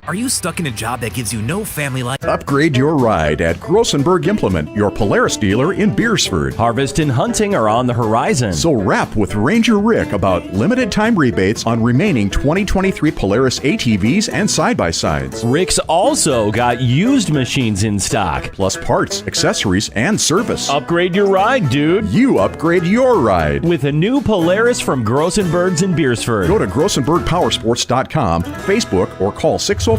Are you stuck in a job that gives you no family life? Upgrade your ride at Grossenberg Implement, your Polaris dealer in Beersford. Harvest and hunting are on the horizon. So rap with Ranger Rick about limited time rebates on remaining 2023 Polaris ATVs and side-by-sides. Rick's also got used machines in stock. Plus parts, accessories, and service. Upgrade your ride, dude. You upgrade your ride. With a new Polaris from Grossenberg's in Beersford. Go to GrossenbergPowersports.com, Facebook, or call 605-763-5020.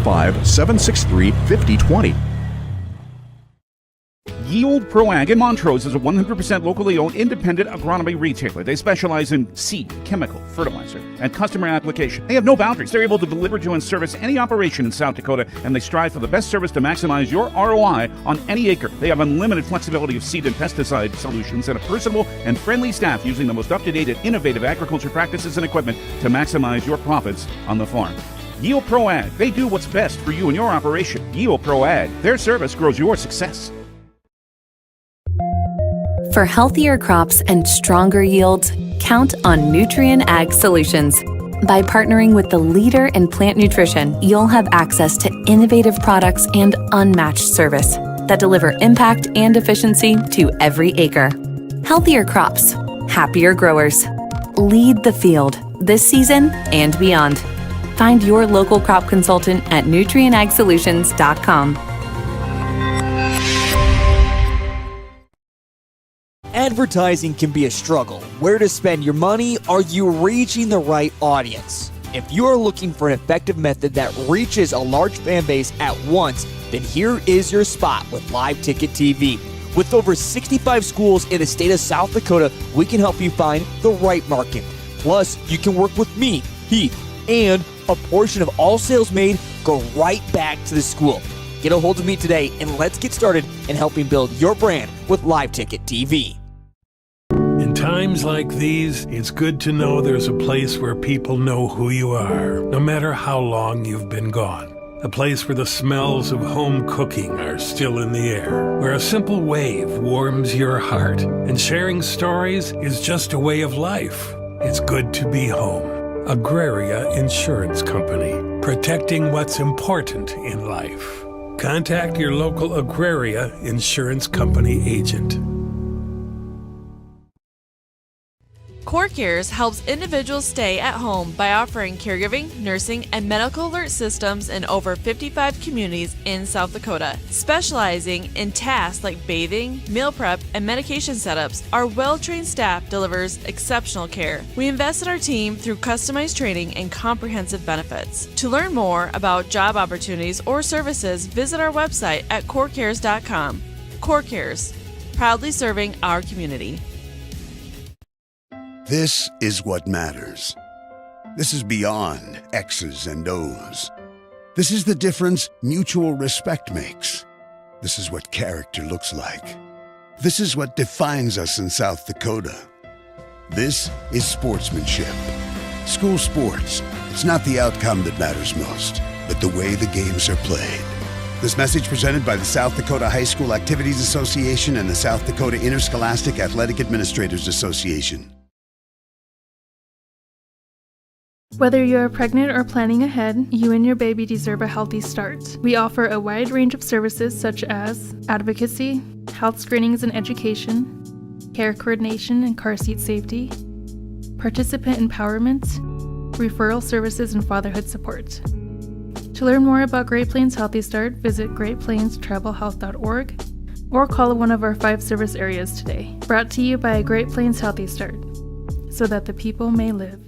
Ye Olde Pro Ag in Montrose is a 100% locally owned independent agronomy retailer. They specialize in seed, chemical, fertilizer, and customer application. They have no boundaries. They're able to deliver to and service any operation in South Dakota, and they strive for the best service to maximize your ROI on any acre. They have unlimited flexibility of seed and pesticide solutions and a personable and friendly staff using the most up-to-date and innovative agriculture practices and equipment to maximize your profits on the farm. Ye Olde Pro Ag. They do what's best for you and your operation. Ye Olde Pro Ag. Their service grows your success. For healthier crops and stronger yields, count on Nutrien Ag Solutions. By partnering with the leader in plant nutrition, you'll have access to innovative products and unmatched service that deliver impact and efficiency to every acre. Healthier crops, happier growers. Lead the field this season and beyond. Find your local crop consultant at nutrienagsolutions.com. Advertising can be a struggle. Where to spend your money? Are you reaching the right audience? If you are looking for an effective method that reaches a large fan base at once, then here is your spot with Live Ticket TV. With over 65 schools in the state of South Dakota, we can help you find the right market. Plus, you can work with me, Heath, and a portion of all sales made go right back to the school. Get a hold of me today and let's get started in helping build your brand with Live Ticket TV. In times like these, it's good to know there's a place where people know who you are, no matter how long you've been gone. A place where the smells of home cooking are still in the air, where a simple wave warms your heart, and sharing stories is just a way of life. It's good to be home. Agraria Insurance Company, protecting what's important in life. Contact your local Agraria Insurance Company agent. CoreCares helps individuals stay at home by offering caregiving, nursing, and medical alert systems in over 55 communities in South Dakota. Specializing in tasks like bathing, meal prep, and medication setups, our well-trained staff delivers exceptional care. We invest in our team through customized training and comprehensive benefits. To learn more about job opportunities or services, visit our website at corecares.com. CoreCares, proudly serving our community. This is what matters. This is beyond X's and O's. This is the difference mutual respect makes. This is what character looks like. This is what defines us in South Dakota. This is sportsmanship. School sports, it's not the outcome that matters most, but the way the games are played. This message presented by the South Dakota High School Activities Association and the South Dakota Interscholastic Athletic Administrators Association. Whether you're pregnant or planning ahead, you and your baby deserve a healthy start. We offer a wide range of services such as advocacy, health screenings and education, care coordination and car seat safety, participant empowerment, referral services, and fatherhood support. To learn more about Great Plains Healthy Start, visit greatplainstravelhealth.org or call one of our 5 service areas today. Brought to you by Great Plains Healthy Start, so that the people may live.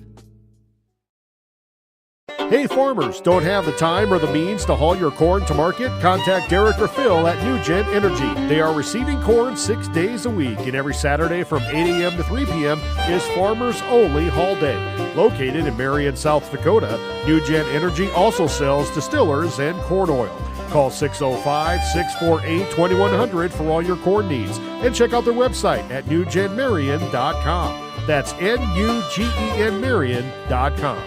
Hey farmers, don't have the time or the means to haul your corn to market? Contact Derek or Phil at New Gen Energy. They are receiving corn 6 days a week, and every Saturday from 8 a.m. to 3 p.m. is Farmers Only Haul Day. Located in Marion, South Dakota, New Gen Energy also sells distillers and corn oil. Call 605-648-2100 for all your corn needs, and check out their website at newgenmarion.com. That's NUGEN Marion.com.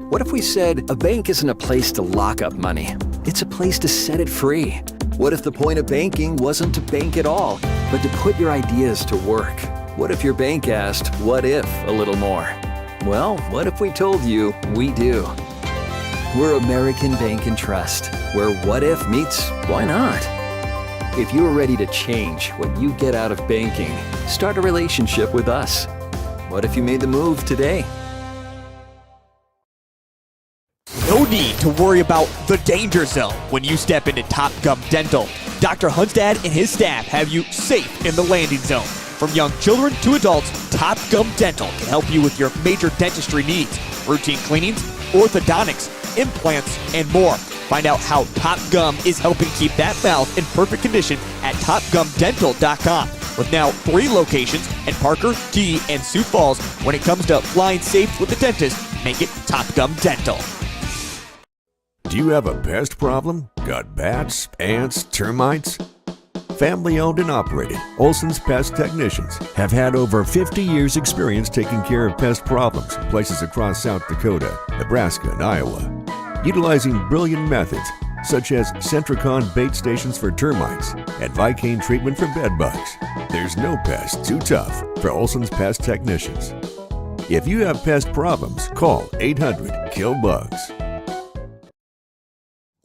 What if we said a bank isn't a place to lock up money? It's a place to set it free. What if the point of banking wasn't to bank at all, but to put your ideas to work? What if your bank asked, what if, a little more? Well, what if we told you we do? We're American Bank and Trust, where what if meets why not? If you're ready to change what you get out of banking, start a relationship with us. What if you made the move today? No need to worry about the danger zone when you step into Top Gum Dental. Dr. Hunstad and his staff have you safe in the landing zone. From young children to adults, Top Gum Dental can help you with your major dentistry needs, routine cleanings, orthodontics, implants, and more. Find out how Top Gum is helping keep that mouth in perfect condition at topgumdental.com. With now 3 locations in Parker, Key, and Sioux Falls, when it comes to flying safe with the dentist, make it Top Gum Dental. Do you have a pest problem? Got bats, ants, termites? Family owned and operated, Olson's Pest Technicians have had over 50 years experience taking care of pest problems in places across South Dakota, Nebraska, and Iowa. Utilizing brilliant methods such as Centricon bait stations for termites and Vicane treatment for bed bugs. There's no pest too tough for Olson's Pest Technicians. If you have pest problems, call 800-KILL-BUGS.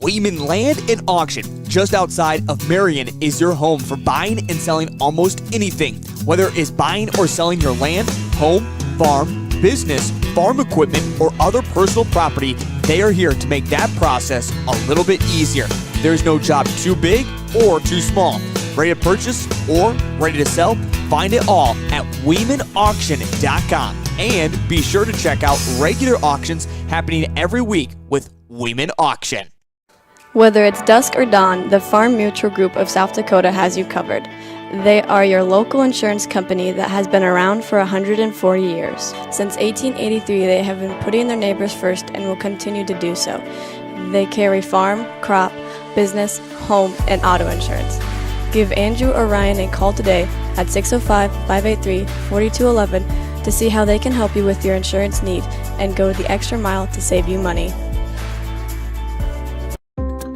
Weeman Land and Auction, just outside of Marion, is your home for buying and selling almost anything. Whether it is buying or selling your land, home, farm, business, farm equipment, or other personal property, they are here to make that process a little bit easier. There's no job too big or too small. Ready to purchase or ready to sell? Find it all at WeemanAuction.com. And be sure to check out regular auctions happening every week with Weeman Auction. Whether it's dusk or dawn, the Farm Mutual Group of South Dakota has you covered. They are your local insurance company that has been around for 140 years. Since 1883, they have been putting their neighbors first and will continue to do so. They carry farm, crop, business, home, and auto insurance. Give Andrew or Ryan a call today at 605-583-4211 to see how they can help you with your insurance need and go the extra mile to save you money.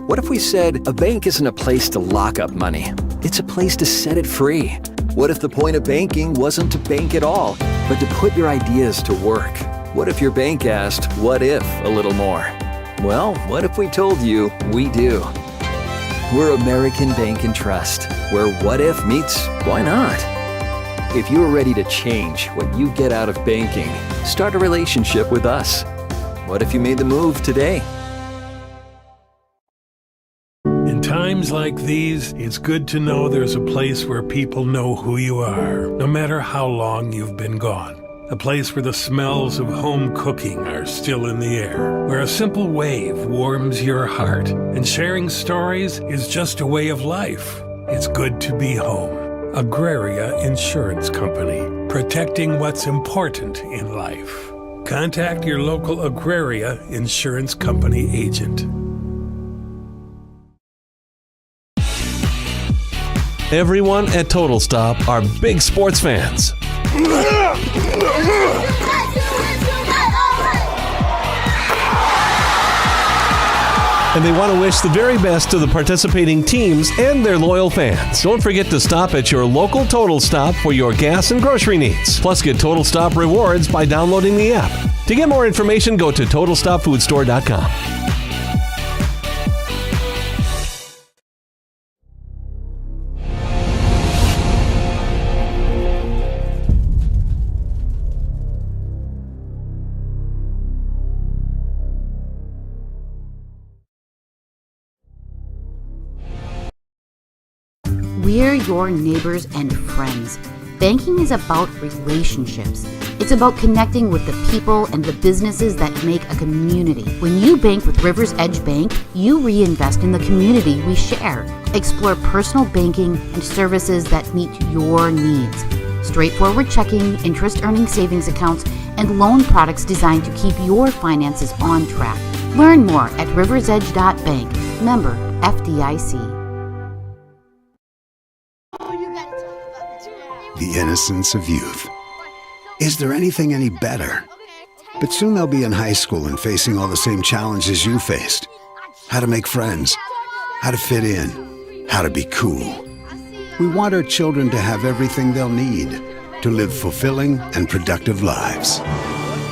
What if we said a bank isn't a place to lock up money? It's a place to set it free. What if the point of banking wasn't to bank at all, but to put your ideas to work? What if your bank asked, what if, a little more? Well, what if we told you we do? We're American Bank and Trust, where what if meets why not? If you're ready to change what you get out of banking, start a relationship with us. What if you made the move today? In times like these, it's good to know there's a place where people know who you are, no matter how long you've been gone. A place where the smells of home cooking are still in the air, where a simple wave warms your heart, and sharing stories is just a way of life. It's good to be home. Agraria Insurance Company, protecting what's important in life. Contact your local Agraria Insurance Company agent. Everyone at Total Stop are big sports fans. And they want to wish the very best to the participating teams and their loyal fans. Don't forget to stop at your local Total Stop for your gas and grocery needs. Plus, get Total Stop rewards by downloading the app. To get more information, go to TotalStopFoodStore.com. We're your neighbors and friends. Banking is about relationships. It's about connecting with the people and the businesses that make a community. When you bank with Rivers Edge Bank, you reinvest in the community we share. Explore personal banking and services that meet your needs. Straightforward checking, interest-earning savings accounts, and loan products designed to keep your finances on track. Learn more at riversedge.bank. Member FDIC. The innocence of youth. Is there anything any better? But soon they'll be in high school and facing all the same challenges you faced. How to make friends, how to fit in, how to be cool. We want our children to have everything they'll need to live fulfilling and productive lives.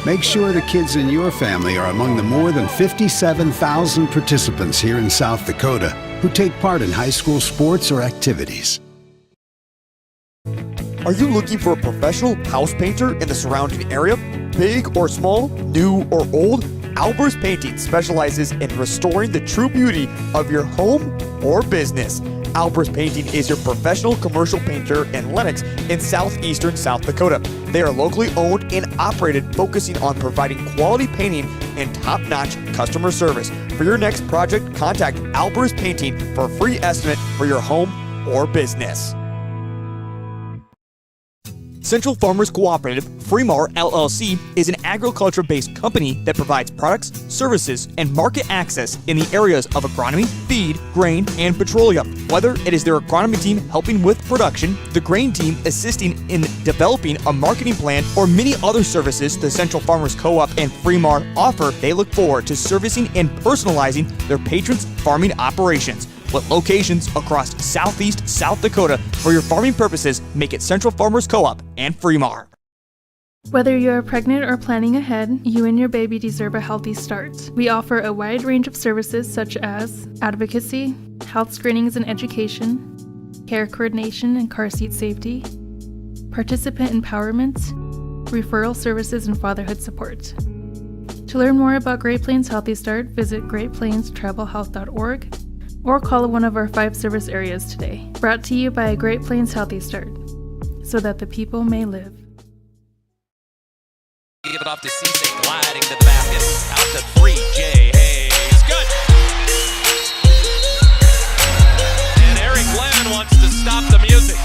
Make sure the kids in your family are among the more than 57,000 participants here in South Dakota who take part in high school sports or activities. Are you looking for a professional house painter in the surrounding area? Big or small, new or old? Albers Painting specializes in restoring the true beauty of your home or business. Albers Painting is your professional commercial painter in Lenox in southeastern South Dakota. They are locally owned and operated, focusing on providing quality painting and top-notch customer service. For your next project, contact Albers Painting for a free estimate for your home or business. Central Farmers Cooperative, Fremar LLC, is an agriculture-based company that provides products, services, and market access in the areas of agronomy, feed, grain, and petroleum. Whether it is their agronomy team helping with production, the grain team assisting in developing a marketing plan, or many other services the Central Farmers Co-op and Fremar offer, they look forward to servicing and personalizing their patrons' farming operations. With locations across southeast South Dakota for your farming purposes, make it Central Farmers Co-op and Fremar. Whether you're pregnant or planning ahead, you and your baby deserve a healthy start. We offer a wide range of services such as advocacy, health screenings and education, care coordination and car seat safety, participant empowerment, referral services, and fatherhood support. To learn more about Great Plains Healthy Start, visit greatplainstravelhealth.org or call one of our 5 service areas today. Brought to you by Great Plains Healthy Start, so that the people may live. Give it off to Cisse, gliding to the basket, out to 3, Jay Hayes, good! And Eric Glenn wants to stop the music.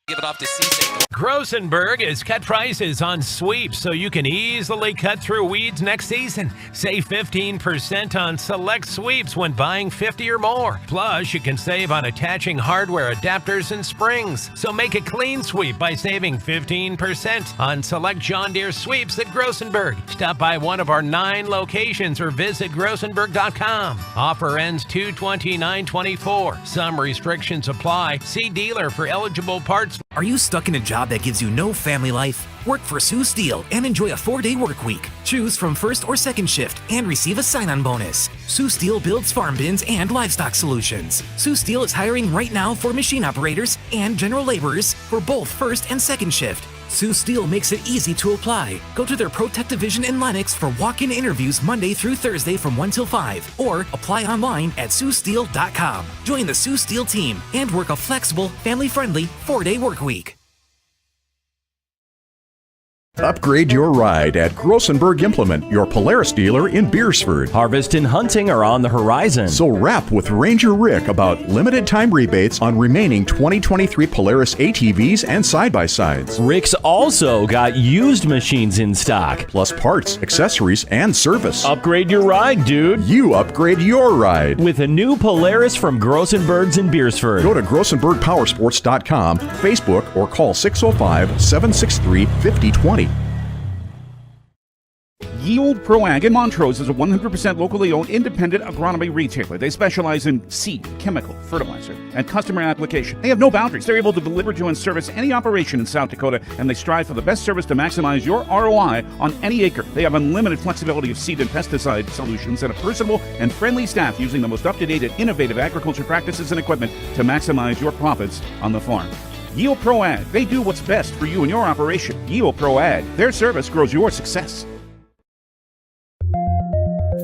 Give it off to Cisse. Grosenberg has cut prices on sweeps so you can easily cut through weeds next season. Save 15% on select sweeps when buying 50 or more. Plus, you can save on attaching hardware adapters and springs. So make a clean sweep by saving 15% on select John Deere sweeps at Grosenberg. Stop by one of our 9 locations or visit grosenberg.com. Offer ends 2/29/24. Some restrictions apply. See dealer for eligible parts. Are you stuck in a job that gives you no family life? Work for Sioux Steel and enjoy a 4-day work week. Choose from first or second shift and receive a sign-on bonus. Sioux Steel builds farm bins and livestock solutions. Sioux Steel is hiring right now for machine operators and general laborers for both first and second shift. Sioux Steel makes it easy to apply. Go to their ProTech division in Lenox for walk-in interviews Monday through Thursday from 1 till 5, or apply online at siouxsteel.com. Join the Sioux Steel team and work a flexible, family-friendly 4-day work week. Upgrade your ride at Grosenberg Implement, your Polaris dealer in Beersford. Harvest and hunting are on the horizon. So rap with Ranger Rick about limited time rebates on remaining 2023 Polaris ATVs and side-by-sides. Rick's also got used machines in stock. Plus parts, accessories, and service. Upgrade your ride, dude. You upgrade your ride. With a new Polaris from Grosenberg's in Beersford. Go to GrosenbergPowersports.com, Facebook, or call 605-763-5020. Ye Olde Pro Ag in Montrose is a 100% locally owned independent agronomy retailer. They specialize in seed, chemical, fertilizer, and customer application. They have no boundaries. They're able to deliver to and service any operation in South Dakota, and they strive for the best service to maximize your ROI on any acre. They have unlimited flexibility of seed and pesticide solutions and a personable and friendly staff using the most up-to-date and innovative agriculture practices and equipment to maximize your profits on the farm. Ye Olde Pro Ag, they do what's best for you and your operation. Ye Olde Pro Ag, their service grows your success.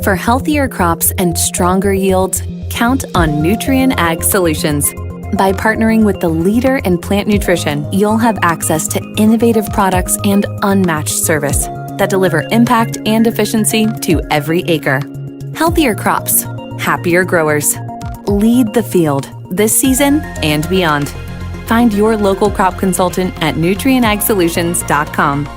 For healthier crops and stronger yields, count on Nutrien Ag Solutions. By partnering with the leader in plant nutrition, you'll have access to innovative products and unmatched service that deliver impact and efficiency to every acre. Healthier crops, happier growers. Lead the field this season and beyond. Find your local crop consultant at nutrienagsolutions.com.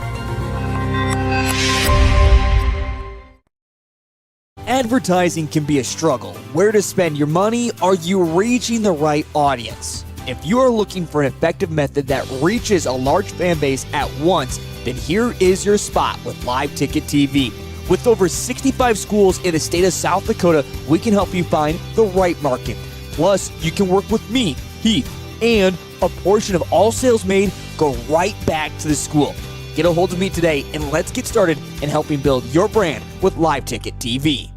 Advertising can be a struggle. Where to spend your money? Are you reaching the right audience? If you are looking for an effective method that reaches a large fan base at once, then here is your spot with Live Ticket TV. With over 65 schools in the state of South Dakota, we can help you find the right market. Plus, you can work with me, Heath, and a portion of all sales made go right back to the school. Get a hold of me today and let's get started in helping build your brand with Live Ticket TV.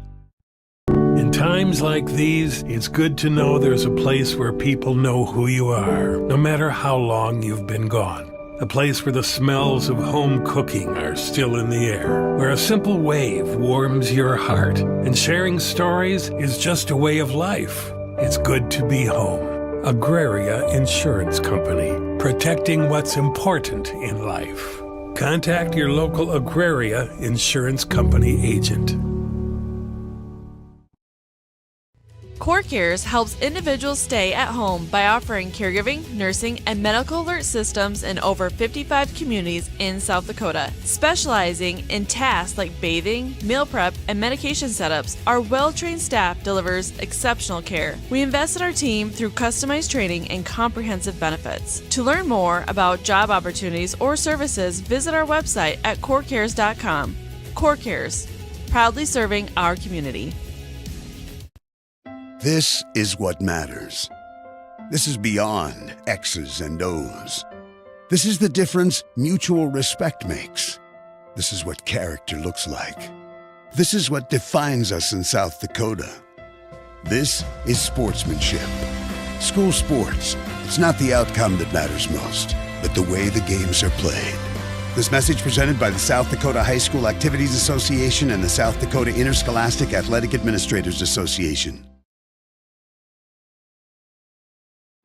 In times like these, it's good to know there's a place where people know who you are, no matter how long you've been gone. A place where the smells of home cooking are still in the air, where a simple wave warms your heart, and sharing stories is just a way of life. It's good to be home. Agraria Insurance Company, protecting what's important in life. Contact your local Agraria Insurance Company agent. CoreCares helps individuals stay at home by offering caregiving, nursing, and medical alert systems in over 55 communities in South Dakota. Specializing in tasks like bathing, meal prep, and medication setups, our well-trained staff delivers exceptional care. We invest in our team through customized training and comprehensive benefits. To learn more about job opportunities or services, visit our website at corecares.com. CoreCares, proudly serving our community. This is what matters. This is beyond X's and O's. This is the difference mutual respect makes. This is what character looks like. This is what defines us in South Dakota. This is sportsmanship. School sports, it's not the outcome that matters most, but the way the games are played. This message presented by the South Dakota High School Activities Association and the South Dakota Interscholastic Athletic Administrators Association.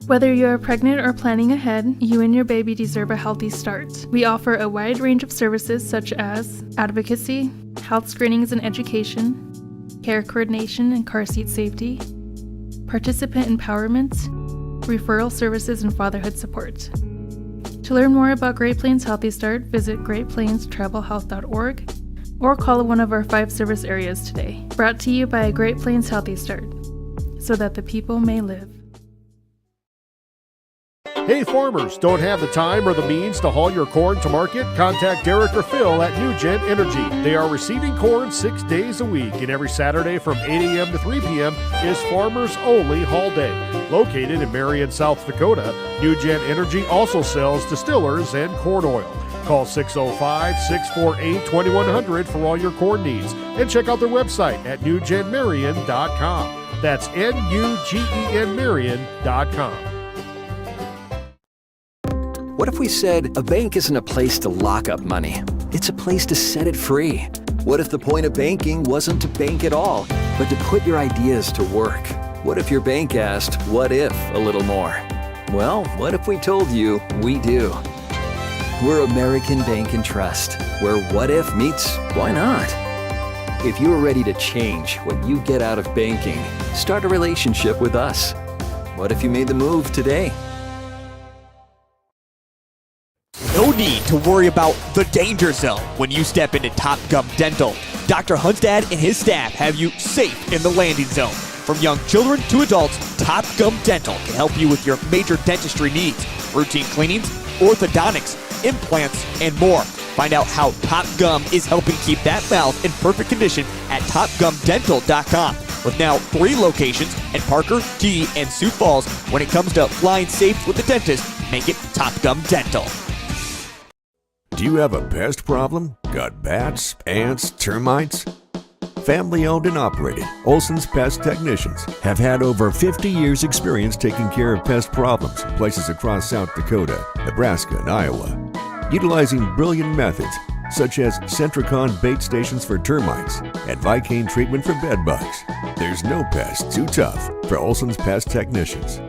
Whether you're pregnant or planning ahead, you and your baby deserve a healthy start. We offer a wide range of services such as advocacy, health screenings and education, care coordination and car seat safety, participant empowerment, referral services, and fatherhood support. To learn more about Great Plains Healthy Start, visit greatplainstravelhealth.org or call one of our 5 service areas today. Brought to you by Great Plains Healthy Start, so that the people may live. Hey farmers, don't have the time or the means to haul your corn to market? Contact Derek or Phil at NewGen Energy. They are receiving corn 6 days a week, and every Saturday from 8 a.m. to 3 p.m. is Farmers Only Haul Day. Located in Marion, South Dakota, NewGen Energy also sells distillers and corn oil. Call 605-648-2100 for all your corn needs, and check out their website at newgenmarion.com. That's NUGEN Marion.com. What if we said a bank isn't a place to lock up money? It's a place to set it free. What if the point of banking wasn't to bank at all, but to put your ideas to work? What if your bank asked, what if, a little more? Well, what if we told you we do? We're American Bank and Trust, where what if meets why not? If you're ready to change what you get out of banking, start a relationship with us. What if you made the move today? No need to worry about the danger zone when you step into Top Gum Dental. Dr. Hunstad and his staff have you safe in the landing zone. From young children to adults, Top Gum Dental can help you with your major dentistry needs, routine cleanings, orthodontics, implants, and more. Find out how Top Gum is helping keep that mouth in perfect condition at topgumdental.com. With now 3 locations in Parker, Key, and Sioux Falls, when it comes to flying safe with the dentist, make it Top Gum Dental. Do you have a pest problem? Got bats, ants, termites? Family owned and operated, Olson's Pest Technicians have had over 50 years experience taking care of pest problems in places across South Dakota, Nebraska, and Iowa. Utilizing brilliant methods such as Centricon bait stations for termites and Vicane treatment for bed bugs, there's no pest too tough for Olson's Pest Technicians.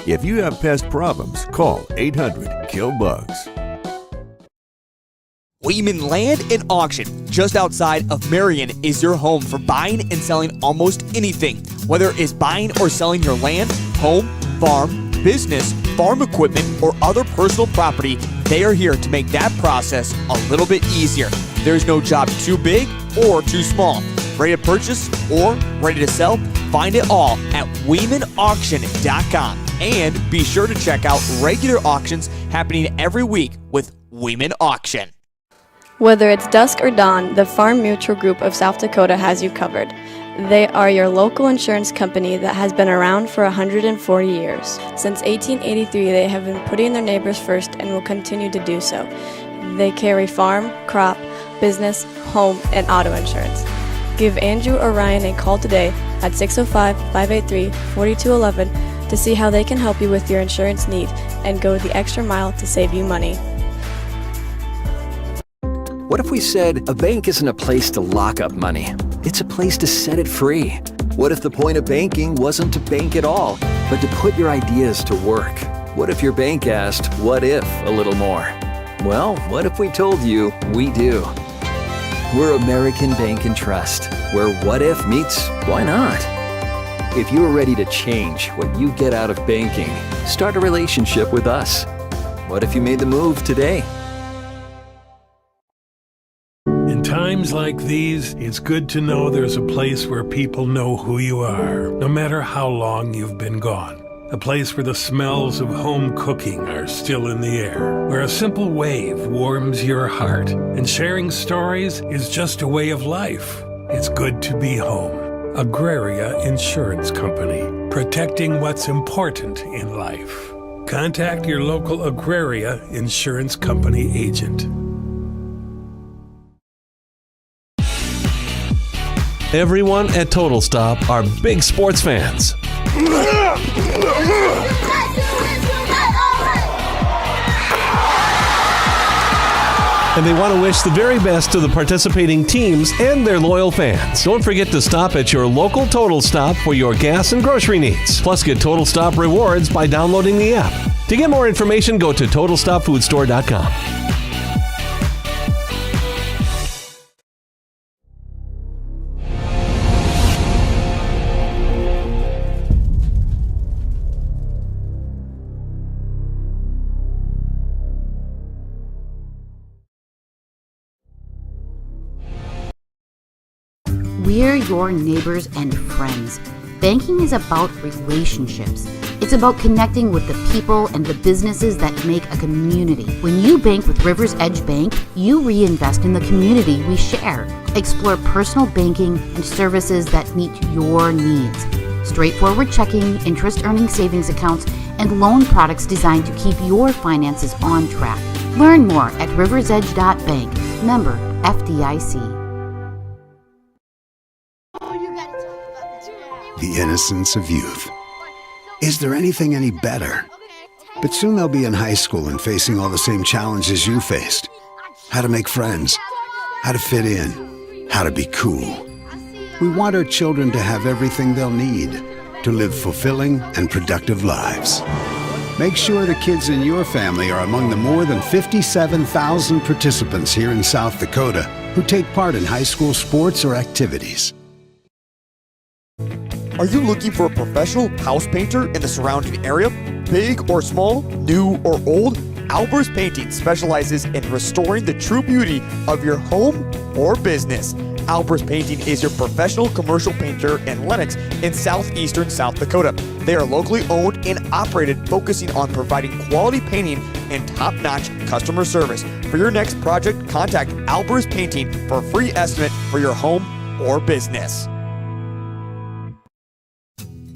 If you have pest problems, call 800-KILL-BUGS. Weeman Land and Auction, just outside of Marion, is your home for buying and selling almost anything. Whether it's buying or selling your land, home, farm, business, farm equipment, or other personal property, they are here to make that process a little bit easier. There's no job too big or too small. Ready to purchase or ready to sell? Find it all at WeemanAuction.com. And be sure to check out regular auctions happening every week with Weeman Auction. Whether it's dusk or dawn, the Farm Mutual Group of South Dakota has you covered. They are your local insurance company that has been around for 140 years. Since 1883, they have been putting their neighbors first and will continue to do so. They carry farm, crop, business, home, and auto insurance. Give Andrew or Ryan a call today at 605-583-4211 to see how they can help you with your insurance needs and go the extra mile to save you money. What if we said a bank isn't a place to lock up money? It's a place to set it free. What if the point of banking wasn't to bank at all, but to put your ideas to work? What if your bank asked, what if, a little more? Well, what if we told you we do? We're American Bank and Trust, where what if meets why not? If you're ready to change what you get out of banking, start a relationship with us. What if you made the move today? In times like these, it's good to know there's a place where people know who you are, no matter how long you've been gone. A place where the smells of home cooking are still in the air, where a simple wave warms your heart, and sharing stories is just a way of life. It's good to be home. Agraria Insurance Company, protecting what's important in life. Contact your local Agraria Insurance Company agent. Everyone at Total Stop are big sports fans. And they want to wish the very best to the participating teams and their loyal fans. Don't forget to stop at your local Total Stop for your gas and grocery needs. Plus, get Total Stop rewards by downloading the app. To get more information, go to TotalStopFoodStore.com. We're your neighbors and friends. Banking is about relationships. It's about connecting with the people and the businesses that make a community. When you bank with Rivers Edge Bank, you reinvest in the community we share. Explore personal banking and services that meet your needs. Straightforward checking, interest-earning savings accounts, and loan products designed to keep your finances on track. Learn more at riversedge.bank. Member FDIC. The innocence of youth. Is there anything any better? But soon they'll be in high school and facing all the same challenges you faced. How to make friends, how to fit in, how to be cool. We want our children to have everything they'll need to live fulfilling and productive lives. Make sure the kids in your family are among the more than 57,000 participants here in South Dakota who take part in high school sports or activities. Are you looking for a professional house painter in the surrounding area? Big or small, new or old, Albers Painting specializes in restoring the true beauty of your home or business. Albers Painting is your professional commercial painter in Lenox in southeastern South Dakota. They are locally owned and operated, focusing on providing quality painting and top-notch customer service. For your next project, contact Albers Painting for a free estimate for your home or business.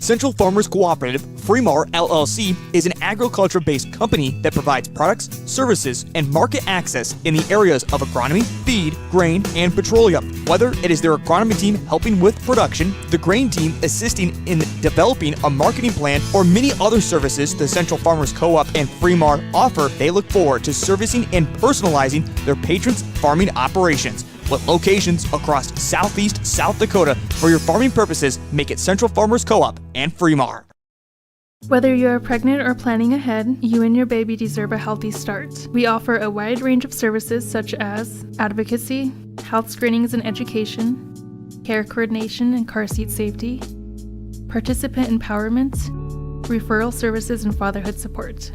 Central Farmers Cooperative, Fremar LLC, is an agriculture-based company that provides products, services, and market access in the areas of agronomy, feed, grain, and petroleum. Whether it is their agronomy team helping with production, the grain team assisting in developing a marketing plan, or many other services the Central Farmers Co-op and Fremar offer, they look forward to servicing and personalizing their patrons' farming operations. With locations across southeast South Dakota for your farming purposes, make it Central Farmers Co-op and Fremar. Whether you are pregnant or planning ahead, you and your baby deserve a healthy start. We offer a wide range of services such as advocacy, health screenings and education, care coordination and car seat safety, participant empowerment, referral services, and fatherhood support.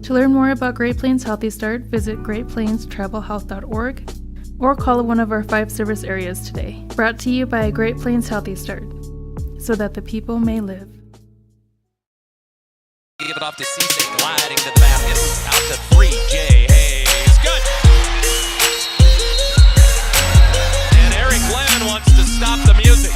To learn more about Great Plains Healthy Start, visit greatplainstravelhealth.org or call one of our 5 service areas today. Brought to you by Great Plains Healthy Start. so that the people may live. Give it off to Cisse, gliding to the basket. Out to 3, Jay Hayes. Good. And Eric Glenn wants to stop the music.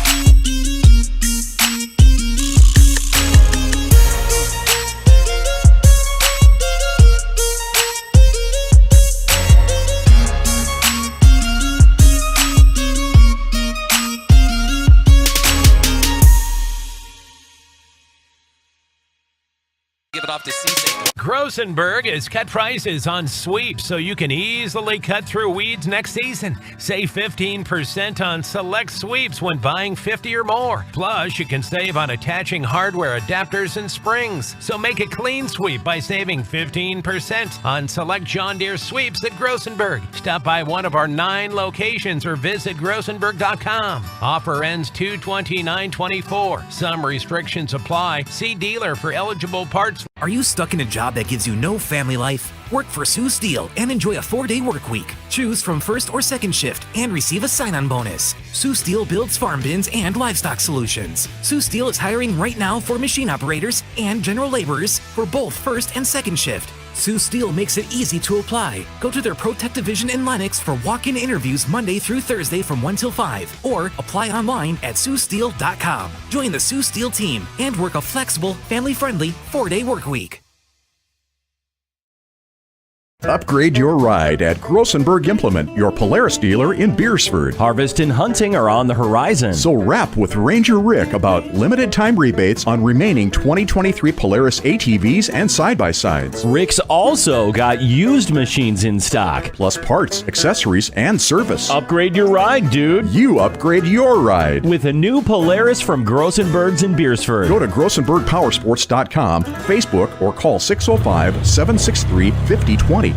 Give it off to Cisse. Grosenberg has cut prices on sweeps so you can easily cut through weeds next season. Save 15% on select sweeps when buying 50 or more. Plus, you can save on attaching hardware adapters and springs. So make a clean sweep by saving 15% on select John Deere sweeps at Grosenberg. Stop by one of our 9 locations or visit grosenberg.com. Offer ends 2/29/24. Some restrictions apply. See dealer for eligible parts. Are you stuck in a job that gives you no family life? Work for Sioux Steel and enjoy a 4-day work week. Choose from first or second shift and receive a sign-on bonus. Sioux Steel builds farm bins and livestock solutions. Sioux Steel is hiring right now for machine operators and general laborers for both first and second shift. Sioux Steel makes it easy to apply. Go to their ProTech division in Lennox for walk-in interviews Monday through Thursday from 1 till 5, or apply online at siouxsteel.com. Join the Sioux Steel team and work a flexible, family-friendly 4-day work week. Upgrade your ride at Grosenberg Implement, your Polaris dealer in Beersford. Harvest and hunting are on the horizon. So rap with Ranger Rick about limited time rebates on remaining 2023 Polaris ATVs and side-by-sides. Rick's also got used machines in stock. Plus parts, accessories, and service. Upgrade your ride, dude. You upgrade your ride. With a new Polaris from Grosenberg's in Beersford. Go to GrosenbergPowersports.com, Facebook, or call 605-763-5020.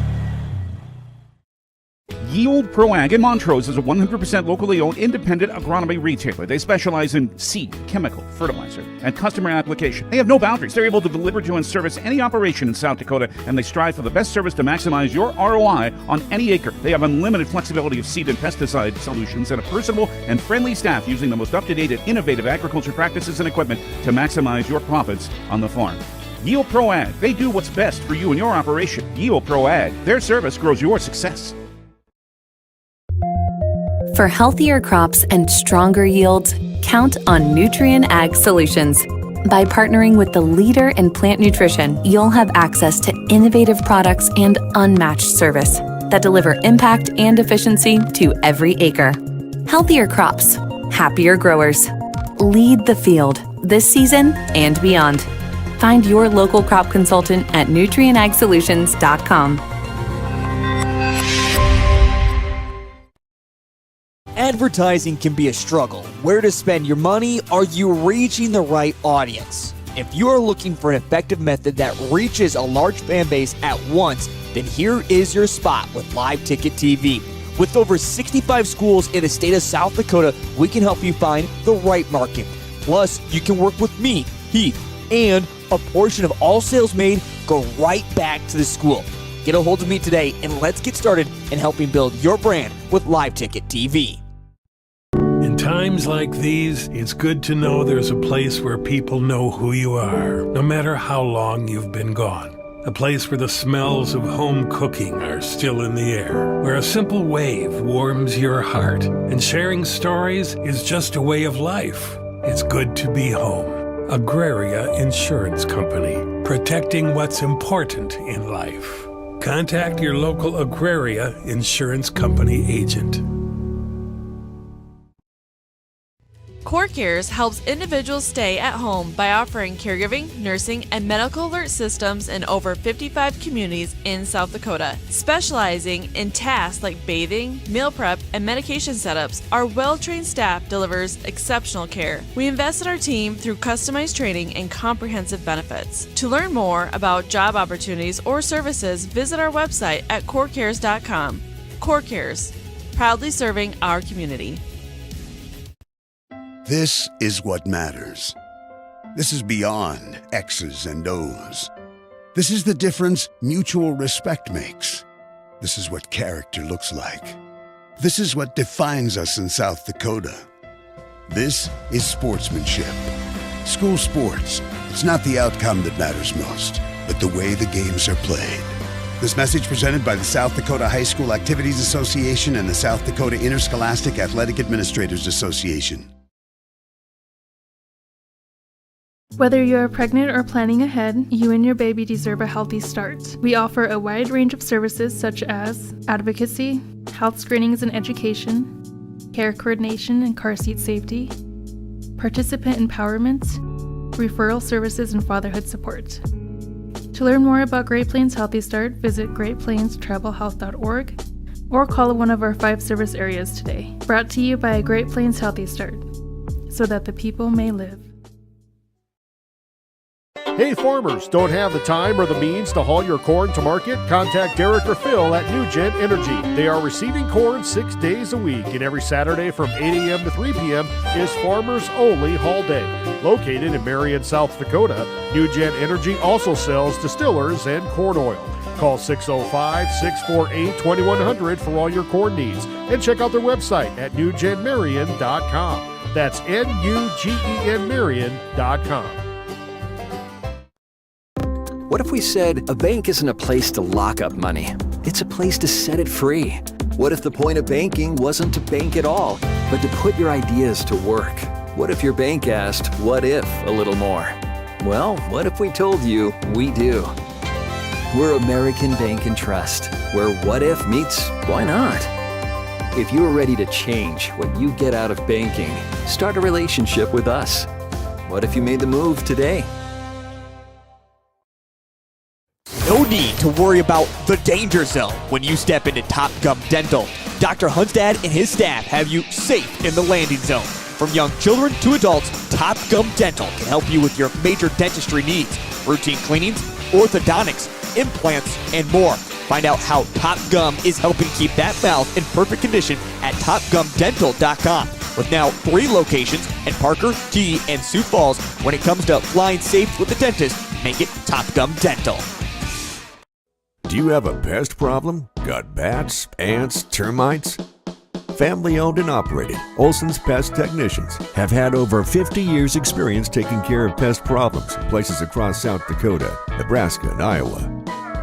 Yield Pro Ag in Montrose is a 100% locally owned independent agronomy retailer. They specialize in seed, chemical, fertilizer, and customer application. They have no boundaries. They're able to deliver to and service any operation in South Dakota, and they strive for the best service to maximize your ROI on any acre. They have unlimited flexibility of seed and pesticide solutions and a personable and friendly staff using the most up-to-date and innovative agriculture practices and equipment to maximize your profits on the farm. Yield Pro Ag. They do what's best for you and your operation. Yield Pro Ag. Their service grows your success. For healthier crops and stronger yields, count on Nutrien Ag Solutions. By partnering with the leader in plant nutrition, you'll have access to innovative products and unmatched service that deliver impact and efficiency to every acre. Healthier crops, happier growers. Lead the field this season and beyond. Find your local crop consultant at nutrienagsolutions.com. Advertising can be a struggle. Where to spend your money? Are you reaching the right audience? If you are looking for an effective method that reaches a large fan base at once, then here is your spot with Live Ticket TV. With over 65 schools in the state of South Dakota, we can help you find the right market. Plus, you can work with me, Heath, and a portion of all sales made go right back to the school. Get a hold of me today and let's get started in helping build your brand with Live Ticket TV. In times like these, it's good to know there's a place where people know who you are, no matter how long you've been gone. A place where the smells of home cooking are still in the air, where a simple wave warms your heart, and sharing stories is just a way of life. It's good to be home. Agraria Insurance Company, protecting what's important in life. Contact your local Agraria Insurance Company agent. Core Cares helps individuals stay at home by offering caregiving, nursing, and medical alert systems in over 55 communities in South Dakota. Specializing in tasks like bathing, meal prep, and medication setups, our well-trained staff delivers exceptional care. We invest in our team through customized training and comprehensive benefits. To learn more about job opportunities or services, visit our website at corecares.com. Core Cares, proudly serving our community. This is what matters. This is beyond X's and O's. This is the difference mutual respect makes. This is what character looks like. This is what defines us in South Dakota. This is sportsmanship. School sports. It's not the outcome that matters most, but the way the games are played. This message presented by the South Dakota High School Activities Association and the South Dakota Interscholastic Athletic Administrators Association. Whether you're pregnant or planning ahead, you and your baby deserve a healthy start. We offer a wide range of services such as advocacy, health screenings and education, care coordination and car seat safety, participant empowerment, referral services, and fatherhood support. To learn more about Great Plains Healthy Start, visit greatplainstravelhealth.org or call one of our 5 service areas today. Brought to you by Great Plains Healthy Start, so that the people may live. Hey farmers, don't have the time or the means to haul your corn to market? Contact Derek or Phil at NewGen Energy. They are receiving corn 6 days a week, and every Saturday from 8 a.m. to 3 p.m. is Farmers Only Haul Day. Located in Marion, South Dakota, NewGen Energy also sells distillers and corn oil. Call 605-648-2100 for all your corn needs, and check out their website at newgenmarion.com. That's NUGEN Marion.com. What if we said a bank isn't a place to lock up money? It's a place to set it free. What if the point of banking wasn't to bank at all, but to put your ideas to work? What if your bank asked, what if, a little more? Well, what if we told you we do? We're American Bank and Trust, where what if meets why not? If you're ready to change what you get out of banking, start a relationship with us. What if you made the move today? No need to worry about the danger zone when you step into Top Gum Dental. Dr. Hunstad and his staff have you safe in the landing zone. From young children to adults, Top Gum Dental can help you with your major dentistry needs, routine cleanings, orthodontics, implants, and more. Find out how Top Gum is helping keep that mouth in perfect condition at topgumdental.com. With now 3 locations in Parker, T, and Sioux Falls, when it comes to flying safe with the dentist, make it Top Gum Dental. Do you have a pest problem? Got bats, ants, termites? Family owned and operated, Olson's Pest Technicians have had over 50 years experience taking care of pest problems in places across South Dakota, Nebraska, and Iowa.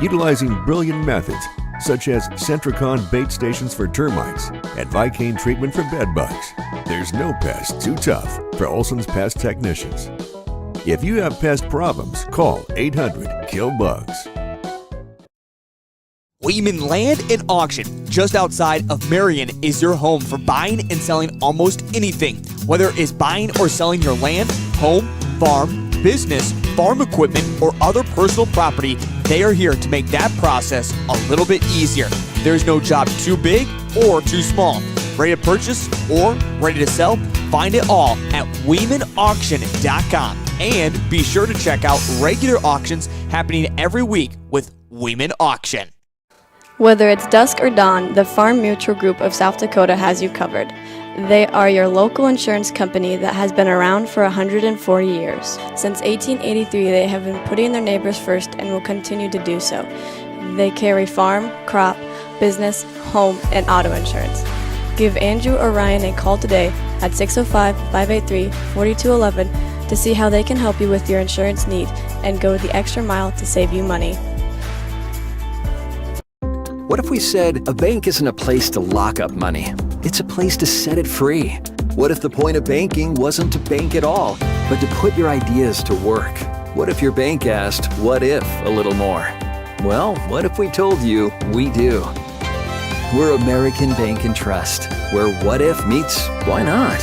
Utilizing brilliant methods such as Centricon bait stations for termites and Vicane treatment for bed bugs. There's no pest too tough for Olson's Pest Technicians. If you have pest problems, call 800-KILL-BUGS. Weeman Land and Auction, just outside of Marion, is your home for buying and selling almost anything. Whether it is buying or selling your land, home, farm, business, farm equipment, or other personal property, they are here to make that process a little bit easier. There's no job too big or too small. Ready to purchase or ready to sell? Find it all at WeemanAuction.com. And be sure to check out regular auctions happening every week with Weeman Auction. Whether it's dusk or dawn, the Farm Mutual Group of South Dakota has you covered. They are your local insurance company that has been around for 140 years. Since 1883, they have been putting their neighbors first and will continue to do so. They carry farm, crop, business, home, and auto insurance. Give Andrew or Ryan a call today at 605-583-4211 to see how they can help you with your insurance need and go the extra mile to save you money. What if we said a bank isn't a place to lock up money? It's a place to set it free. What if the point of banking wasn't to bank at all, but to put your ideas to work? What if your bank asked, what if, a little more? Well, what if we told you we do? We're American Bank and Trust, where what if meets why not?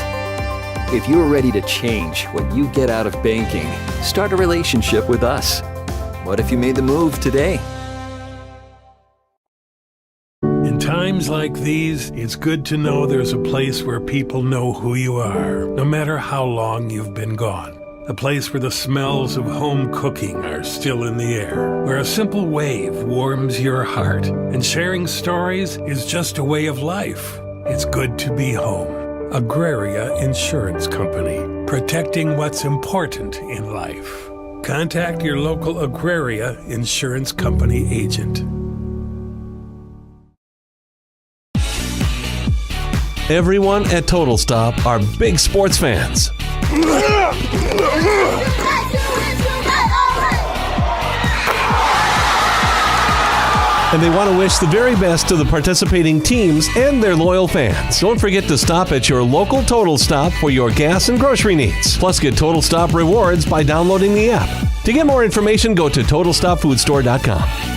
If you're ready to change what you get out of banking, start a relationship with us. What if you made the move today? In times like these, it's good to know there's a place where people know who you are, no matter how long you've been gone. A place where the smells of home cooking are still in the air, where a simple wave warms your heart, and sharing stories is just a way of life. It's good to be home. Agraria Insurance Company, protecting what's important in life. Contact your local Agraria Insurance Company agent. Everyone at Total Stop are big sports fans. And they want to wish the very best to the participating teams and their loyal fans. Don't forget to stop at your local Total Stop for your gas and grocery needs. Plus, get Total Stop rewards by downloading the app. To get more information, go to TotalStopFoodStore.com.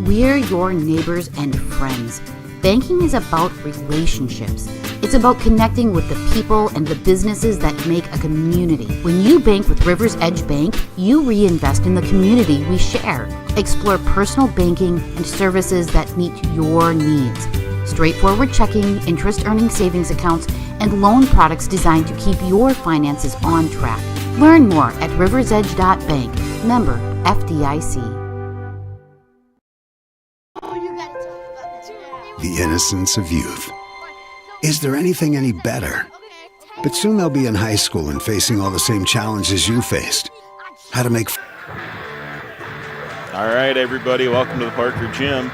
We're your neighbors and friends. Banking is about relationships. It's about connecting with the people and the businesses that make a community. When you bank with Rivers Edge Bank, you reinvest in the community we share. Explore personal banking and services that meet your needs. Straightforward checking, interest-earning savings accounts, and loan products designed to keep your finances on track. Learn more at riversedge.bank. Member FDIC. The innocence of youth. Is there anything any better? But soon they'll be in high school and facing all the same challenges you faced. How to make... All right, everybody, welcome to the Parker Gym.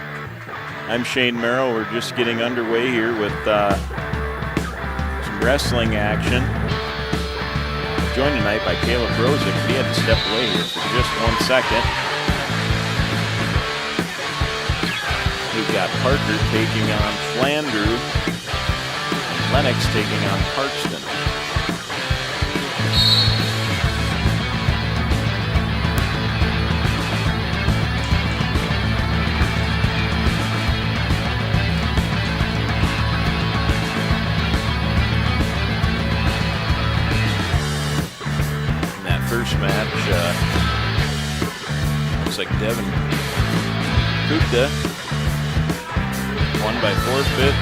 I'm Shane Merrill. We're just getting underway here with some wrestling action. Joined tonight by Caleb Brozick, but he had to step away here for just 1 second. We've got Parker taking on Flandreau. Lennox taking on Parkston. In that first match, looks like Devin Gupta won by forfeit.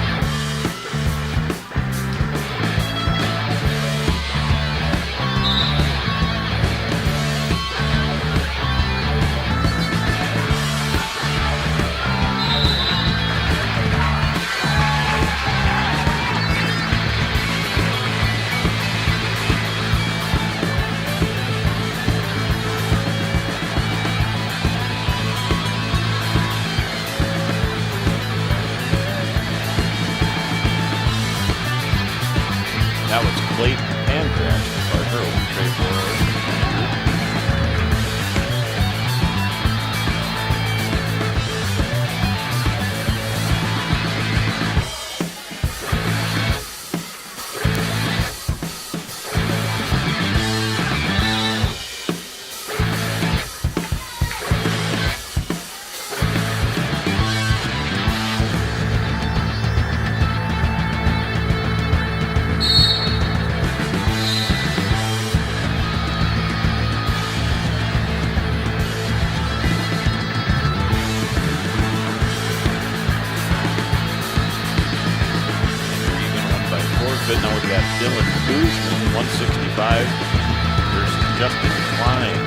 That was Clayton and Crash Parker over Trey Flores. But now we've got Dylan Guzman, 165 versus Justin Klein.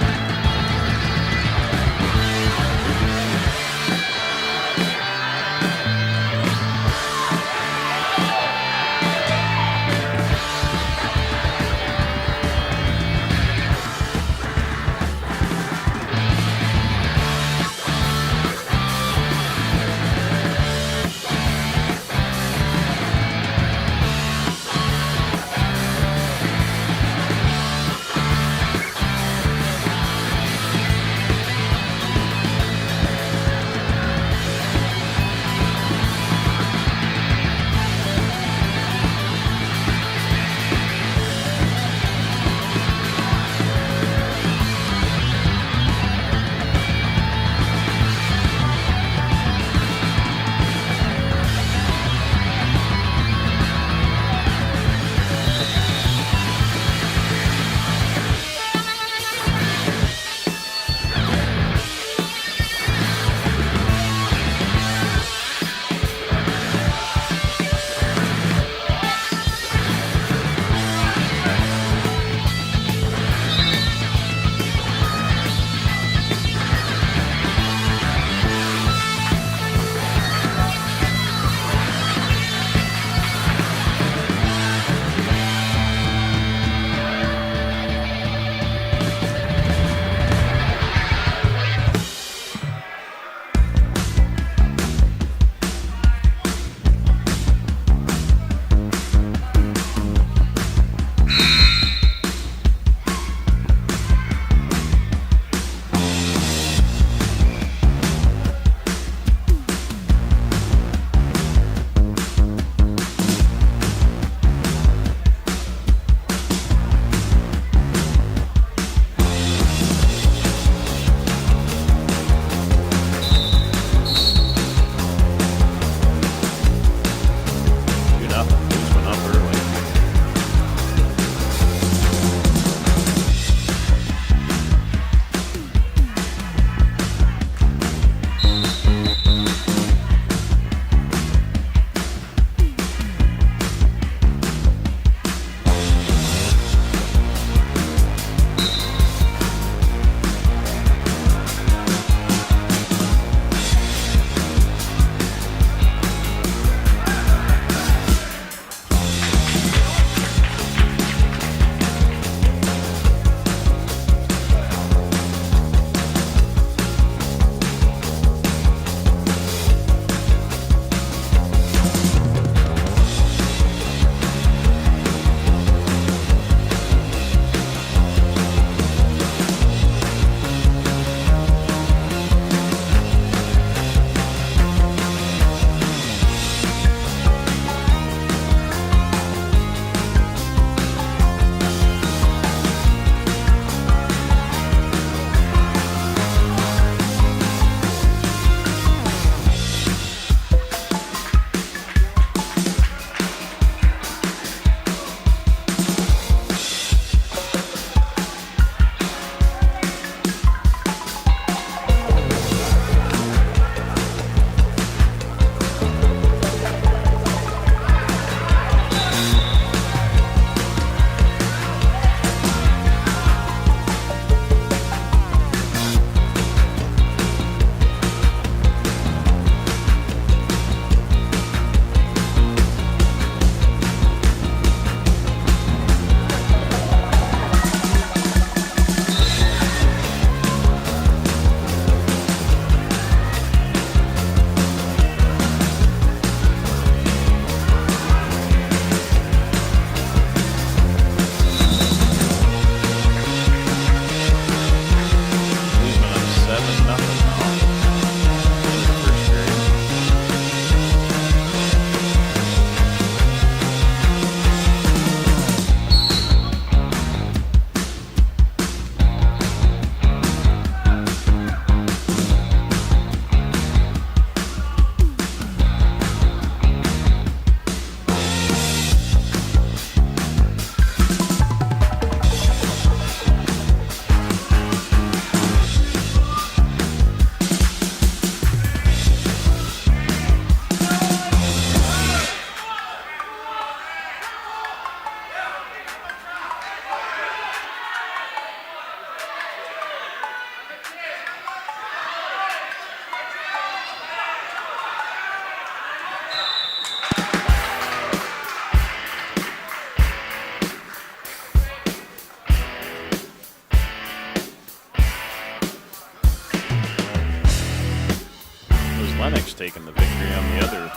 Lennox taking the victory on the other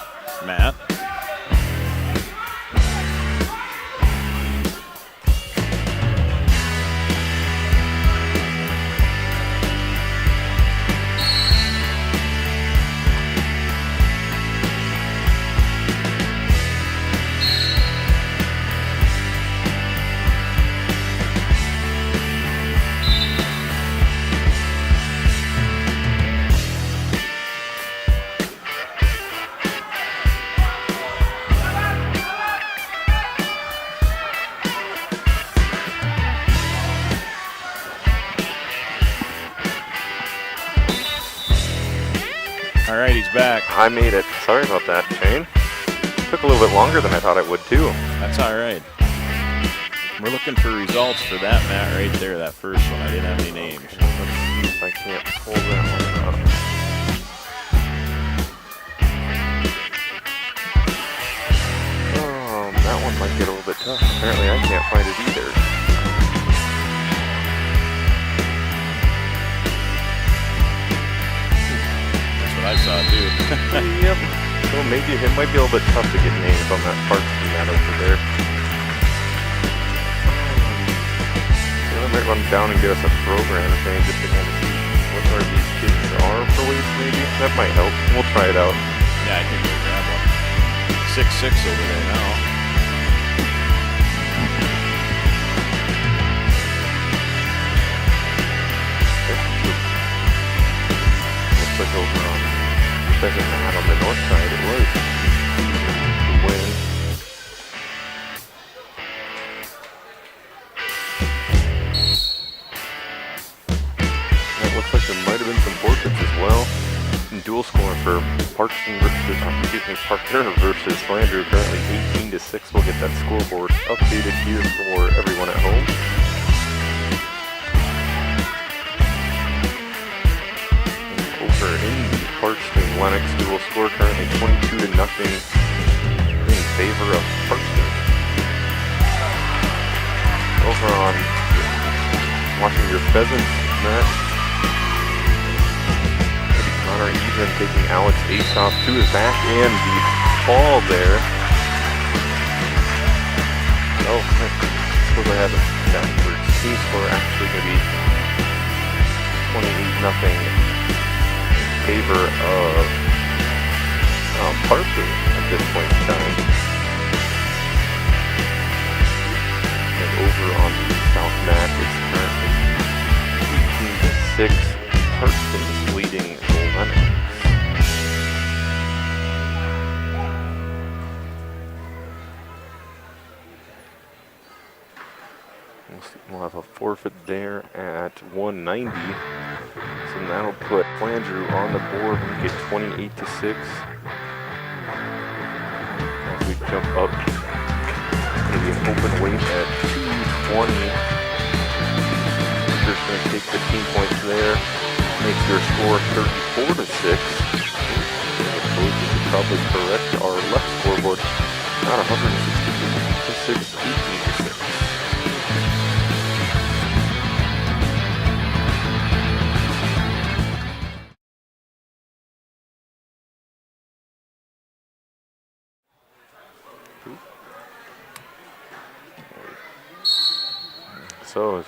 mat. All right, he's back. I made it. Sorry about that, Shane. Took a little bit longer than I thought it would, too. That's all right. We're looking for results for that mat right there, that first one. I didn't have any names. Let's see if I can't pull that one up. That one might get a little bit tough. Apparently I can't find it either. I saw it too. Yep. So maybe it might be a little bit tough to get names on that part from that over there. I might run down and get us a program thing just to kind of see what are these kids are for weights maybe. That might help. We'll try it out. Yeah, I can go grab one. 6'6" over there now. Looks like over on Pheasant Mat on the north side it was the win. It looks like there might have been some forfeits as well. And dual scoring for Parker versus Flandreau, currently 18-6. We'll get that scoreboard updated here for everyone at home. Over in the Parkston Lennox dual score, currently 22-0 in favor of Parkston. Over on watching your Pheasants match, Connor even taking Alex Asoff to his back and the fall there. Oh, I suppose I had that for team score actually going to be 28-0. Favor of Parker at this point in time. And over on the south mat, it's currently 18-6. Parker is leading Lennox. We'll have a forfeit there at 190. So that'll put Flandreau on the board when we get 28-6. As we jump up, it's going to be an open weight at 220. Just going to take 15 points there. Makes your score 34-6. I suppose we should probably correct our left scoreboard. Not 162-6, 18-6. So as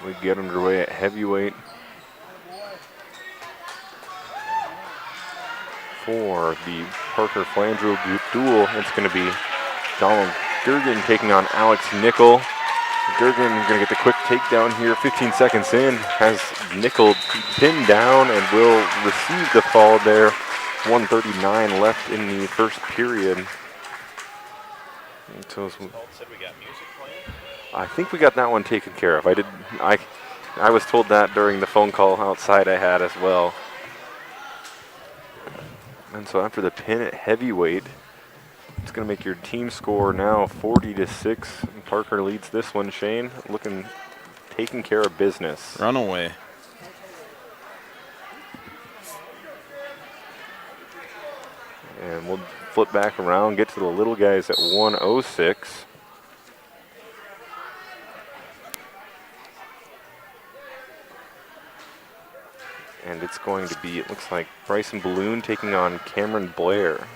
we get underway at heavyweight for the Parker Flandreau duel, it's going to be Donald Gergen taking on Alex Nickel. Gergen going to get the quick takedown here, 15 seconds in, has Nickel pinned down and will receive the fall there. 1:39 left in the first period. So I think we got that one taken care of. I was told that during the phone call outside I had as well. And so after the pin at heavyweight, it's going to make your team score now 40-6. Parker leads this one. Shane taking care of business. Runaway. And we'll flip back around, get to the little guys at 106. And it's going to be, it looks like Bryson Balloon taking on Cameron Blair.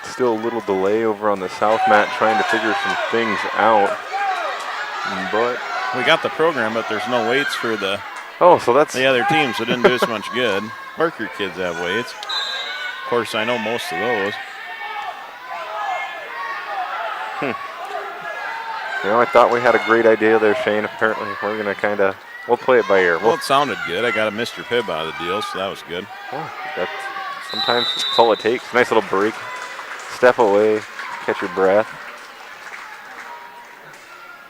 Still a little delay over on the south mat trying to figure some things out. But we got the program, but there's no weights for the so that's the other team, so it didn't do us much good. Parker kids have weights. Of course, I know most of those. You know, I thought we had a great idea there, Shane. Apparently, we're going to we'll play it by ear. Well, it sounded good. I got a Mr. Pibb out of the deal, so that was good. Sometimes that's all it takes. Nice little break. Step away, catch your breath.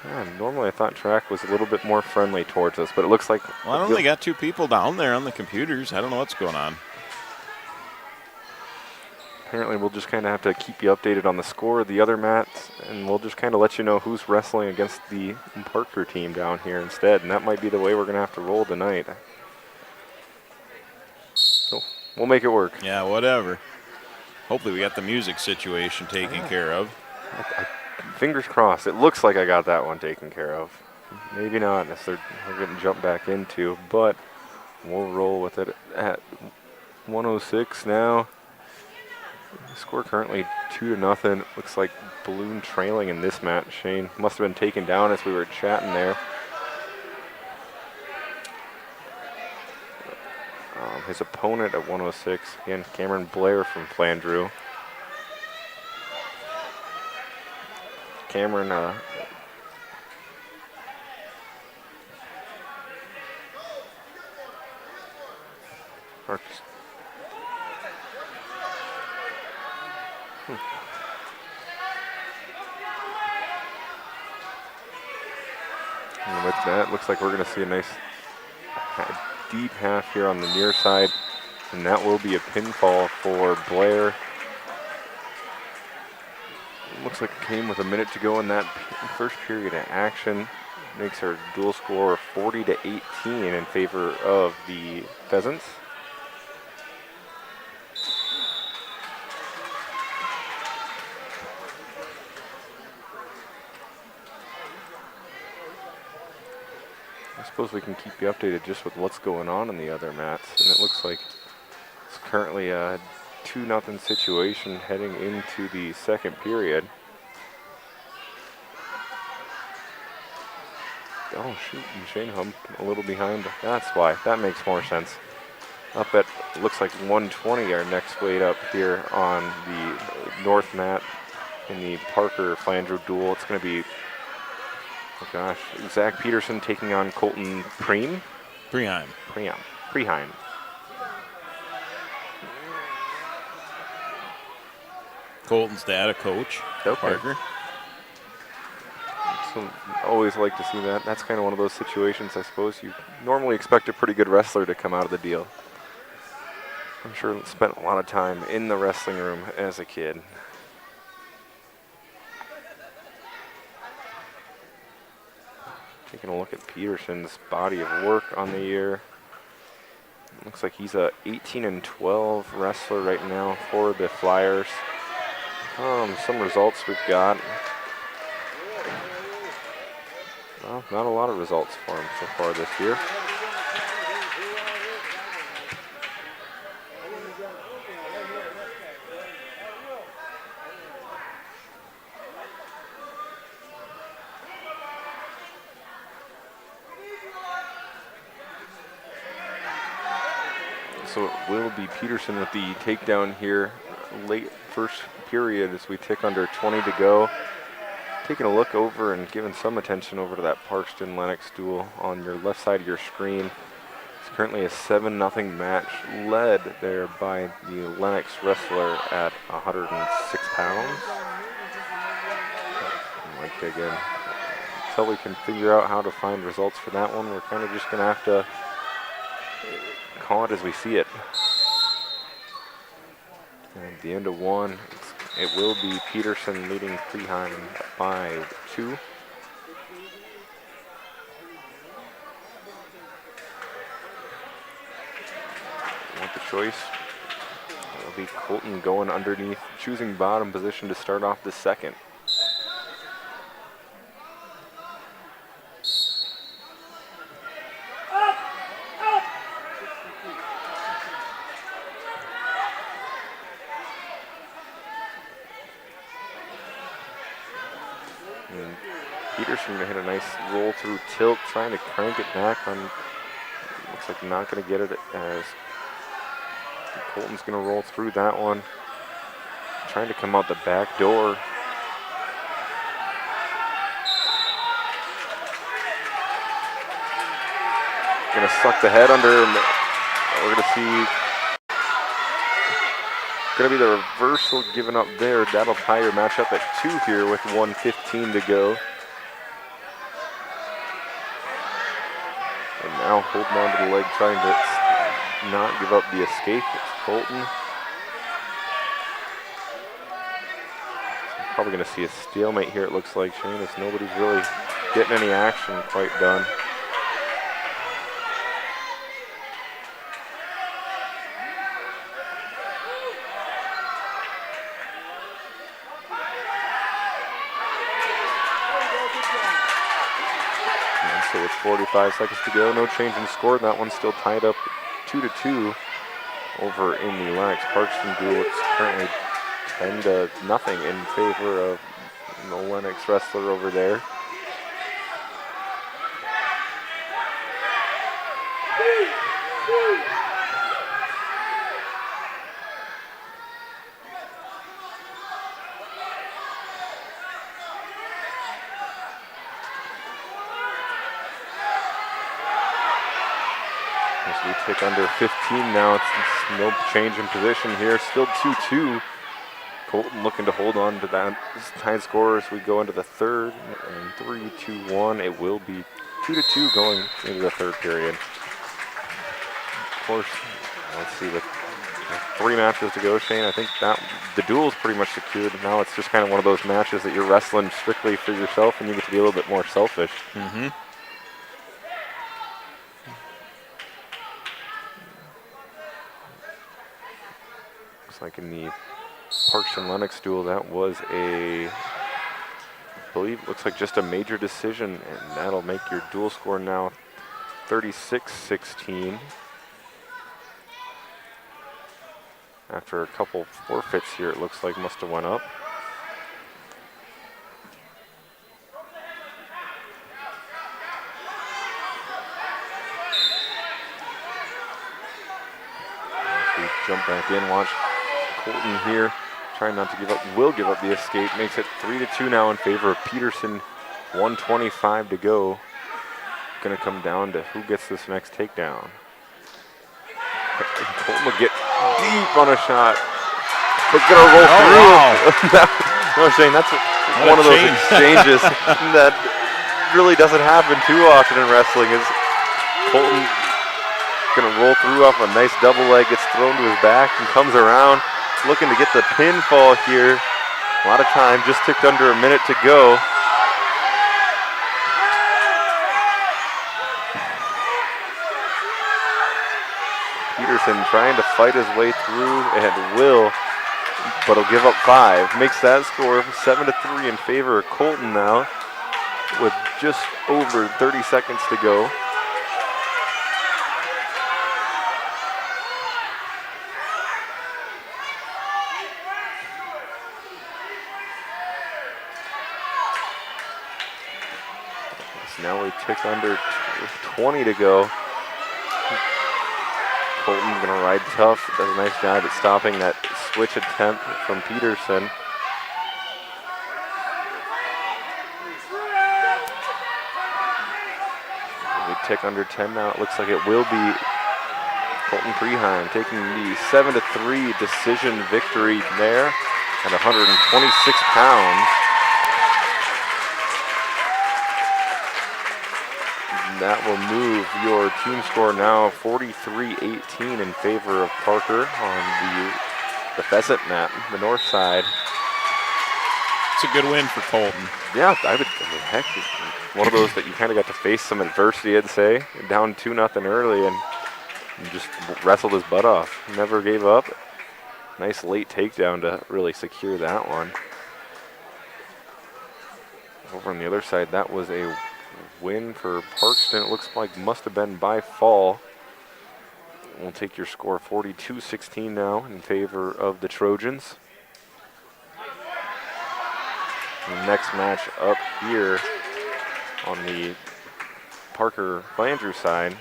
Yeah, normally I thought track was a little bit more friendly towards us, but it looks like... Well, I only got 2 people down there on the computers. I don't know what's going on. Apparently we'll just kind of have to keep you updated on the score of the other mats, and we'll just kind of let you know who's wrestling against the Parker team down here instead, and that might be the way we're going to have to roll tonight. So we'll make it work. Yeah, whatever. Hopefully we got the music situation taken care of. Fingers crossed. It looks like I got that one taken care of. Maybe not, unless they're getting jumped back into, but we'll roll with it at 106 now. Score currently 2-0. Looks like Balloon trailing in this match. Shane must have been taken down as we were chatting there. His opponent at 106, again, Cameron Blair from Flandreau. Cameron And with that, looks like we're going to see a nice deep half here on the near side, and that will be a pinfall for Blair. Looks like it came with a minute to go in that first period of action. Makes our dual score 40-18 in favor of the Pheasants. I suppose we can keep you updated just with what's going on in the other mats, and it looks like it's currently a 2-0 situation heading into the second period. Oh shoot, and Shane Hump a little behind. That's why. That makes more sense. Up at, looks like 120, our next weight up here on the north mat in the Parker Flandreau duel. It's going to be, oh gosh, Zach Peterson taking on Colton Preheim. Colton's dad, a coach. Okay. Parker. So always like to see that. That's kind of one of those situations, I suppose, you normally expect a pretty good wrestler to come out of the deal. I'm sure spent a lot of time in the wrestling room as a kid. Taking a look at Peterson's body of work on the year. Looks like he's a 18-12 wrestler right now for the Flyers. Some results we've got. Well, not a lot of results for him so far this year. So it will be Peterson with the takedown here late first period as we tick under 20 to go. Taking a look over and giving some attention over to that Parkston-Lennox duel on your left side of your screen. It's currently a 7-0 match led there by the Lennox wrestler at 106 pounds. Like again, until we can figure out how to find results for that one, we're kind of just going to have to call it as we see it. And at the end of one, it will be Peterson leading Preheim by 2. With the choice, it'll be Colton going underneath, choosing bottom position to start off the second. Nice roll through tilt, trying to crank it back on. Looks like not going to get it as Colton's going to roll through that one. Trying to come out the back door. Going to suck the head under. We're going to see. Going to be the reversal given up there. That'll tie your match up at 2 here with 1:15 to go. And now holding on to the leg, trying to not give up the escape. It's Colton. Probably going to see a stalemate here, it looks like, Shane, as nobody's really getting any action quite done. So with 45 seconds to go, no change in score, and that one's still tied up 2-2 over in the Lennox Parkston duel. It's currently 10-0 in favor of the Lennox wrestler over there. As we tick under 15 now, it's no change in position here. Still 2-2. Colton looking to hold on to that tied score as we go into the third. And 3-2-1. It will be 2-2 going into the third period. Of course, let's see, with 3 matches to go, Shane, I think that the duel is pretty much secured. Now it's just kind of one of those matches that you're wrestling strictly for yourself, and you get to be a little bit more selfish. Mm-hmm. Looks like in the Parkston Lennox duel, that was I believe, looks like just a major decision, and that'll make your duel score now 36-16. After a couple forfeits here, it looks like must have went up. As we jump back in, watch Colton here, trying not to give up, will give up the escape, makes it 3-2 now in favor of Peterson. 1:25 to go. Gonna come down to who gets this next takedown. And Colton will get deep on a shot, but gonna roll through. Wow. No, Shane, that's one of those exchanges that really doesn't happen too often in wrestling. Is Colton gonna roll through off a nice double leg, gets thrown to his back, and comes around. Looking to get the pinfall here. A lot of time, just ticked under a minute to go. Peterson trying to fight his way through and will, but he'll give up 5. Makes that score 7-3 in favor of Colton now with just over 30 seconds to go. Now we tick under 20 to go. Colton gonna ride tough. Does a nice job at stopping that switch attempt from Peterson. We tick under 10 now. It looks like it will be Colton Preheim taking the 7-3 decision victory there at 126 pounds. That will move your team score now 43-18 in favor of Parker on the pheasant mat, the north side. It's a good win for Colton. Yeah, heck, one of those that you kind of got to face some adversity, I'd say. Down 2-0 early and just wrestled his butt off. Never gave up. Nice late takedown to really secure that one. Over on the other side, that was a win for Parkston. It looks like must have been by fall. We'll take your score 42-16 now in favor of the Trojans. The next match up here on the Parker Flandreau side,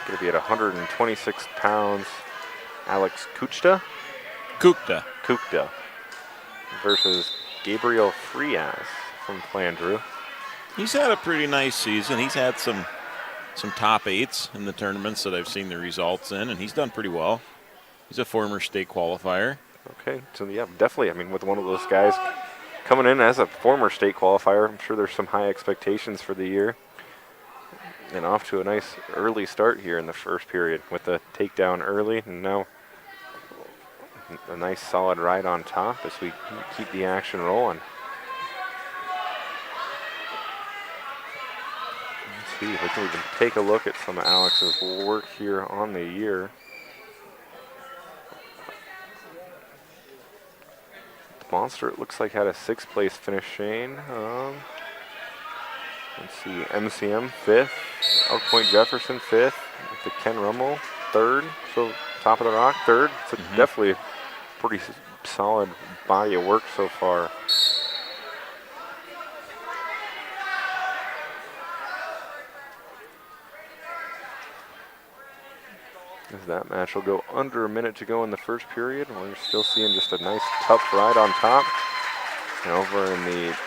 going to be at 126 pounds, Alex Kuchta versus Gabriel Frias from Flandreau. He's had a pretty nice season. He's had some top eights in the tournaments that I've seen the results in, and he's done pretty well. He's a former state qualifier. Okay, so yeah, definitely. I mean, with one of those guys coming in as a former state qualifier, I'm sure there's some high expectations for the year. And off to a nice early start here in the first period with the takedown early, and now a nice solid ride on top as we keep the action rolling. Let's see if we can take a look at some of Alex's work here on the year. The Monster, it looks like, had a 6th place finish, Shane. Let's see, MCM 5th, Elk Point Jefferson 5th, the Ken Rummel 3rd, so top of the rock 3rd. So definitely a pretty solid body of work so far. As that match will go under a minute to go in the first period. We're still seeing just a nice tough ride on top. And over in the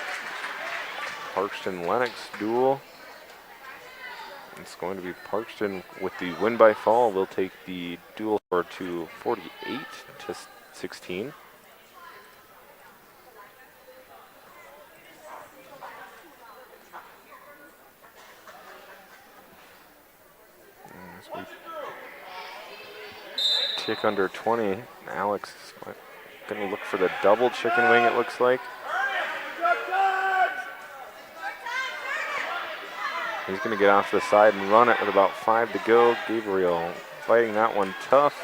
Parkston-Lennox duel, it's going to be Parkston with the win by fall. Will take the duel score to 48 to 16. As we tick under 20, Alex is going to look for the double chicken wing, it looks like. He's going to get off to the side and run it with about 5 to go. Gabriel fighting that one tough.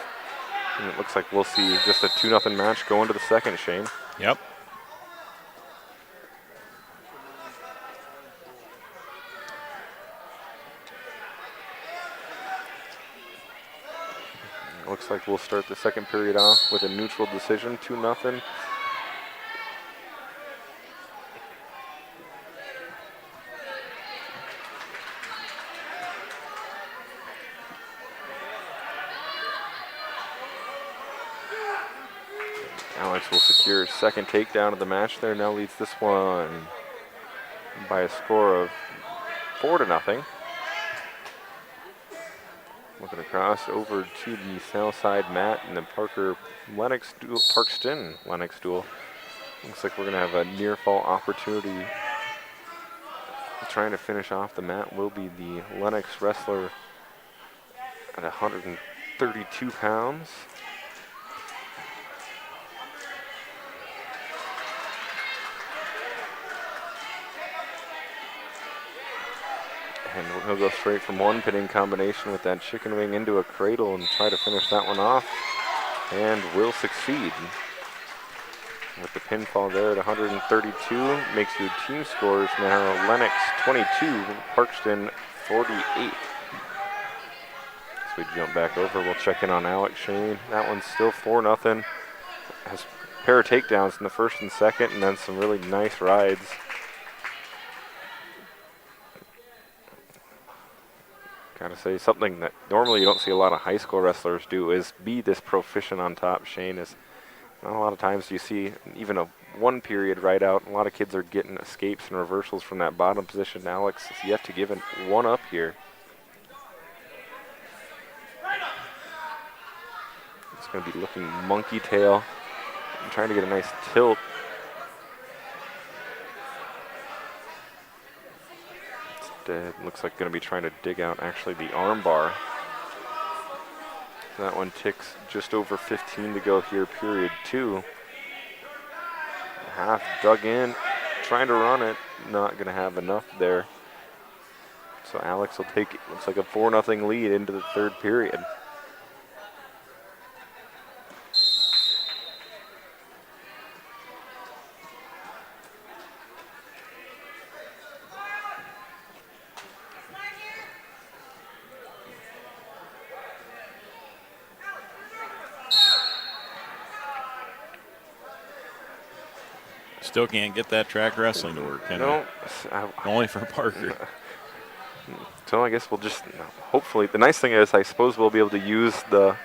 And it looks like we'll see just a 2-0 match go into the second, Shane. Yep. Looks like we'll start the second period off with a neutral decision, 2-0. Alex will secure his second takedown of the match there. Now leads this one by a score of 4-0. Looking across over to the south side mat in the Parkston-Lennox duel. Looks like we're going to have a near fall opportunity. Trying to finish off the mat will be the Lennox wrestler at 132 pounds. And he'll go straight from one pinning combination with that chicken wing into a cradle and try to finish that one off. And will succeed. With the pinfall there at 132, makes your team scores now Lennox 22, Parkston 48. As we jump back over, we'll check in on Alex Shane. That one's still 4-0. Has a pair of takedowns in the first and second, and then some really nice rides. Gotta say, something that normally you don't see a lot of high school wrestlers do is be this proficient on top. Shane is not a lot of times you see even a one period ride out. A lot of kids are getting escapes and reversals from that bottom position. Alex is yet to give it one up here. It's going to be looking monkey tail and trying to get a nice tilt. Looks like going to be trying to dig out actually the arm bar. That one ticks just over 15 to go here, period 2. Half dug in, trying to run it, not going to have enough there. So Alex will take, looks like a 4-0 lead into the third period. Still can't get that track wrestling to work, can No. Only for Parker. So I guess we'll just, hopefully, the nice thing is I suppose we'll be able to use the,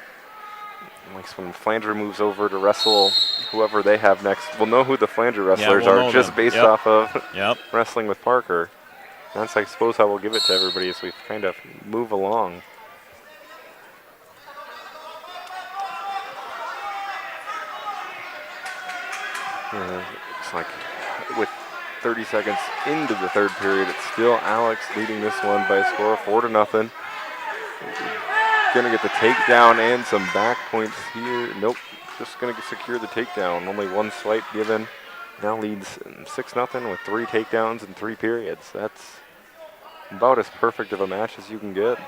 like when Flanger moves over to wrestle whoever they have next, we'll know who the Flanger wrestlers are just based off of wrestling with Parker. That's, I suppose, how we'll give it to everybody as we kind of move along. Looks like with 30 seconds into the third period, it's still Alex leading this one by a score of 4-0. Gonna get the takedown and some back points here. Nope, just gonna secure the takedown. Only one swipe given. Now leads 6-0 with 3 takedowns in 3 periods. That's about as perfect of a match as you can get.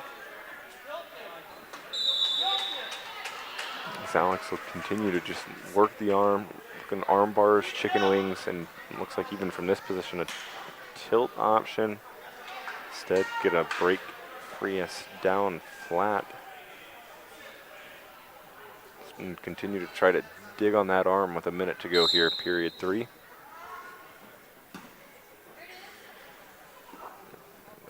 As Alex will continue to just work the arm, working arm bars, chicken wings, and it looks like even from this position a tilt option. Instead, gonna break free us down flat. And continue to try to dig on that arm with a minute to go here, period 3.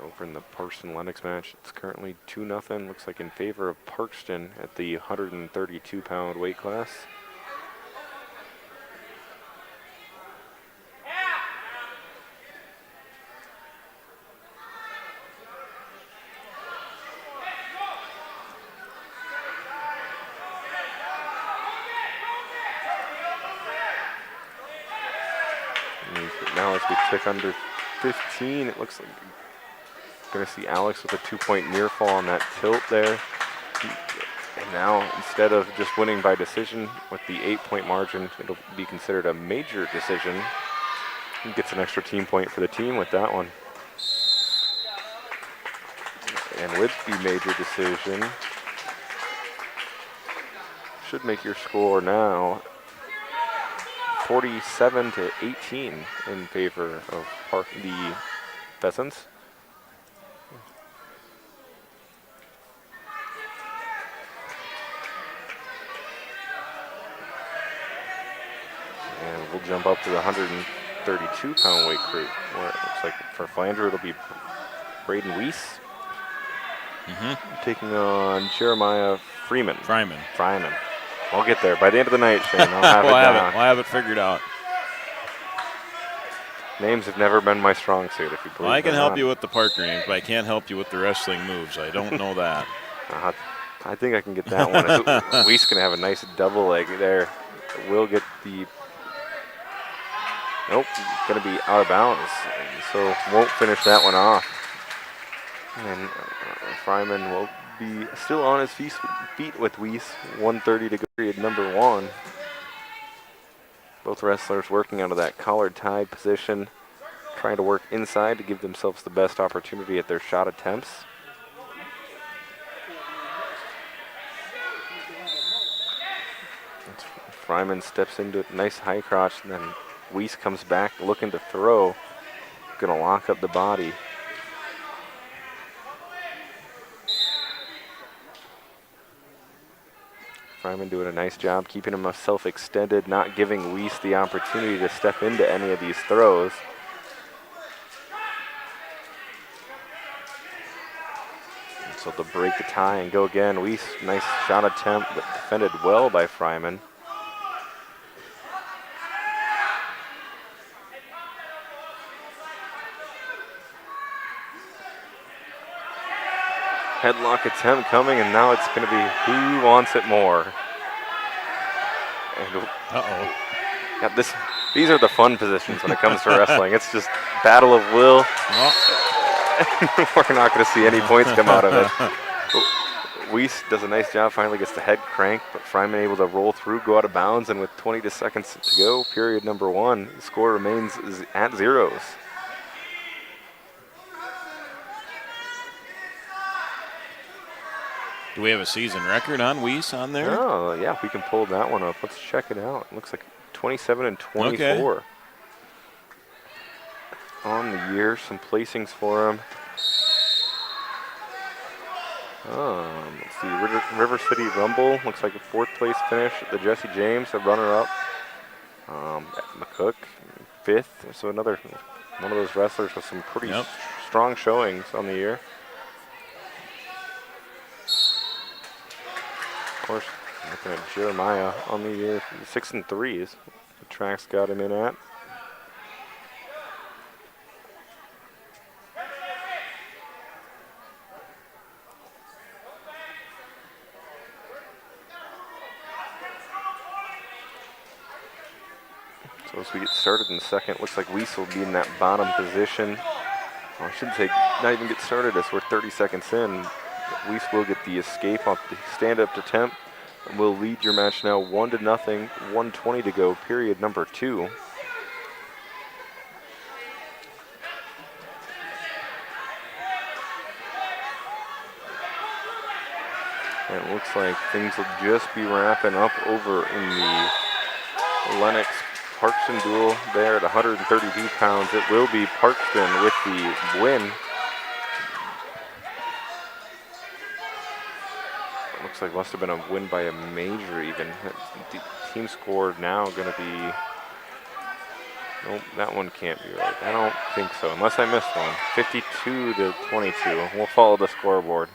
Over in the Parkston-Lennox match, it's currently 2-0. Looks like in favor of Parkston at the 132-pound weight class. Now as we tick under 15, it looks like going to see Alex with a 2-point near fall on that tilt there. And now instead of just winning by decision with the 8-point margin, it'll be considered a major decision. He gets an extra team point for the team with that one. And with the major decision, should make your score now 47-18 in favor of the Pheasants. And we'll jump up to the 132-pound weight group, where it looks like for Flanger it'll be Braden Weiss taking on Jeremiah Freeman. Fryman. We'll get there by the end of the night, Shane. I'll have we'll it. We'll have it figured out. Names have never been my strong suit, if you believe Well, I can it or help not. you with the Parker names, but I can't help you with the wrestling moves. I don't know that. I think I can get that one. Weiss going to have a nice double leg there. We'll get the... Nope, going to be out of bounds, so won't finish that one off. And Fryman will be still on his feet with Weiss. 1:30 to go, period number 1. Both wrestlers working out of that collar tie position, trying to work inside to give themselves the best opportunity at their shot attempts. Fryman steps into it, nice high crotch, and then Weiss comes back looking to throw. Gonna lock up the body. Fryman doing a nice job keeping himself extended, not giving Weiss the opportunity to step into any of these throws. And so to break the tie and go again, Weiss, nice shot attempt, but defended well by Fryman. Headlock attempt coming, and now it's going to be who wants it more. And yeah, these are the fun positions when it comes to wrestling. It's just battle of will. We're not going to see any points come out of it. Weiss does a nice job, finally gets the head crank, but Fryman able to roll through, go out of bounds, and with 20 seconds to go, period number 1, the score remains at 0s. Do we have a season record on Weiss on there? Oh, yeah, we can pull that one up. Let's check it out. It looks like 27-24 Okay. on the year. Some placings for him. Let's see, River City Rumble. Looks like a 4th place finish. The Jesse James, a runner-up. At McCook. 5th. So another one of those wrestlers with some pretty strong showings on the year. Of course, looking at Jeremiah on the year, 6-3 is the track's got him in at. So as we get started in the second, looks like Weiss will be in that bottom position. Well, I shouldn't say not even get started as we're 30 seconds in. Weiss will get the escape off the stand-up attempt and will lead your match now 1-0, 1:20 to go, period number 2. And it looks like things will just be wrapping up over in the Lennox Parkston duel there at 132 pounds. It will be Parkston with the win. Looks like must have been a win by a major even. The team score now going to be, nope, that one can't be right. I don't think so, unless I missed one. 52-22. We'll follow the scoreboard.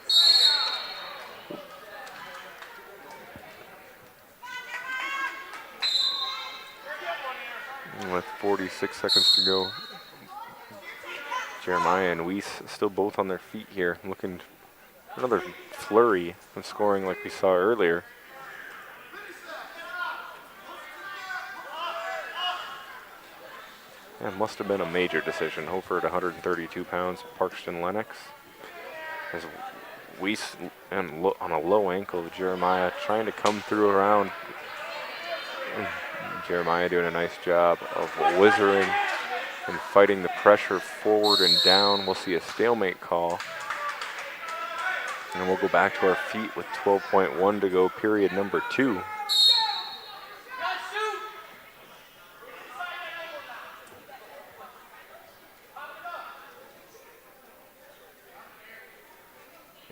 With 46 seconds to go, Jeremiah and Weiss still both on their feet here, looking for another flurry of scoring like we saw earlier. That must have been a major decision. Hofer at 132 pounds, Parkston Lennox. As Weiss on a low ankle, Jeremiah trying to come through around. Jeremiah doing a nice job of whizzering and fighting the pressure forward and down. We'll see a stalemate call. And we'll go back to our feet with 12.1 to go, period number 2.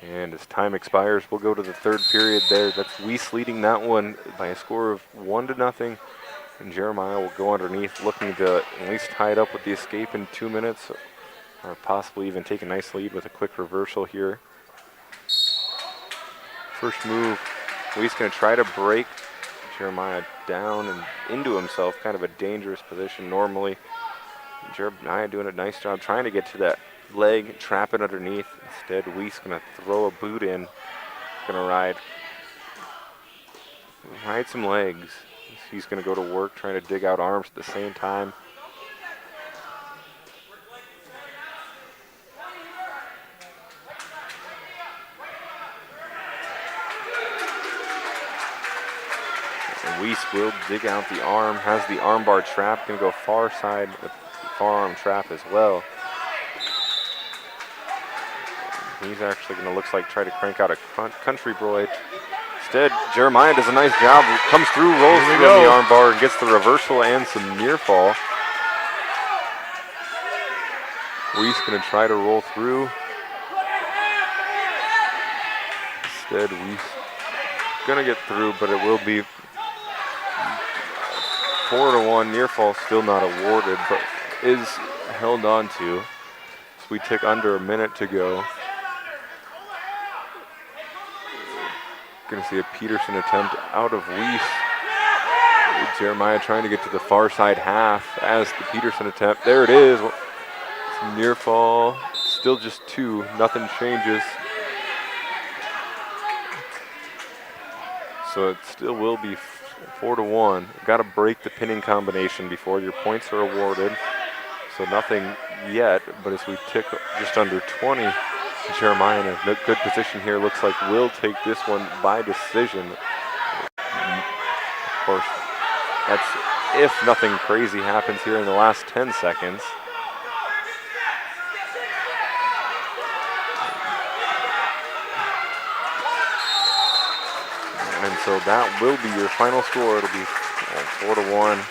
And as time expires, we'll go to the third period there. That's Weiss leading that one by a score of 1-0. And Jeremiah will go underneath, looking to at least tie it up with the escape in 2 minutes, or possibly even take a nice lead with a quick reversal here. First move, Weiss going to try to break Jeremiah down and into himself, kind of a dangerous position normally. Jeremiah doing a nice job trying to get to that leg, trap it underneath. Instead, Weiss going to throw a boot in, going to ride some legs. He's going to go to work, trying to dig out arms at the same time. And Weiss will dig out the arm, has the armbar trap, going to go far side with the forearm trap as well. He's actually going to, looks like, try to crank out a country boy. Instead, Jeremiah does a nice job, comes through, rolls through on the arm bar, and gets the reversal and some near fall. Weiss going to try to roll through. Instead, Weiss going to get through, but it will be 4-1. Near fall still not awarded, but is held on to. So we tick under a minute to go. Going to see a Peterson attempt out of Weiss. Jeremiah trying to get to the far side half as the Peterson attempt. There it is. It's near fall. Still just 2. Nothing changes. So it still will be 4-1. Got to break the pinning combination before your points are awarded. So nothing yet, but as we tick just under 20, Jeremiah in a good position here. Looks like will take this one by decision. Of course, that's if nothing crazy happens here in the last 10 seconds. And so that will be your final score. It'll be 4-1.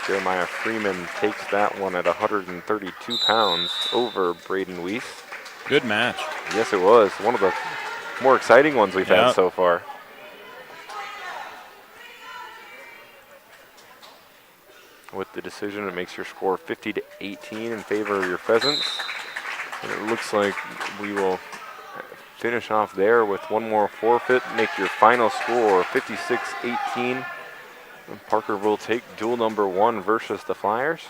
Jeremiah Freeman takes that one at 132 pounds over Braden Weiss. Good match. Yes, it was. One of the more exciting ones we've had so far. with the decision. It makes your score 50-18 in favor of your Pheasants. And it looks like we will finish off there with one more forfeit, make your final score 56-18. And Parker will take duel number 1 versus the Flyers.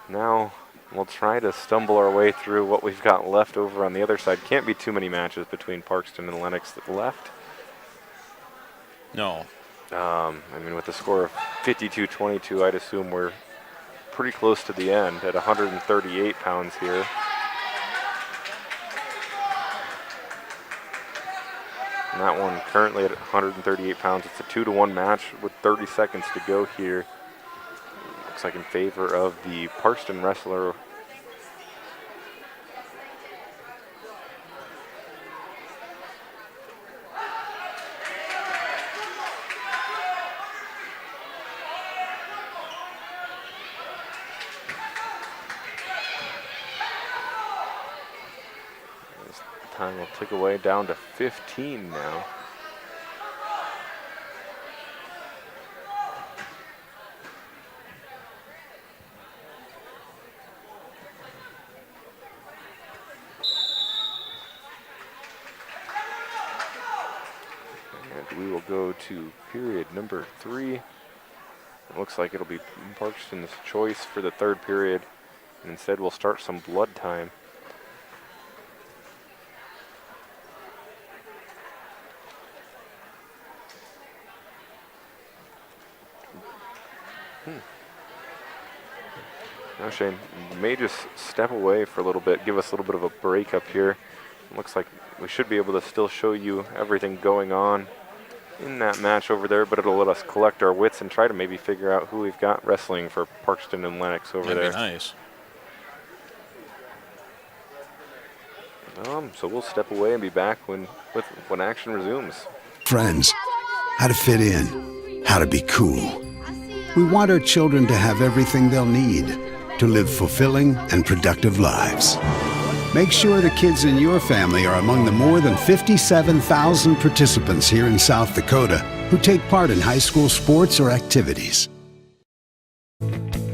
Now we'll try to stumble our way through what we've got left over on the other side. Can't be too many matches between Parkston and Lennox left. No. I mean, with a score of 52-22, I'd assume we're pretty close to the end at 138 pounds here. And that one currently at 138 pounds. It's a 2-1 match with 30 seconds to go here. Looks like in favor of the Parkston wrestler. This time will tick away down to 15 now. We will go to period number 3. It looks like it'll be Parkston's choice for the third period. And instead, we'll start some blood time. Now Shane may just step away for a little bit, give us a little bit of a break up here. It looks like we should be able to still show you everything going on in that match over there, but it'll let us collect our wits and try to maybe figure out who we've got wrestling for Parkston and Lennox over there. That'd be nice. So we'll step away and be back when action resumes. Friends, how to fit in, how to be cool. We want our children to have everything they'll need to live fulfilling and productive lives. Make sure the kids in your family are among the more than 57,000 participants here in South Dakota who take part in high school sports or activities.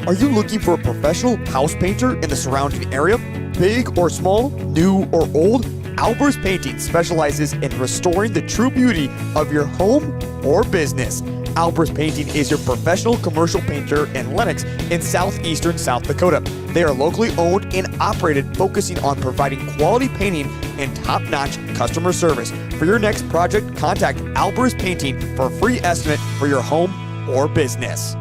Are you looking for a professional house painter in the surrounding area? Big or small, new or old, Albers Painting specializes in restoring the true beauty of your home or business. Albers Painting is your professional commercial painter in Lennox in southeastern South Dakota. They are locally owned and operated, focusing on providing quality painting and top-notch customer service. For your next project, contact Albers Painting for a free estimate for your home or business.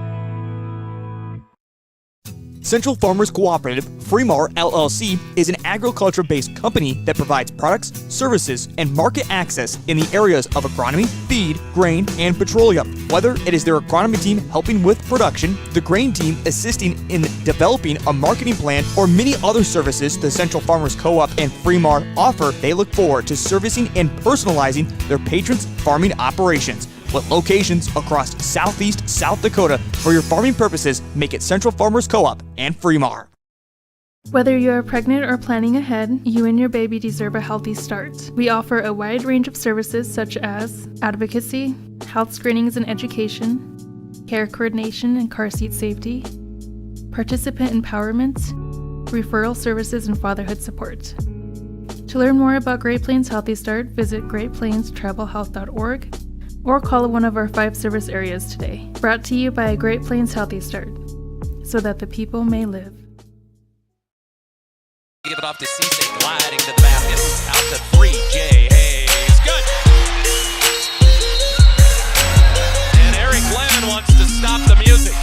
Central Farmers Cooperative, Fremar LLC, is an agriculture-based company that provides products, services, and market access in the areas of agronomy, feed, grain, and petroleum. Whether it is their agronomy team helping with production, the grain team assisting in developing a marketing plan, or many other services the Central Farmers Co-op and Fremar offer, they look forward to servicing and personalizing their patrons' farming operations. With locations across southeast South Dakota, for your farming purposes, make it Central Farmers Co-op and Fremar. Whether you are pregnant or planning ahead, you and your baby deserve a healthy start. We offer a wide range of services such as advocacy, health screenings and education, care coordination and car seat safety, participant empowerment, referral services, and fatherhood support. To learn more about Great Plains Healthy Start, visit greatplainstravelhealth.org or call one of our 5 service areas today. Brought to you by Great Plains Healthy Start, so that the people may live. Give it off to Cisse, gliding to the basket, out to 3, Jay Hayes, good! And Eric Glenn wants to stop the music.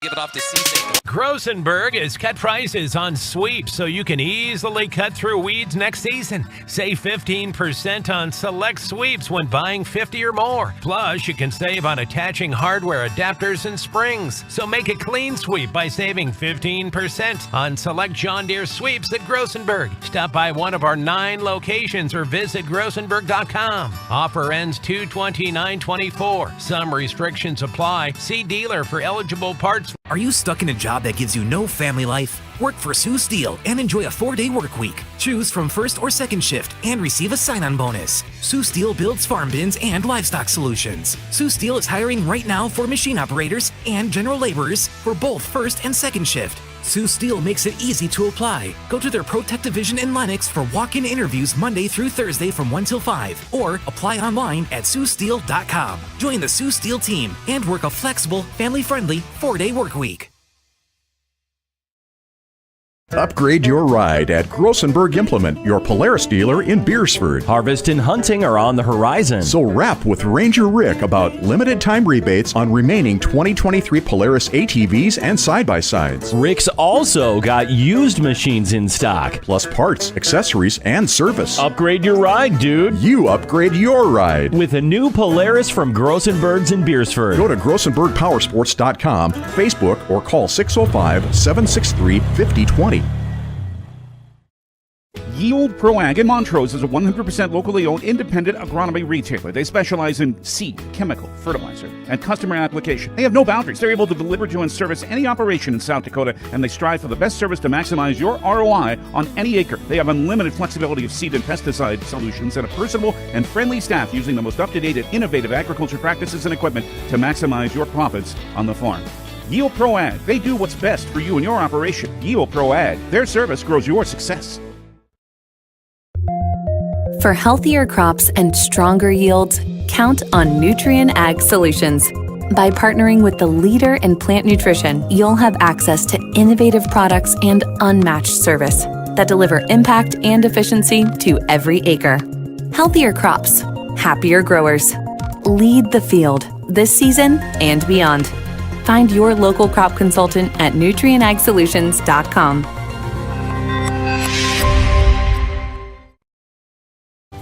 Give it off to Cisse. Grosenberg has cut prices on sweeps so you can easily cut through weeds next season. Save 15% on select sweeps when buying 50 or more. Plus, you can save on attaching hardware adapters and springs. So make a clean sweep by saving 15% on select John Deere sweeps at Grosenberg. Stop by one of our 9 locations or visit grosenberg.com. Offer ends 2/29/24. Some restrictions apply. See dealer for eligible parts. Are you stuck in a job that gives you no family life? Work for Sue Steel and enjoy a 4-day work week. Choose from first or second shift and receive a sign-on bonus. Sue Steel builds farm bins and livestock solutions. Sue Steel is hiring right now for machine operators and general laborers for both first and second shift. Sue Steel makes it easy to apply. Go to their ProTech division in Lennox for walk-in interviews Monday through Thursday from 1 till 5, or apply online at SueSteel.com. Join the Sue Steel team and work a flexible, family-friendly 4-day work week. Upgrade your ride at Grosenberg Implement, your Polaris dealer in Beersford. Harvest and hunting are on the horizon. So rap with Ranger Rick about limited time rebates on remaining 2023 Polaris ATVs and side-by-sides. Rick's also got used machines in stock. Plus parts, accessories, and service. Upgrade your ride, dude. You upgrade your ride. With a new Polaris from Grosenberg's in Beersford. Go to GrosenbergPowersports.com, Facebook, or call 605-763-5020. Yield Pro Ag in Montrose is a 100% locally owned independent agronomy retailer. They specialize in seed, chemical, fertilizer, and customer application. They have no boundaries. They're able to deliver to and service any operation in South Dakota, and they strive for the best service to maximize your ROI on any acre. They have unlimited flexibility of seed and pesticide solutions and a personable and friendly staff using the most up-to-date and innovative agriculture practices and equipment to maximize your profits on the farm. Yield Pro Ag. They do what's best for you and your operation. Yield Pro Ag. Their service grows your success. For healthier crops and stronger yields, count on Nutrien Ag Solutions. By partnering with the leader in plant nutrition, you'll have access to innovative products and unmatched service that deliver impact and efficiency to every acre. Healthier crops, happier growers. Lead the field this season and beyond. Find your local crop consultant at nutrienagsolutions.com.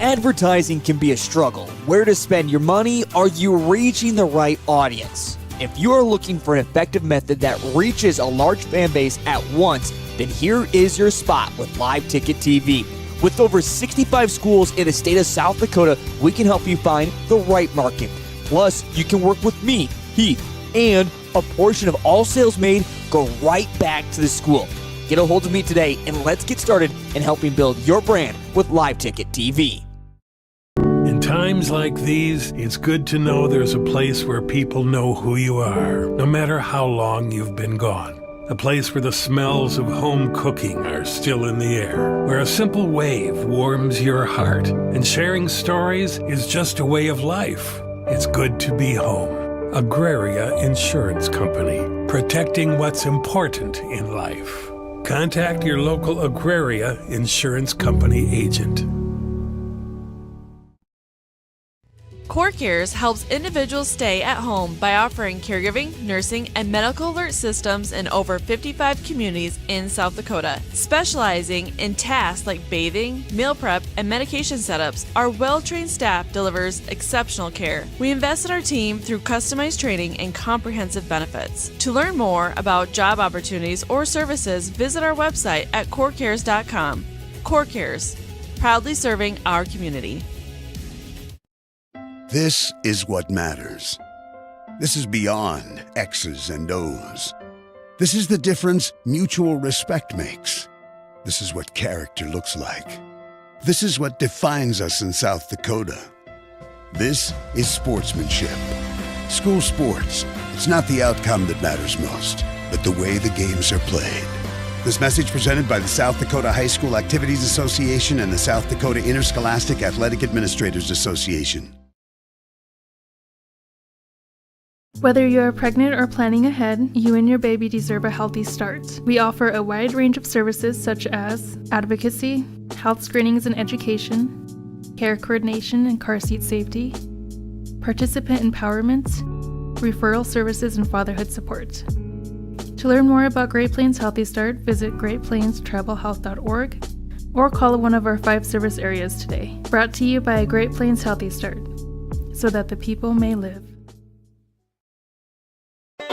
Advertising can be a struggle. Where to spend your money? Are you reaching the right audience? If you are looking for an effective method that reaches a large fan base at once, then here is your spot with Live Ticket TV. With over 65 schools in the state of South Dakota, we can help you find the right market. Plus, you can work with me, Heath, and a portion of all sales made go right back to the school. Get a hold of me today and let's get started in helping build your brand with Live Ticket TV. In times like these, it's good to know there's a place where people know who you are, no matter how long you've been gone. A place where the smells of home cooking are still in the air, where a simple wave warms your heart, and sharing stories is just a way of life. It's good to be home. Agraria Insurance Company, protecting what's important in life. Contact your local Agraria Insurance Company agent. Core Cares helps individuals stay at home by offering caregiving, nursing, and medical alert systems in over 55 communities in South Dakota. Specializing in tasks like bathing, meal prep, and medication setups, our well-trained staff delivers exceptional care. We invest in our team through customized training and comprehensive benefits. To learn more about job opportunities or services, visit our website at corecares.com. Core Cares, proudly serving our community. This is what matters. This is beyond X's and O's. This is the difference mutual respect makes. This is what character looks like. This is what defines us in South Dakota. This is sportsmanship. School sports, it's not the outcome that matters most, but the way the games are played. This message presented by the South Dakota High School Activities Association and the South Dakota Interscholastic Athletic Administrators Association. Whether you're pregnant or planning ahead, you and your baby deserve a healthy start. We offer a wide range of services such as advocacy, health screenings and education, care coordination and car seat safety, participant empowerment, referral services and fatherhood support. To learn more about Great Plains Healthy Start, visit greatplainstravelhealth.org or call one of our 5 service areas today. Brought to you by Great Plains Healthy Start, so that the people may live.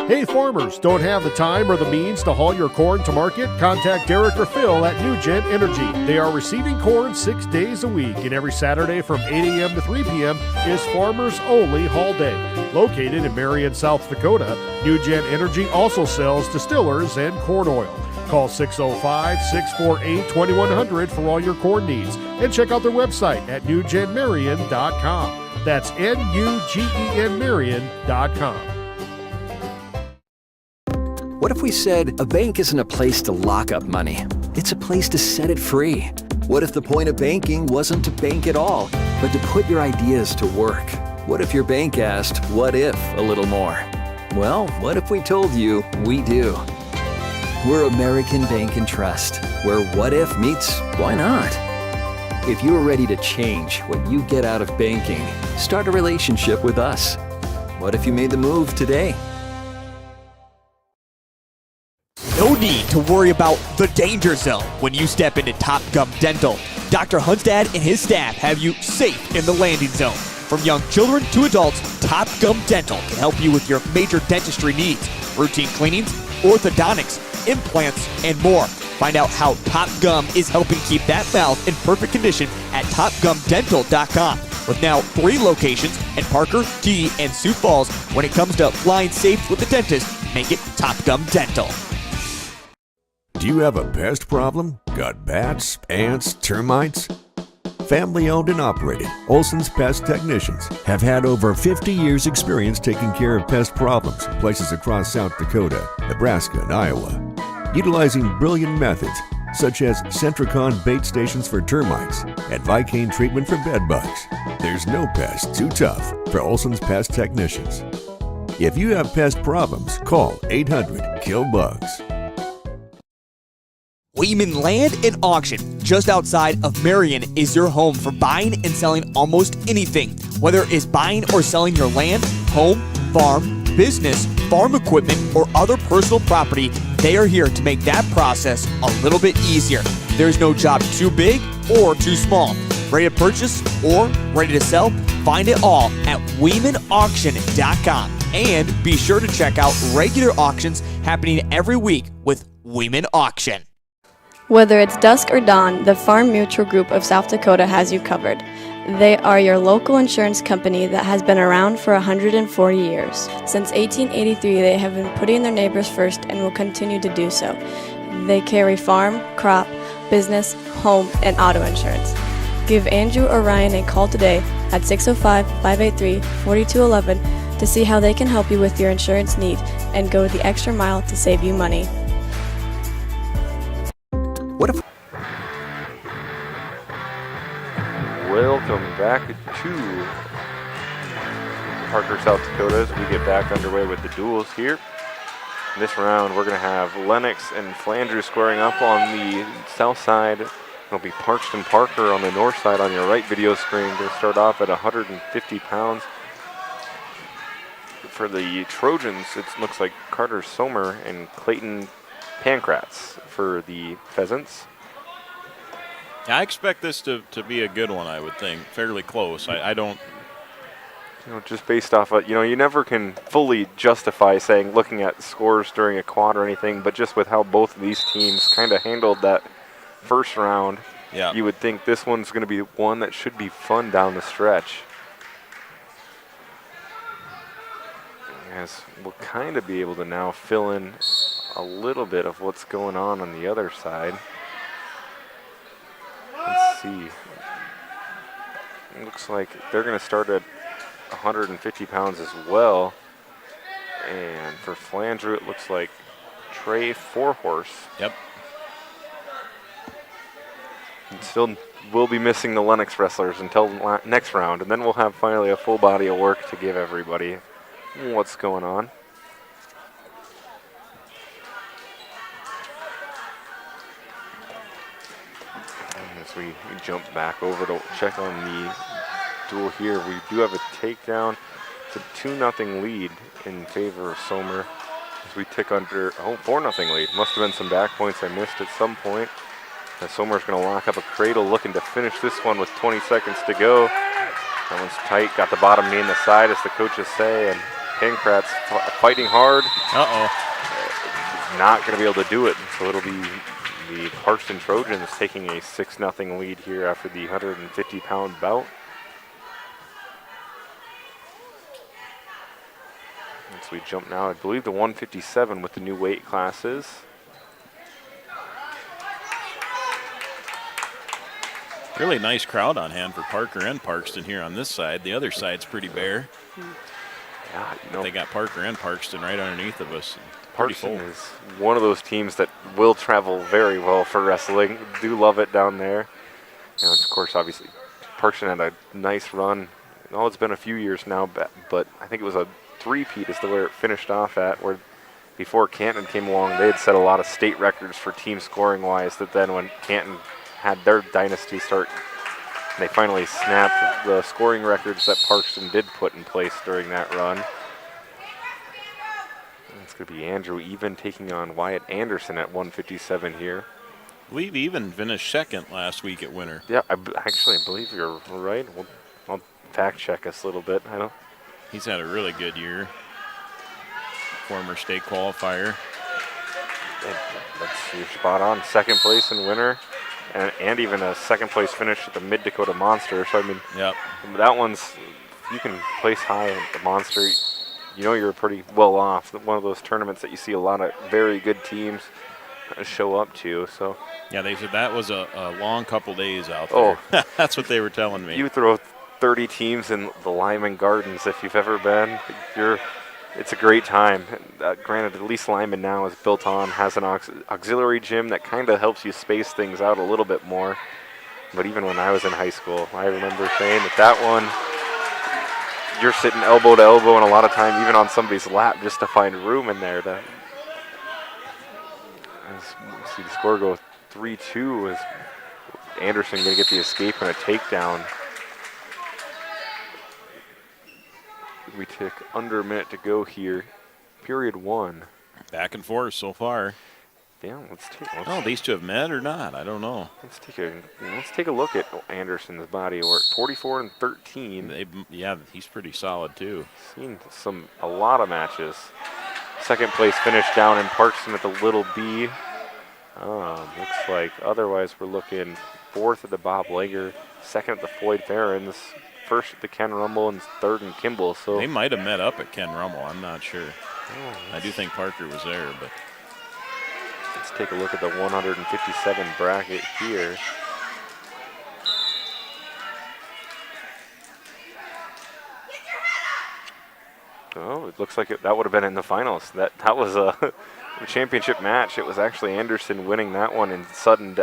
Hey farmers, don't have the time or the means to haul your corn to market? Contact Derek or Phil at NewGen Energy. They are receiving corn 6 days a week, and every Saturday from 8 a.m. to 3 p.m. is Farmers Only Haul Day. Located in Marion, South Dakota, NewGen Energy also sells distillers and corn oil. Call 605-648-2100 for all your corn needs, and check out their website at newgenmarion.com. That's NUGEN Marion.com. What if we said a bank isn't a place to lock up money? It's a place to set it free. What if the point of banking wasn't to bank at all, but to put your ideas to work? What if your bank asked, what if, a little more? Well, what if we told you we do? We're American Bank and Trust, where what if meets why not? If you're ready to change what you get out of banking, start a relationship with us. What if you made the move today? No need to worry about the danger zone when you step into Top Gum Dental. Dr. Hunstad and his staff have you safe in the landing zone. From young children to adults, Top Gum Dental can help you with your major dentistry needs, routine cleanings, orthodontics, implants, and more. Find out how Top Gum is helping keep that mouth in perfect condition at topgumdental.com. With now 3 locations in Parker, Key, and Sioux Falls, when it comes to flying safe with the dentist, make it Top Gum Dental. Do you have a pest problem? Got bats, ants, termites? Family owned and operated, Olson's Pest Technicians have had over 50 years experience taking care of pest problems in places across South Dakota, Nebraska, and Iowa. Utilizing brilliant methods such as Centricon bait stations for termites and Vicane treatment for bed bugs, there's no pest too tough for Olson's Pest Technicians. If you have pest problems, call 800-KILL-BUGS. Weeman Land and Auction, just outside of Marion, is your home for buying and selling almost anything. Whether it's buying or selling your land, home, farm, business, farm equipment, or other personal property, they are here to make that process a little bit easier. There's no job too big or too small. Ready to purchase or ready to sell? Find it all at WeemanAuction.com. And be sure to check out regular auctions happening every week with Weeman Auction. Whether it's dusk or dawn, the Farm Mutual Group of South Dakota has you covered. They are your local insurance company that has been around for 140 years. Since 1883, they have been putting their neighbors first and will continue to do so. They carry farm, crop, business, home, and auto insurance. Give Andrew or Ryan a call today at 605-583-4211 to see how they can help you with your insurance need and go the extra mile to save you money. What if... Welcome back to Parker, South Dakota, as we get back underway with the duels here. In this round, we're going to have Lennox and Flandreau squaring up on the south side. It'll be Parks and Parker on the north side on your right video screen. Going to start off at 150 pounds. For the Trojans, it looks like Carter Sommer and Clayton Pancratz for the Pheasants. I expect this to be a good one, I would think. Fairly close. I don't... You know, just based off of, you never can fully justify saying, looking at scores during a quad or anything, but just with how both of these teams kind of handled that first round, yeah, you would think this one's going to be one that should be fun down the stretch. As we'll kind of be able to now fill in a little bit of what's going on the other side. Let's see. It looks like they're going to start at 150 pounds as well. And for Flandreau, it looks like Trey Four-Horse. Yep. And still will be missing the Lennox wrestlers until next round. And then we'll have finally a full body of work to give everybody what's going on. As we jump back over to check on the duel here, we do have a takedown. It's a 2-0 lead in favor of Sommer. As we tick under 4-0 lead. Must have been some back points I missed at some point. As Sommer's going to lock up a cradle, looking to finish this one with 20 seconds to go. That one's tight, got the bottom knee in the side, as the coaches say, and Pankratz fighting hard. Not going to be able to do it, so it'll be the Parkston Trojans taking a 6-0 lead here after the 150-pound bout. So we jump now, I believe, to 157 with the new weight classes. Really nice crowd on hand for Parker and Parkston here on this side. The other side's pretty bare. Yeah, you know, they got Parker and Parkston right underneath of us. Parkston is one of those teams that will travel very well for wrestling. Do love it down there. And of course, obviously, Parkston had a nice run. Oh, it's been a few years now, but I think it was a three-peat is the way it finished off at, where before Canton came along, they had set a lot of state records for team scoring-wise, that then when Canton had their dynasty start, they finally snapped the scoring records that Parkston did put in place during that run. It's going to be Andrew Even taking on Wyatt Anderson at 157 here. I believe Even finished second last week at Winter. Yeah, I believe you're right. I'll fact check us a little bit. I don't. He's had a really good year. Former state qualifier. You're spot on. Second place in Winter, and even a second place finish at the Mid Dakota Monster. So I mean, that one's, you can place high at the Monster, you know you're pretty well off. One of those tournaments that you see a lot of very good teams show up to. So yeah, they said that was a long couple days out there. Oh, that's what they were telling me. You throw 30 teams in the Lyman Gardens, if you've ever been, it's a great time. Granted, at least Lyman now is built on, has an auxiliary gym that kind of helps you space things out a little bit more. But even when I was in high school, I remember saying that one, you're sitting elbow to elbow, and a lot of time even on somebody's lap just to find room in there. See the score go 3-2 as Anderson going to get the escape and a takedown. We tick under a minute to go here. Period 1. Back and forth so far. Yeah, let's these two have met or not? I don't know. Let's take a look at Anderson's body work. 44-13. He's pretty solid too. Seen a lot of matches. Second place finish down in Parkston at the Little B. Looks like otherwise we're looking fourth at the Bob Lager, second at the Floyd Farrens, first at the Ken Rummel, and third in Kimball. So they might have met up at Ken Rummel. I'm not sure. I do think Parker was there, but let's take a look at the 157 bracket here. Oh, it looks like that would have been in the finals. That was a championship match. It was actually Anderson winning that one in sudden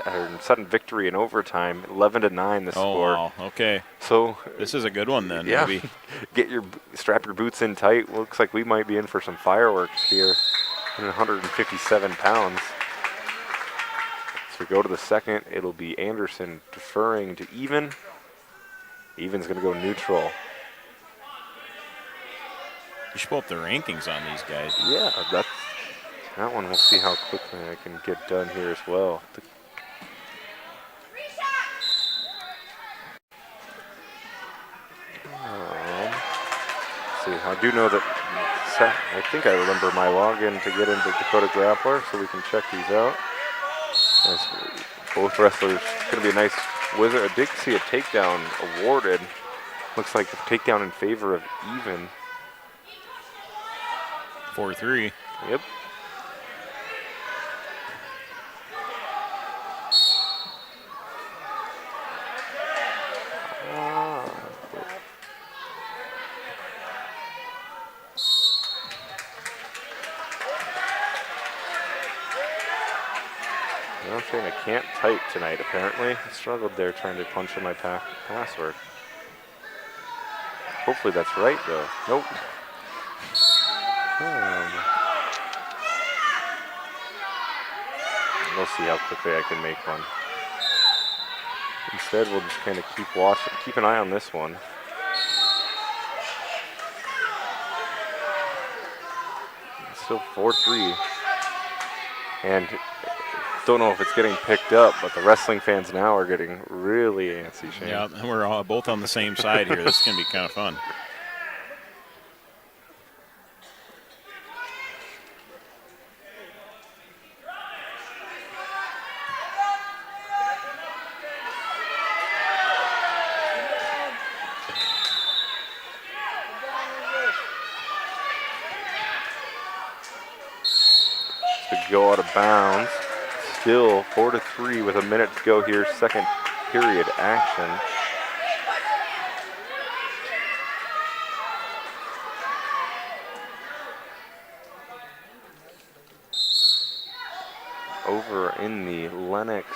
victory in overtime, 11-9 the score. Wow, okay. So this is a good one then. Yeah, maybe. Strap your boots in tight. Looks like we might be in for some fireworks here. 157 pounds. So we go to the second. It'll be Anderson deferring to Even. Even's going to go neutral. You should pull up the rankings on these guys. Yeah, that one. We'll see how quickly I can get done here as well. See, I do know that. I think I remember my login to get into Dakota Grappler, so we can check these out. As both wrestlers, it's going to be a nice wizard. I did see a takedown awarded. Looks like a takedown in favor of Even. 4-3. Yep. I'm saying I can't type tonight, apparently. I struggled there trying to punch in my password. Hopefully that's right, though. Nope. We'll see how quickly I can make one. Instead, we'll just kind of keep an eye on this one. still 4-3. And don't know if it's getting picked up, but the wrestling fans now are getting really antsy, Shane. Yeah, we're all both on the same side here. This is going to be kind of fun. To go out of bounds. Still 4-3 with a minute to go here, second period action. Over in the Lennox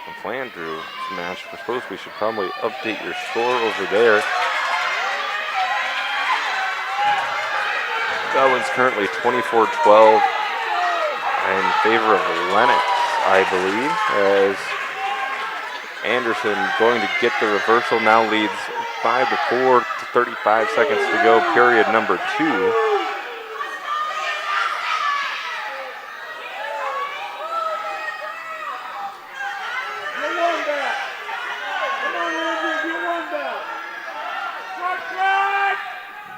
and Flandreau match, I suppose we should probably update your score over there. That one's currently 24-12 in favor of Lennox, I believe, as Anderson going to get the reversal, now leads 5-4 to 35 seconds to go, period number 2.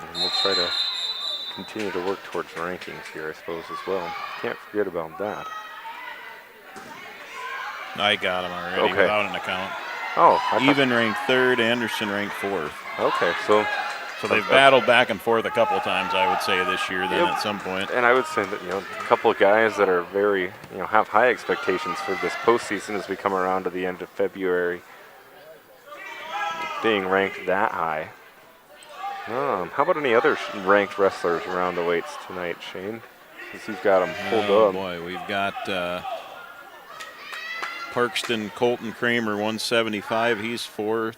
And we'll try to continue to work towards rankings here, I suppose, as well. Can't forget about that. I got him already Okay. without an account. Oh, Even ranked 3rd, Anderson ranked 4th. Okay, so they've battled back and forth a couple of times, I would say, this year. Then at some point, and I would say that a couple of guys that are very have high expectations for this postseason as we come around to the end of February, being ranked that high. How about any other ranked wrestlers around the weights tonight, Shane? Since you've got them pulled up. Boy, we've got Parkston Colton Kramer, 175. He's 4th.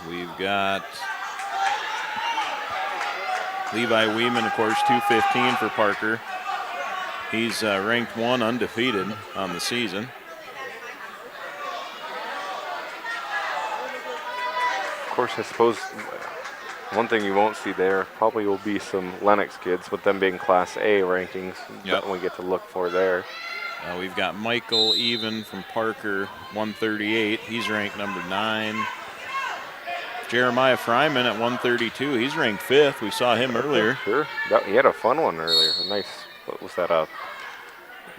We've got Levi Weeman, of course, 215 for Parker. He's ranked 1, undefeated on the season. Of course, I suppose one thing you won't see there probably will be some Lennox kids, with them being Class A rankings that we get to look for there. We've got Michael Even from Parker, 138. He's ranked number 9. Jeremiah Fryman at 132. He's ranked 5th. We saw him earlier. Sure. He had a fun one earlier. A nice, what was that? I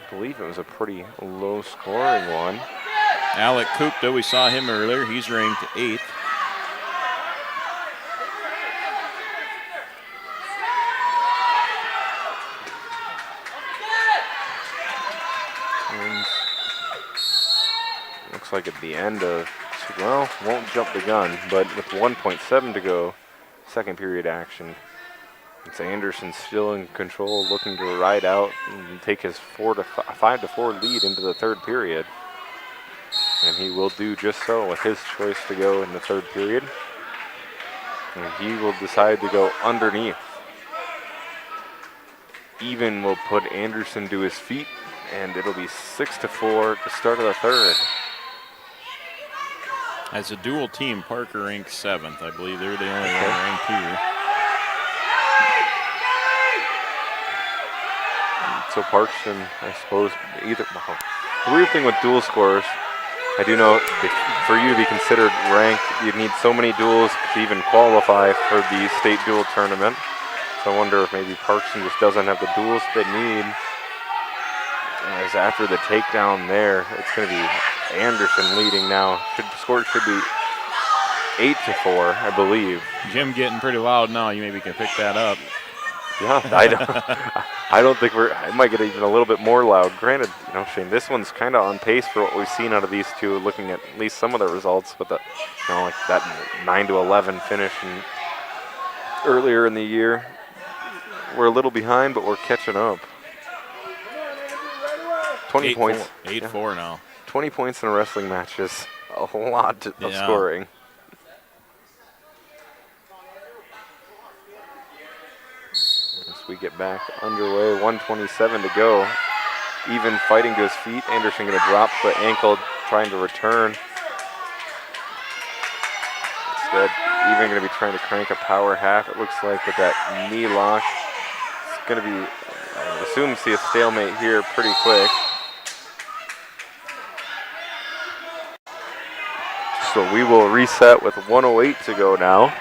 believe it was a pretty low scoring one. Alec Kupta, we saw him earlier. He's ranked 8th. Looks like at the end of, well, won't jump the gun, but with 1.7 to go, second period action. It's Anderson still in control, looking to ride out and take his 5-4 lead into the third period. And he will do just so with his choice to go in the third period. And he will decide to go underneath. Even will put Anderson to his feet, and it'll be 6-4 to start of the third. As a dual team, Parker ranked 7th. I believe they're the only one ranked here. So Parkston, I suppose, either. The weird thing with dual scorers, I do know for you to be considered ranked, you need so many duels to even qualify for the state dual tournament. So I wonder if maybe Parkston just doesn't have the duels they need. As after the takedown there, it's going to be Anderson leading now. The score should be 8-4, I believe. Jim getting pretty loud now. You maybe can pick that up. Yeah, I don't think I might get even a little bit more loud. Granted, Shane, this one's kind of on pace for what we've seen out of these two, looking at least some of the results, but like that 9-11 finish earlier in the year. We're a little behind, but we're catching up. 20 points. 8-4 now. 20 points in a wrestling match is a lot of scoring. As we get back underway, 1:27 to go. Even fighting to his feet. Anderson going to drop the ankle, trying to return. Instead, Even going to be trying to crank a power half, it looks like, with that knee lock. going to be, I would assume, see a stalemate here pretty quick. So we will reset with 1:08 to go now.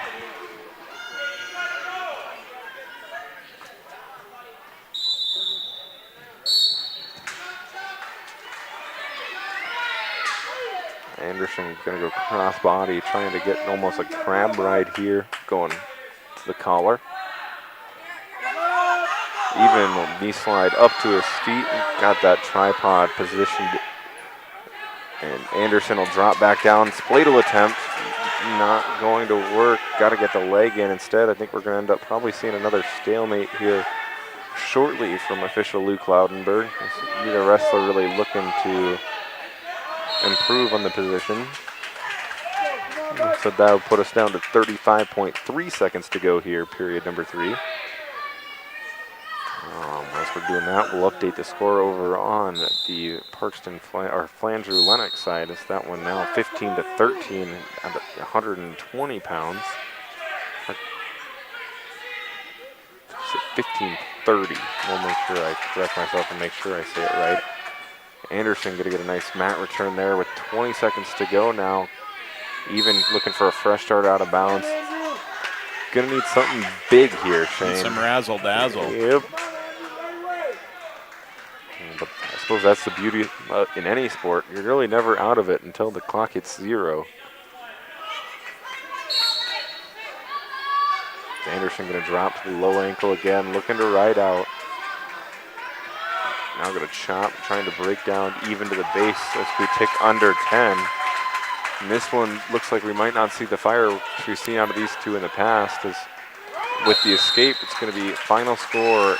Anderson going to go cross body, trying to get almost a crab ride here, going to the collar. Even knee slide up to his feet, got that tripod positioned. And Anderson will drop back down. Spladle attempt, not going to work. Got to get the leg in instead. I think we're going to end up probably seeing another stalemate here shortly from official Luke Laudenberg. Neither wrestler really looking to improve on the position. So that would put us down to 35.3 seconds to go here, period number 3. As we're doing that, we'll update the score over on the Parkston or Flandreau Lennox side. It's that one now 15-13 at 120 pounds. 15-30. We'll make sure I correct myself and make sure I say it right. Anderson going to get a nice mat return there with 20 seconds to go now. Even looking for a fresh start out of bounds. Going to need something big here, Shane. Need some razzle-dazzle. Yep. But I suppose that's the beauty in any sport. You're really never out of it until the clock hits 0. Anderson going to drop to the low ankle again, looking to ride out. Now going to chop, trying to break down even to the base as we tick under 10. And this one looks like we might not see the fire we've seen out of these two in the past. As with the escape, it's going to be final score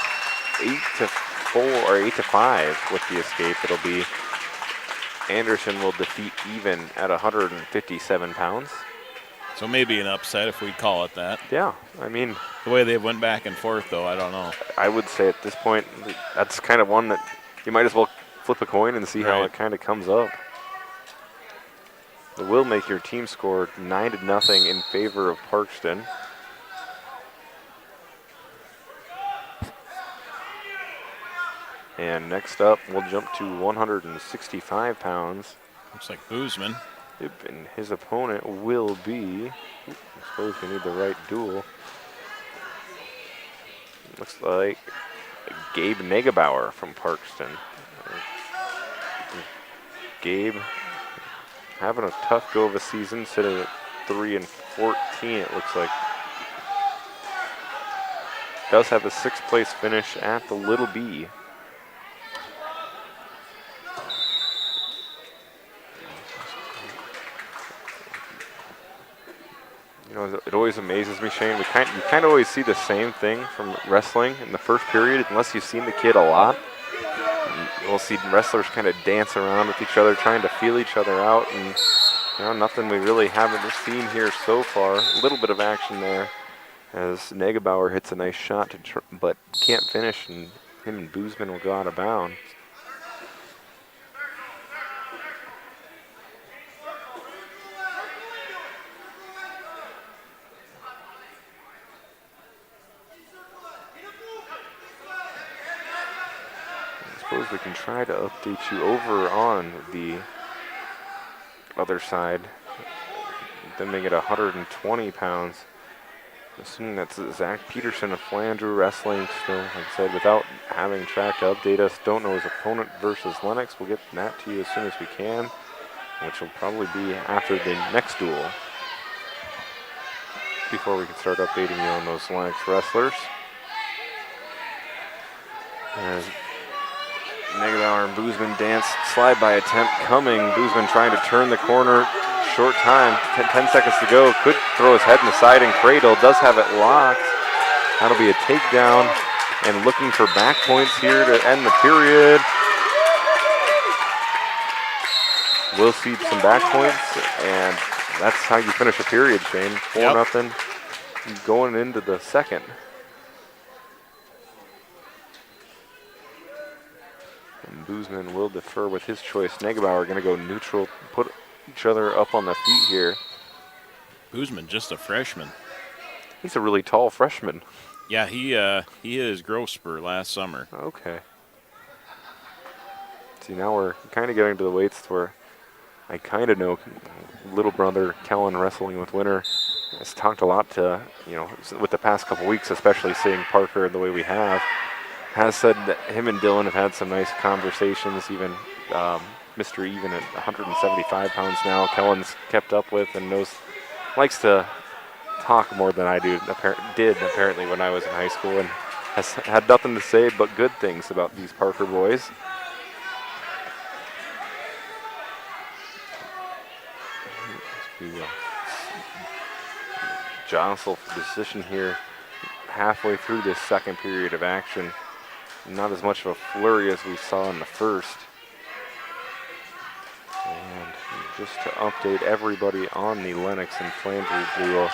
8-4 or 8-5 with the escape. It'll be Anderson will defeat even at 157 pounds. So maybe an upset if we call it that. Yeah, I mean. The way they went back and forth, though, I don't know. I would say at this point, that's kind of one that you might as well flip a coin and see how it kind of comes up. It will make your team score 9-0 in favor of Parkston. And next up, we'll jump to 165 pounds. Looks like Boozman. And his opponent will be, I suppose we need the right duel. Looks like Gabe Negebauer from Parkston. Gabe having a tough go of a season, sitting at 3-14, it looks like. Does have a 6th place finish at the Little B. You know, it always amazes me, Shane. You kind of always see the same thing from wrestling in the first period, unless you've seen the kid a lot. We'll see wrestlers kind of dance around with each other, trying to feel each other out, and you know, nothing we really haven't seen here so far. A little bit of action there as Negebauer hits a nice shot, but can't finish, and him and Boozman will go out of bounds. I suppose we can try to update you over on the other side. Then they get 120 pounds. Assuming that's Zach Peterson of Flandreau Wrestling still, like I said, without having track to update us. Don't know his opponent versus Lennox. We'll get that to you as soon as we can, which will probably be after the next duel, before we can start updating you on those Lennox wrestlers. As Negebauer and Boozman dance, slide by attempt coming. Boozman trying to turn the corner. Short time, 10 seconds to go. Could throw his head in the side and cradle. Does have it locked. That'll be a takedown. And looking for back points here to end the period. We'll see some back points, and that's how you finish a period, Shane. 4-0 going into the second. And Boozman will defer with his choice. Negebauer going to go neutral, put each other up on the feet here. Boozman, just a freshman. He's a really tall freshman. Yeah, he hit his growth spurt last summer. Okay. See, now we're kind of getting to the weights where I kind of know little brother Kellen wrestling with Winter has talked a lot to, with the past couple weeks, especially seeing Parker the way we have, has said that him and Dylan have had some nice conversations, even Mr. Even at 175 pounds now. Kellen's kept up with and likes to talk more than I did apparently when I was in high school, and has had nothing to say but good things about these Parker boys. We jostle for position here halfway through this second period of action. Not as much of a flurry as we saw in the first. And just to update everybody on the Lennox and Flanders duel,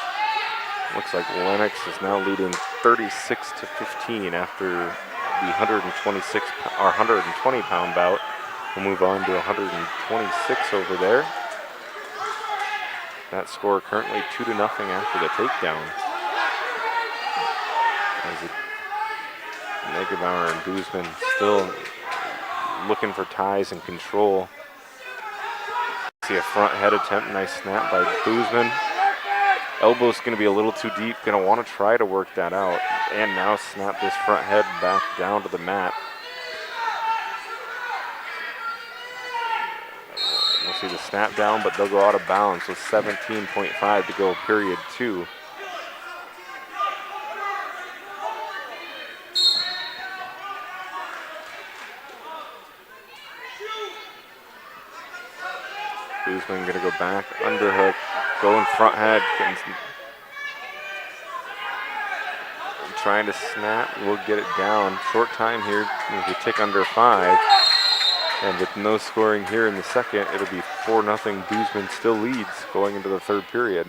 looks like Lennox is now leading 36-15 after the 120-pound bout. We'll move on to 126 over there. That score currently 2-0 after the takedown. As Negebauer and Boozman still looking for ties and control. See a front head attempt, nice snap by Boozman. Elbow's going to be a little too deep, going to want to try to work that out. And now snap this front head back down to the mat. We'll see the snap down, but they'll go out of bounds with 17.5 to go, period 2. Boozman going to go back, underhook, going front head, trying to snap. We'll get it down. Short time here, if we tick under 5. And with no scoring here in the second, it'll be 4-0. Boozman still leads going into the third period.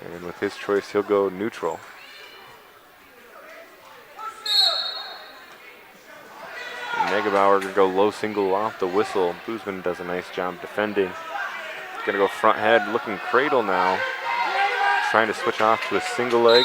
And with his choice, he'll go neutral. Negebauer gonna go low single off the whistle. Boozman does a nice job defending. Gonna go front head, looking cradle now. Trying to switch off to a single leg.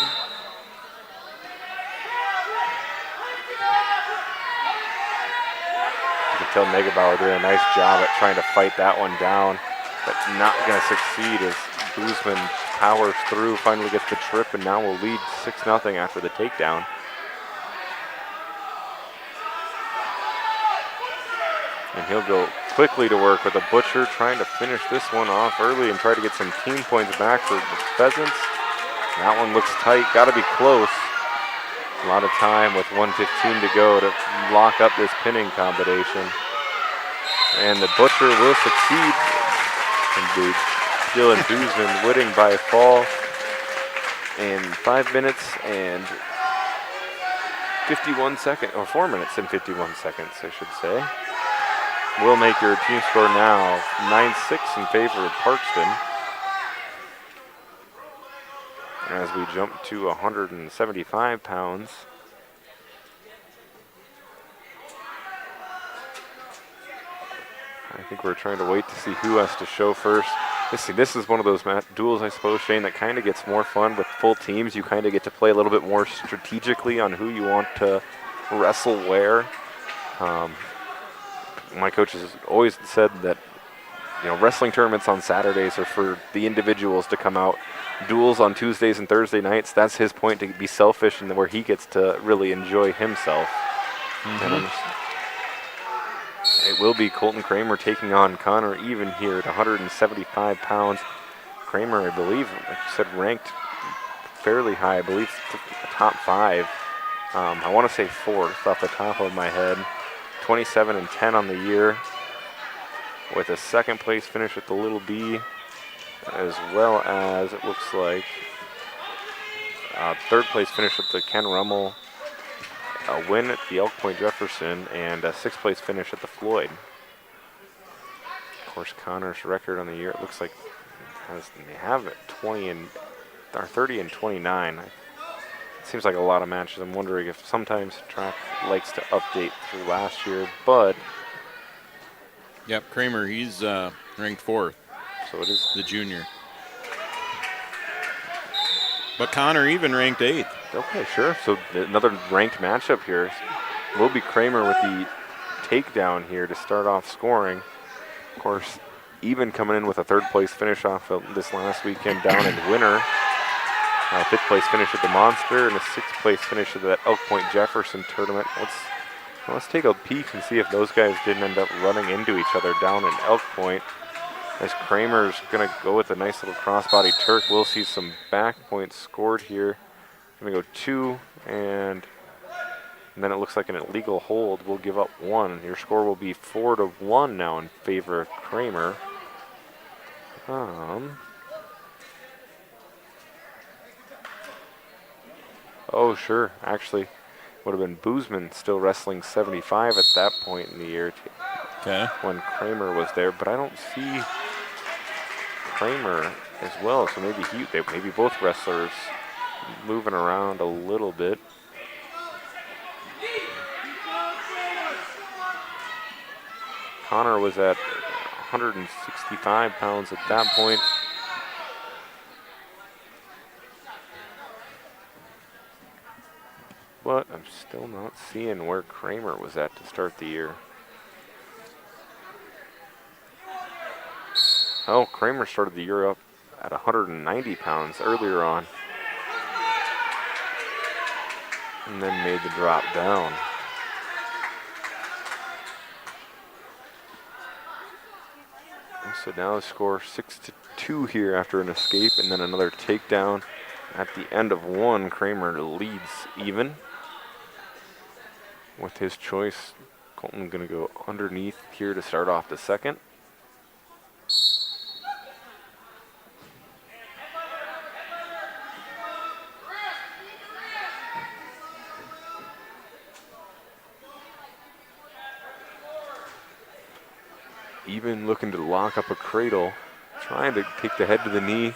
Tell Negebauer doing a nice job at trying to fight that one down, but not going to succeed as Boozman powers through, finally gets the trip, and now will lead 6-0 after the takedown. And he'll go quickly to work with a Butcher, trying to finish this one off early and try to get some team points back for the Pheasants. That one looks tight, got to be close. A lot of time with 1:15 to go to lock up this pinning combination. And the Butcher will succeed. Indeed, Dylan Boozman winning by fall in 5 minutes and 51 seconds, or 4 minutes and 51 seconds, I should say. We'll make your team score now 9-6 in favor of Parkston. As we jump to 175 pounds. I think we're trying to wait to see who has to show first. This is one of those duels, I suppose, Shane, that kind of gets more fun with full teams. You kind of get to play a little bit more strategically on who you want to wrestle where. My coach has always said that wrestling tournaments on Saturdays are for the individuals to come out. Duels on Tuesdays and Thursday nights, that's his point, to be selfish and where he gets to really enjoy himself. And it will be Colton Kramer taking on Connor Even here at 175 pounds. Kramer, I believe, like you said, ranked fairly high. I believe top 5. I want to say 4th off the top of my head. 27-10 on the year, with a second place finish at the Little B, as well as it looks like third place finish at the Ken Rummel, a win at the Elk Point Jefferson, and a 6th place finish at the Floyd. Of course, Connor's record on the year, it looks like they have it 30-29. It seems like a lot of matches. I'm wondering if sometimes track likes to update through last year, but yep, Kramer, he's ranked 4th. so it is the junior. But Connor even ranked 8th. Okay, sure. So another ranked matchup here. Will be Kramer with the takedown here to start off scoring. Of course, even coming in with a 3rd place finish off of this last weekend down in Winter. 5th place finish at the Monster and a 6th place finish at that Elk Point Jefferson tournament. Let's take a peek and see if those guys didn't end up running into each other down in Elk Point. As Kramer's going to go with a nice little crossbody Turk. We'll see some back points scored here. Going to go 2, and then it looks like an illegal hold. We'll give up 1. Your score will be 4-1 now in favor of Kramer. Oh, sure. Actually, would have been Boozman still wrestling 75 at that point in the year when Kramer was there, but I don't see Kramer as well, so maybe both wrestlers moving around a little bit. Connor was at 165 pounds at that point. But I'm still not seeing where Kramer was at to start the year. Oh, Kramer started the year up at 190 pounds earlier on. And then made the drop down. And so now the score 6-2 here after an escape and then another takedown. At the end of 1, Kramer leads even. With his choice, Colton going to go underneath here to start off the 2nd. Even looking to lock up a cradle, trying to take the head to the knee.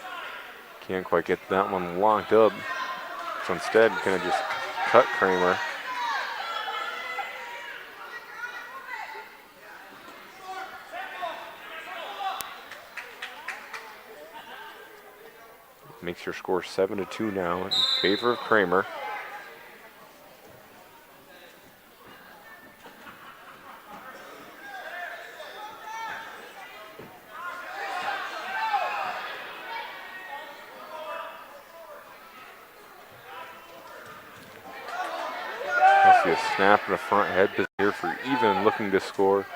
Can't quite get that one locked up. So instead, going to just cut Kramer. Makes your score 7-2 now in favor of Kramer. I see a snap in the front head here for even looking to score.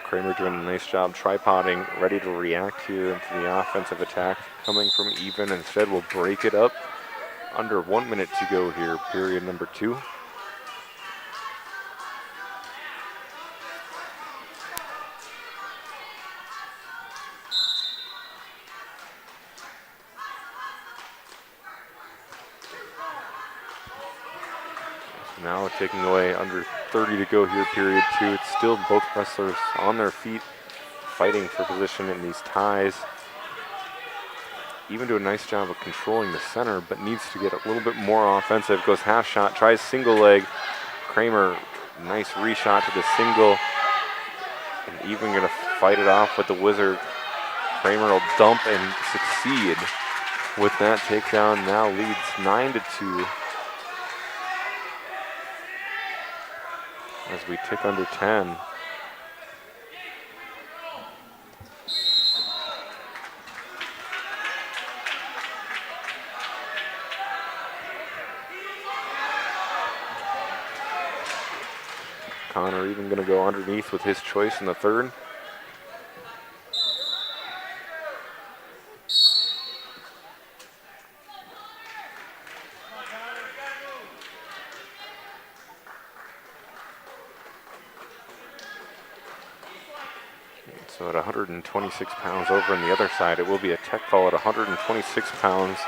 Kramer doing a nice job tripoding, ready to react here into the offensive attack coming from even. Instead, we'll break it up. Under 1 minute to go here, period number 2. So now taking away under 30 to go here, period 2. It's still both wrestlers on their feet, fighting for position in these ties. Even do a nice job of controlling the center, but needs to get a little bit more offensive. Goes half shot, tries single leg. Kramer, nice reshot to the single. And even going to fight it off with the wizard. Kramer will dump and succeed with that takedown. Now leads 9-2. As we tick under 10. Connor even going to go underneath with his choice in the 3rd. So at 126 pounds over on the other side, it will be a tech fall at 126 pounds.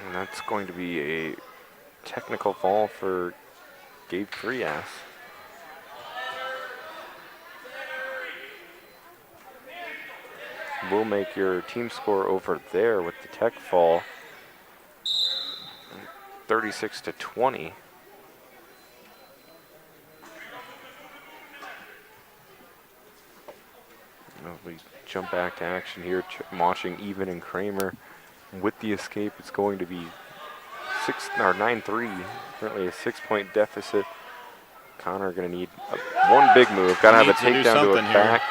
And that's going to be a technical fall for Gabe Frias. We'll make your team score over there with the tech fall 36-20. We jump back to action here, watching Even and Kramer. With the escape, it's going to be 9-3. Currently a 6-point deficit. Connor going to need one big move. Got to have a takedown to a back.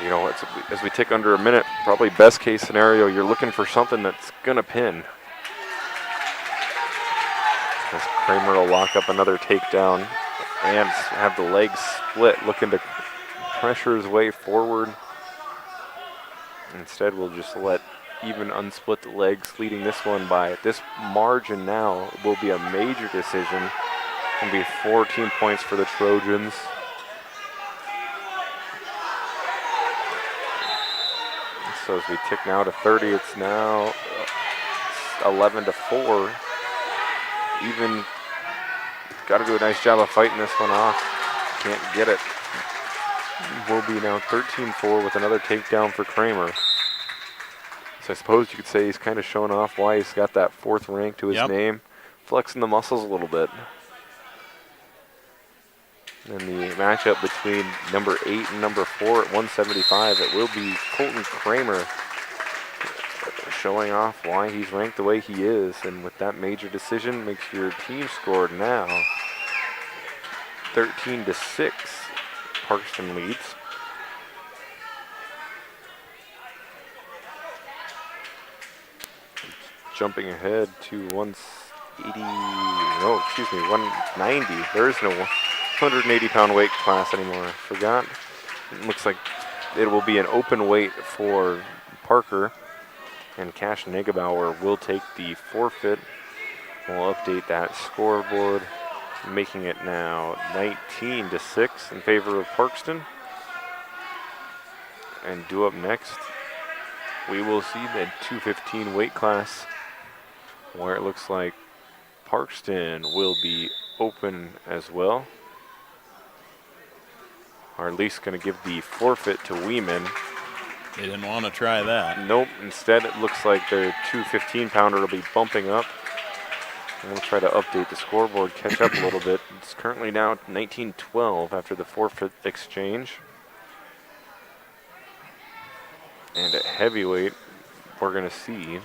You know, as we tick under a minute, probably best case scenario, you're looking for something that's going to pin. As Kramer will lock up another takedown and have the legs split, looking to pressure his way forward. Instead, we'll just let Even unsplit the legs, leading this one by this margin now will be a major decision. It'll be 14 points for the Trojans. So as we tick now to 30, it's now 11-4. Even got to do a nice job of fighting this one off. Can't get it. Will be now 13-4 with another takedown for Kramer. So I suppose you could say he's kind of showing off why he's got that 4th rank to his name, flexing the muscles a little bit. And the matchup between number 8 and number 4 at 175, it will be Colton Kramer showing off why he's ranked the way he is. And with that major decision, makes your team score now 13-6. Parkston leads. Jumping ahead to 190. There is no 180-pound weight class anymore. I forgot. It looks like it will be an open weight for Parker, and Cash Negebauer will take the forfeit. We'll update that scoreboard, making it now 19-6 in favor of Parkston. And due up next, we will see the 215 weight class, where it looks like Parkston will be open as well. Or at least going to give the forfeit to Weeman. They didn't want to try that. Nope. Instead, it looks like their 215-pounder will be bumping up. And we'll try to update the scoreboard, catch up a little bit. It's currently now 19-12 after the forfeit exchange. And at heavyweight, we're going to see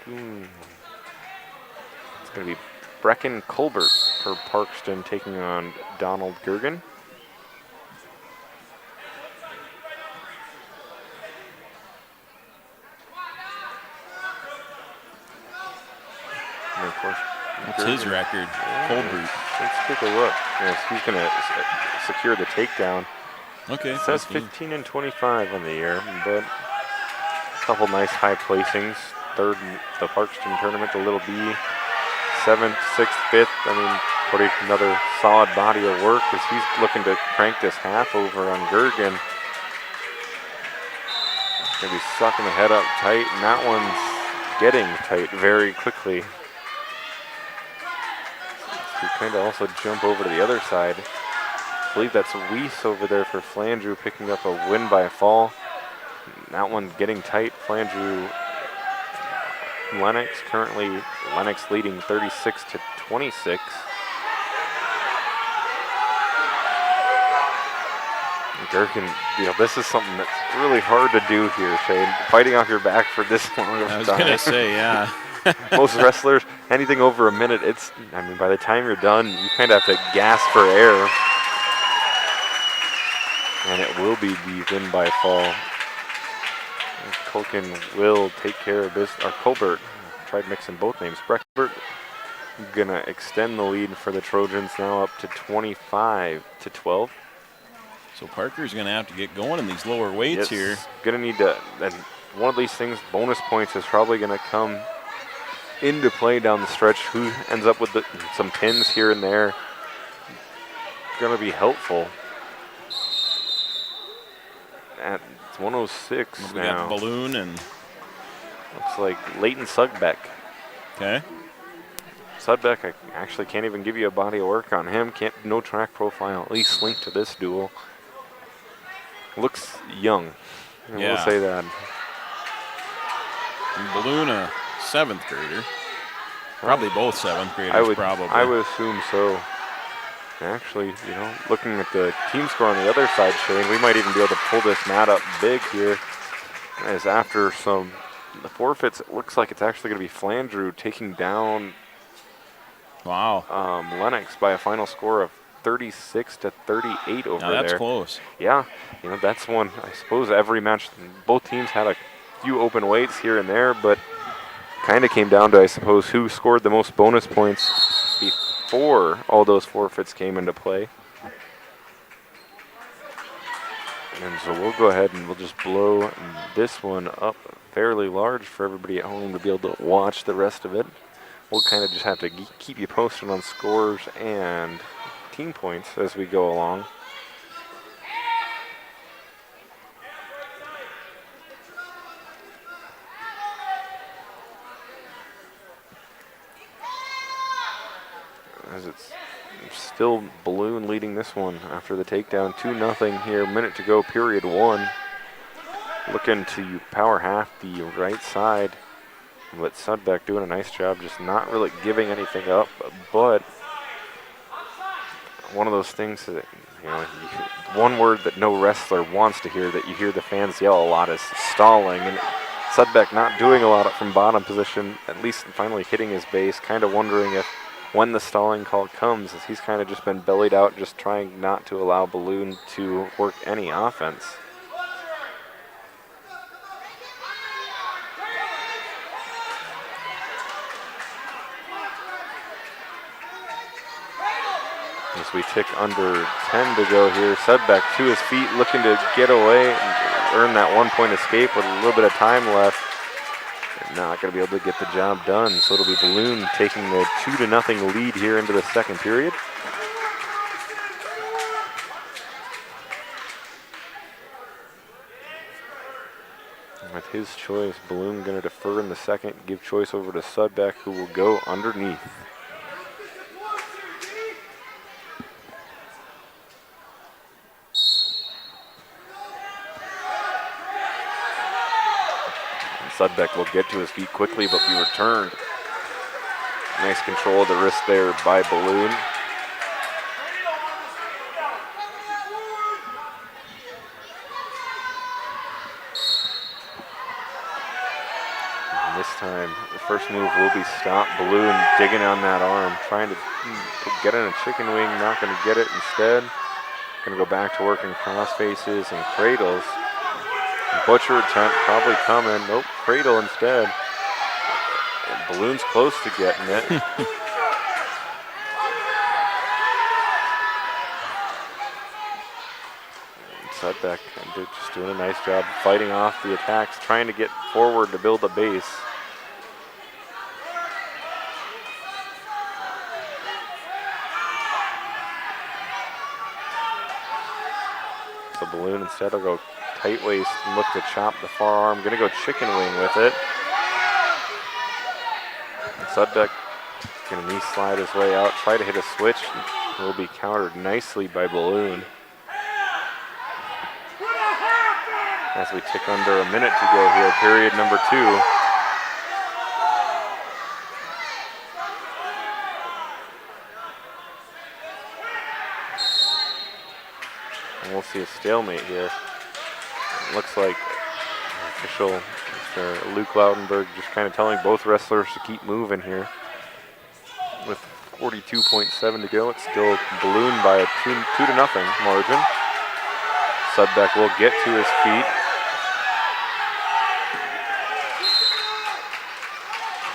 it's going to be Brecken Colbert for Parkston taking on Donald Gergen. And of course, what's his record? Colbert. Let's take a look. Yes, he's going to secure the takedown. Okay. It says 15-25 on the year, but a couple nice high placings. 3rd in the Parkston tournament, the Little B. 7th, 6th, 5th. I mean, putting another solid body of work as he's looking to crank this half over on Gergen. Going to be sucking the head up tight, and that one's getting tight very quickly. We kind of also jump over to the other side. I believe that's Weiss over there for Flandreau picking up a win by fall. That one getting tight. Flandreau, Lennox, currently Lennox leading 36-26. Gergen, this is something that's really hard to do here, Shane. Fighting off your back for this long of time. I was going to say, yeah. Most wrestlers, anything over a minute, by the time you're done, you kind of have to gasp for air. And it will be the win by fall. Culkin will take care of this. Or Colbert, tried mixing both names. Breckbert gonna extend the lead for the Trojans now up to 25-12. So Parker's gonna have to get going in these lower weights here. Gonna need to, and one of these things, bonus points, is probably gonna come into play down the stretch. Who ends up with some pins here and there, gonna be helpful. At 106 we now. got Balloon and looks like Leighton Sudbeck. Okay. Sudbeck, I actually can't even give you a body of work on him. No track profile, at least linked to this duel. Looks young. We'll say that. And Balloon, a 7th grader. Probably both 7th graders, probably. I would assume so. Actually, looking at the team score on the other side, Shane, we might even be able to pull this mat up big here. As after the forfeits, it looks like it's actually going to be Flandreau taking down Lennox by a final score of 36-38 over there. That's close. Yeah, that's one. I suppose every match, both teams had a few open weights here and there, but kind of came down to, I suppose, who scored the most bonus points before all those forfeits came into play. And so we'll go ahead and we'll just blow this one up fairly large for everybody at home to be able to watch the rest of it. We'll kind of just have to keep you posted on scores and team points as we go along. As it's still Balloon leading this one after the takedown, 2-0 here, minute to go, period 1. Looking to power half the right side, but Sudbeck doing a nice job just not really giving anything up, but one of those things that, one word that no wrestler wants to hear that you hear the fans yell a lot is stalling, and Sudbeck not doing a lot from bottom position, at least finally hitting his base, kind of wondering if when the stalling call comes, as he's kind of just been bellied out, just trying not to allow Balloon to work any offense. As we tick under 10 to go here, Sudbeck to his feet, looking to get away and earn that 1-point escape with a little bit of time left. Not going to be able to get the job done, so it'll be Balloon taking the 2-0 lead here into the second period. And with his choice, Balloon going to defer in the second, give choice over to Sudbeck, who will go underneath. Sudbeck will get to his feet quickly, but be returned. Nice control of the wrist there by Balloon. And this time, the first move will be stopped. Balloon digging on that arm, trying to get in a chicken wing, not going to get it instead. Going to go back to working cross faces and cradles. Butcher attempt probably coming. Nope, cradle instead. And Balloon's close to getting it. Sudbeck just doing a nice job fighting off the attacks, trying to get forward to build a base. So Balloon instead will go tight waist and look to chop the forearm. Gonna go chicken wing with it. And Sudbeck gonna knee slide his way out, try to hit a switch. Will be countered nicely by Balloon. As we tick under a minute to go here, period number 2. And we'll see a stalemate here. It looks like official Mr. Luke Laudenberg just kind of telling both wrestlers to keep moving here. With 42.7 to go, it's still Balloon by a 2-0 margin. Sudbeck will get to his feet.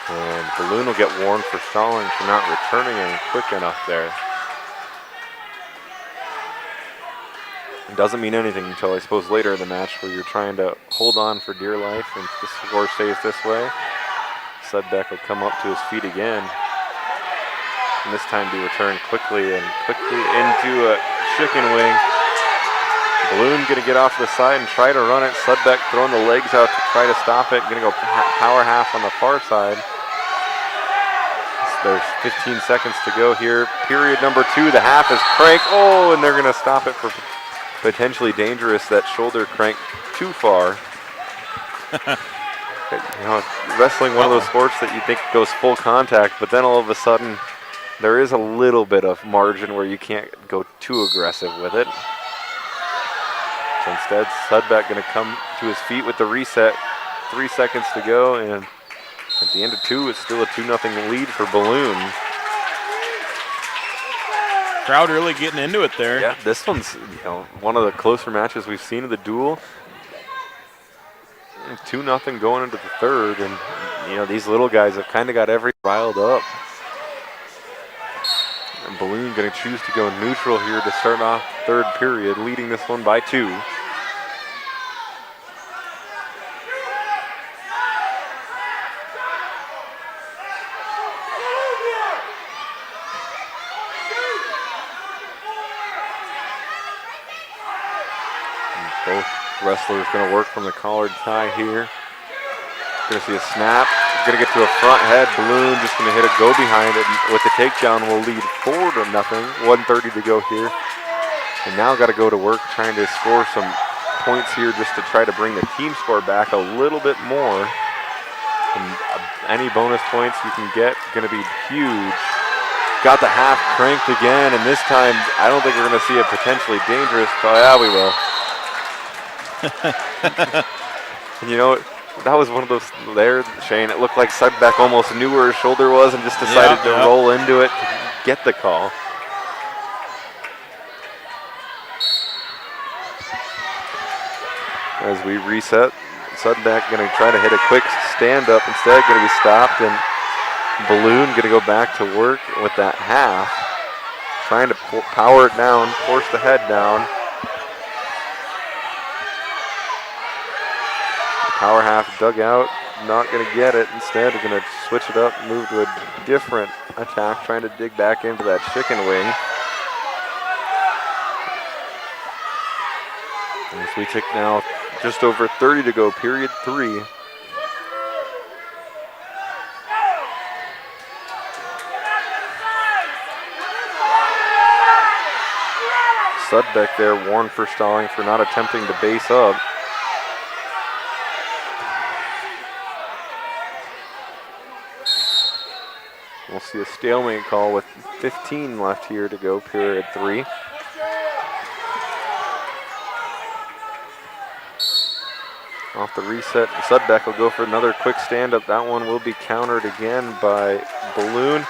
And Balloon will get warned for stalling for not returning in quick enough there. It doesn't mean anything until I suppose later in the match where you're trying to hold on for dear life and the score stays this way. Sudbeck will come up to his feet again. And this time be returned quickly into a chicken wing. Balloon gonna get off to the side and try to run it. Sudbeck throwing the legs out to try to stop it. Gonna go power half on the far side. There's 15 seconds to go here. Period number 2, the half is crank. Oh, and they're gonna stop it for potentially dangerous, that shoulder crank too far. Wrestling one of those sports that you think goes full contact, but then all of a sudden there is a little bit of margin where you can't go too aggressive with it. So instead, Sudbeck going to come to his feet with the reset. 3 seconds to go, and at the end of 2, it's still a 2-0 lead for Balloon. Crowd really getting into it there. Yeah, this one's one of the closer matches we've seen of the duel. 2-0 going into the third, and these little guys have kind of got everything riled up. And Balloon going to choose to go neutral here to start off third period, leading this one by 2. Both wrestlers going to work from the collared tie here. Going to see a snap. Going to get to a front head. Balloon just going to hit a go behind it with the takedown. Will lead 4-0. 1:30 to go here. And now got to go to work trying to score some points here just to try to bring the team score back a little bit more. And any bonus points you can get going to be huge. Got the half cranked again, and this time I don't think we're going to see a potentially dangerous. Oh yeah, we will. And that was one of those there, Shane. It looked like Sudbeck almost knew where his shoulder was and just decided to roll into it to get the call. As we reset, Sudbeck going to try to hit a quick stand-up. Instead, going to be stopped, and Balloon going to go back to work with that half. Trying to power it down, force the head down. Power half dug out, not going to get it. Instead, we're going to switch it up, move to a different attack, trying to dig back into that chicken wing. And as we take now just over 30 to go, period 3. Sudbeck there, warned for stalling, for not attempting to base up. We'll see a stalemate call with 15 left here to go, period 3. Off the reset, Sudbeck will go for another quick stand-up. That one will be countered again by Balloon.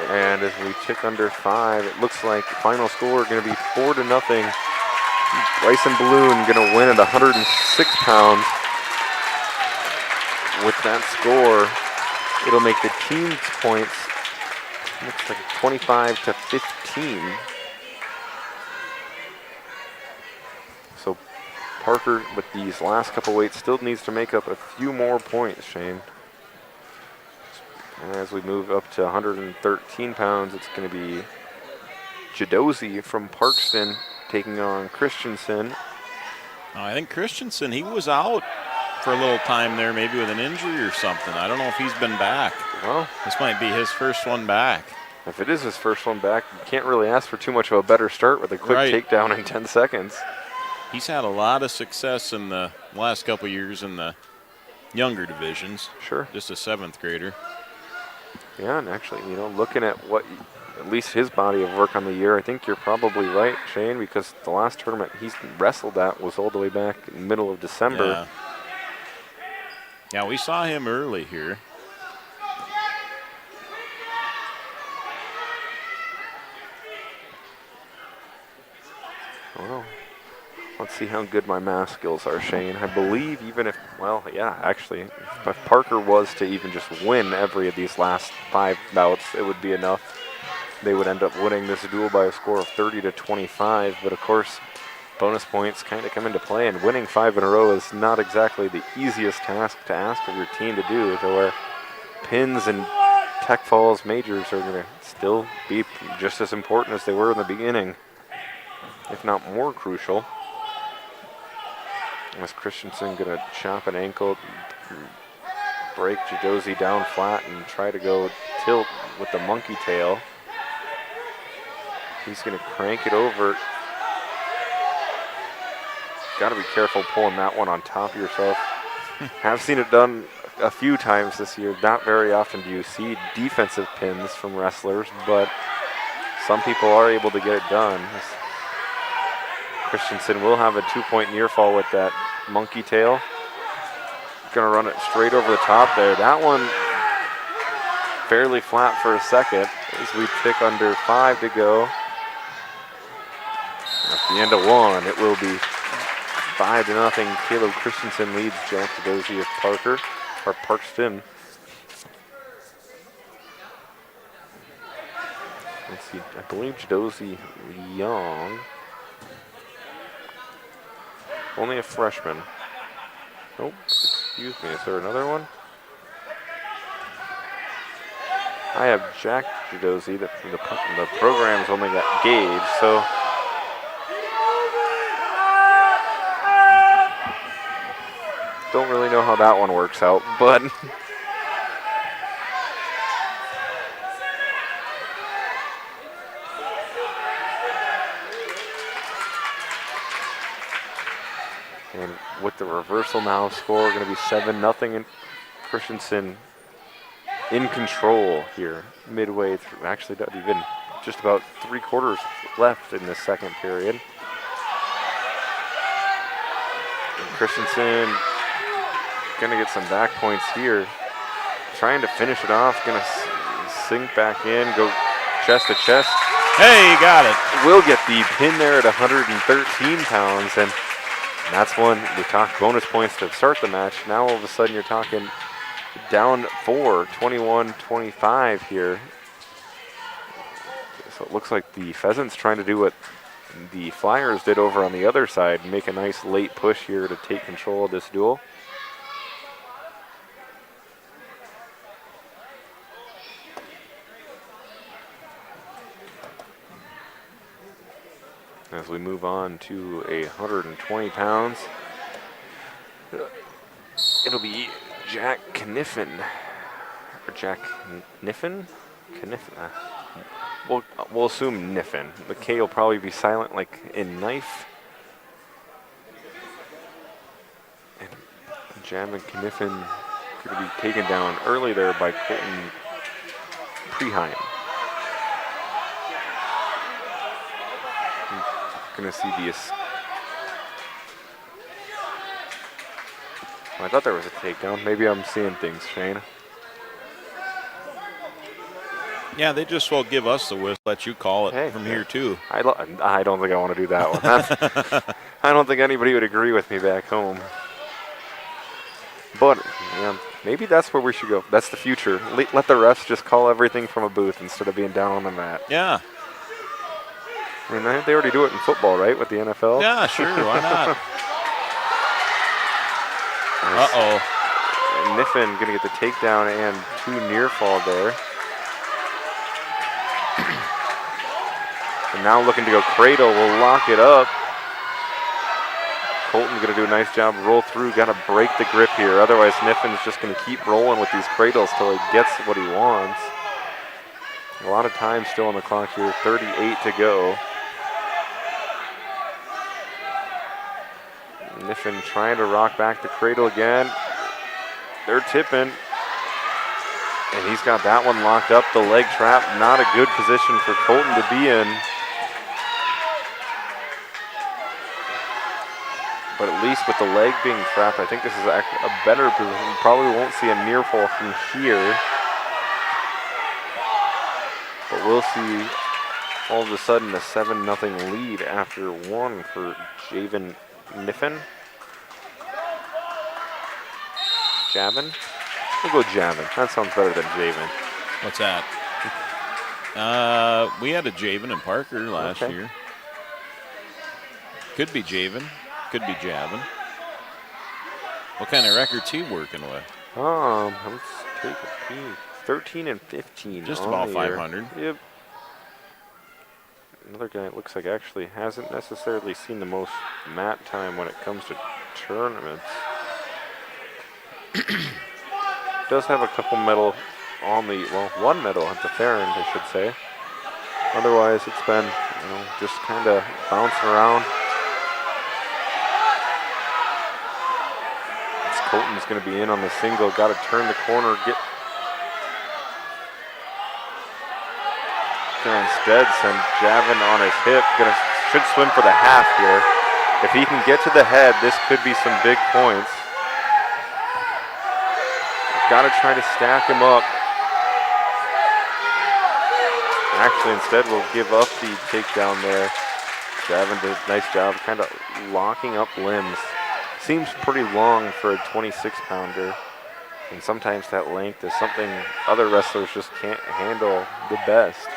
And as we tick under 5, it looks like the final score going to be 4-0. Bryson Balloon going to win at 106 pounds. With that score, it'll make the team's points, looks like 25-15. So Parker, with these last couple weights, still needs to make up a few more points, Shane. And as we move up to 113 pounds, it's going to be Jadozi from Parkston taking on Christensen. I think Christensen, he was out for a little time there, maybe with an injury or something. I don't know if he's been back. Well, this might be his first one back. If it is his first one back, you can't really ask for too much of a better start with a quick takedown in 10 seconds. He's had a lot of success in the last couple years in the younger divisions. Sure. Just a 7th grader. Yeah, and actually, looking at what, at least his body of work on the year, I think you're probably right, Shane, because the last tournament he's wrestled at was all the way back in the middle of December. Yeah, we saw him early here. Well, let's see how good my math skills are, Shane. I believe even if, actually, if Parker was to even just win every of these last 5 bouts, it would be enough. They would end up winning this duel by a score of 30-25, but of course, bonus points kind of come into play, and winning 5 in a row is not exactly the easiest task to ask of your team to do, to where pins and tech falls majors are going to still be just as important as they were in the beginning, if not more crucial. As Christensen going to chop an ankle, break Jadozi down flat, and try to go tilt with the monkey tail. He's going to crank it over. Got to be careful pulling that one on top of yourself. Have seen it done a a few times this year. Not very often do you see defensive pins from wrestlers, but some people are able to get it done. Christensen will have a 2-point near fall with that monkey tail. Gonna run it straight over the top there. That one fairly flat for a second as we tick under 5 to go. At the end of 1, it will be 5-0. Caleb Christensen leads Jack Dozy of Parker, or Parkston. Let's see, I believe Dozy Young, only a freshman. Nope, excuse me, is there another one? I have Jack Dozy, the program's only got Gage, so don't really know how that one works out, but and with the reversal now, score going to be 7-0, and Christensen in control here midway through. Actually, not even just about 3/4 left in this second period. And Christensen gonna get some back points here. Trying to finish it off, gonna sink back in, go chest to chest. Hey, you got it. Will get the pin there at 113 pounds, and that's when we talked bonus points to start the match. Now all of a sudden you're talking down 4, 21-25 here. So it looks like the Pheasants trying to do what the Flyers did over on the other side and make a nice late push here to take control of this duel. As we move on to 120 pounds, it'll be Jack Kniffen, or Jack Kniffen? Kniffen. We'll assume Kniffen. The K will probably be silent like in knife. And Jamin Kniffen going to be taken down early there by Colton Preheim. Going to see the... I thought there was a takedown. Maybe I'm seeing things, Shane. Yeah, they just will give us the whistle, let you call it from here too. I don't think I want to do that one. I don't think anybody would agree with me back home. But yeah, maybe that's where we should go. That's the future. Let the refs just call everything from a booth instead of being down on the mat. Yeah. I mean, they already do it in football, right, with the NFL? Yeah, sure, why not? Uh-oh. Kniffen going to get the takedown and 2 near fall there. And now looking to go cradle, will lock it up. Colton's going to do a nice job, roll through, got to break the grip here. Otherwise, Kniffen's just going to keep rolling with these cradles till he gets what he wants. A lot of time still on the clock here, 38 to go. Kniffen trying to rock back the cradle again. They're tipping. And he's got that one locked up, the leg trap. Not a good position for Colton to be in. But at least with the leg being trapped, I think this is a better position. You probably won't see a near fall from here. But we'll see all of a sudden a 7-0 lead after 1 for Javen Kniffen. Javin? We'll go Javin. That sounds better than Javen. What's that? We had a Javen and Parker last year. Could be Javen. Could be Javin. What kind of record's he working with? Let's take a peek. 13 and 15. Just about 500. Yep. Another guy it looks like actually hasn't necessarily seen the most mat time when it comes to tournaments. Does have a couple medal on the, well, 1 medal at the fair end, I should say. Otherwise, it's been, just kind of bouncing around. It's Colton's going to be in on the single. Got to turn the corner. Get there instead. Send Javin on his hip. Should swim for the half here. If he can get to the head, this could be some big points. Got to try to stack him up. Actually, instead, we'll give up the takedown there. Javin did a nice job kind of locking up limbs. Seems pretty long for a 26-pounder. And sometimes that length is something other wrestlers just can't handle the best.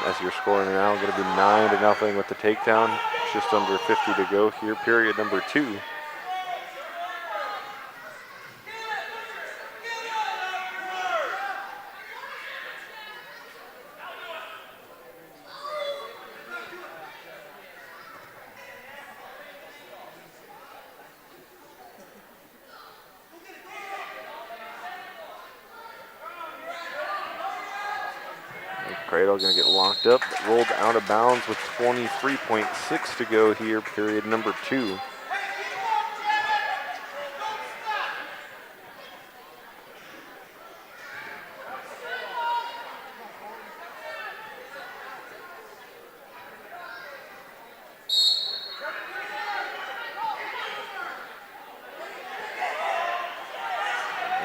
As you're scoring now, going to be 9-0 with the takedown. Just under 50 to go here, period number 2. Cradle going to get locked up, rolled out of bounds with 23.6 to go here, period number 2.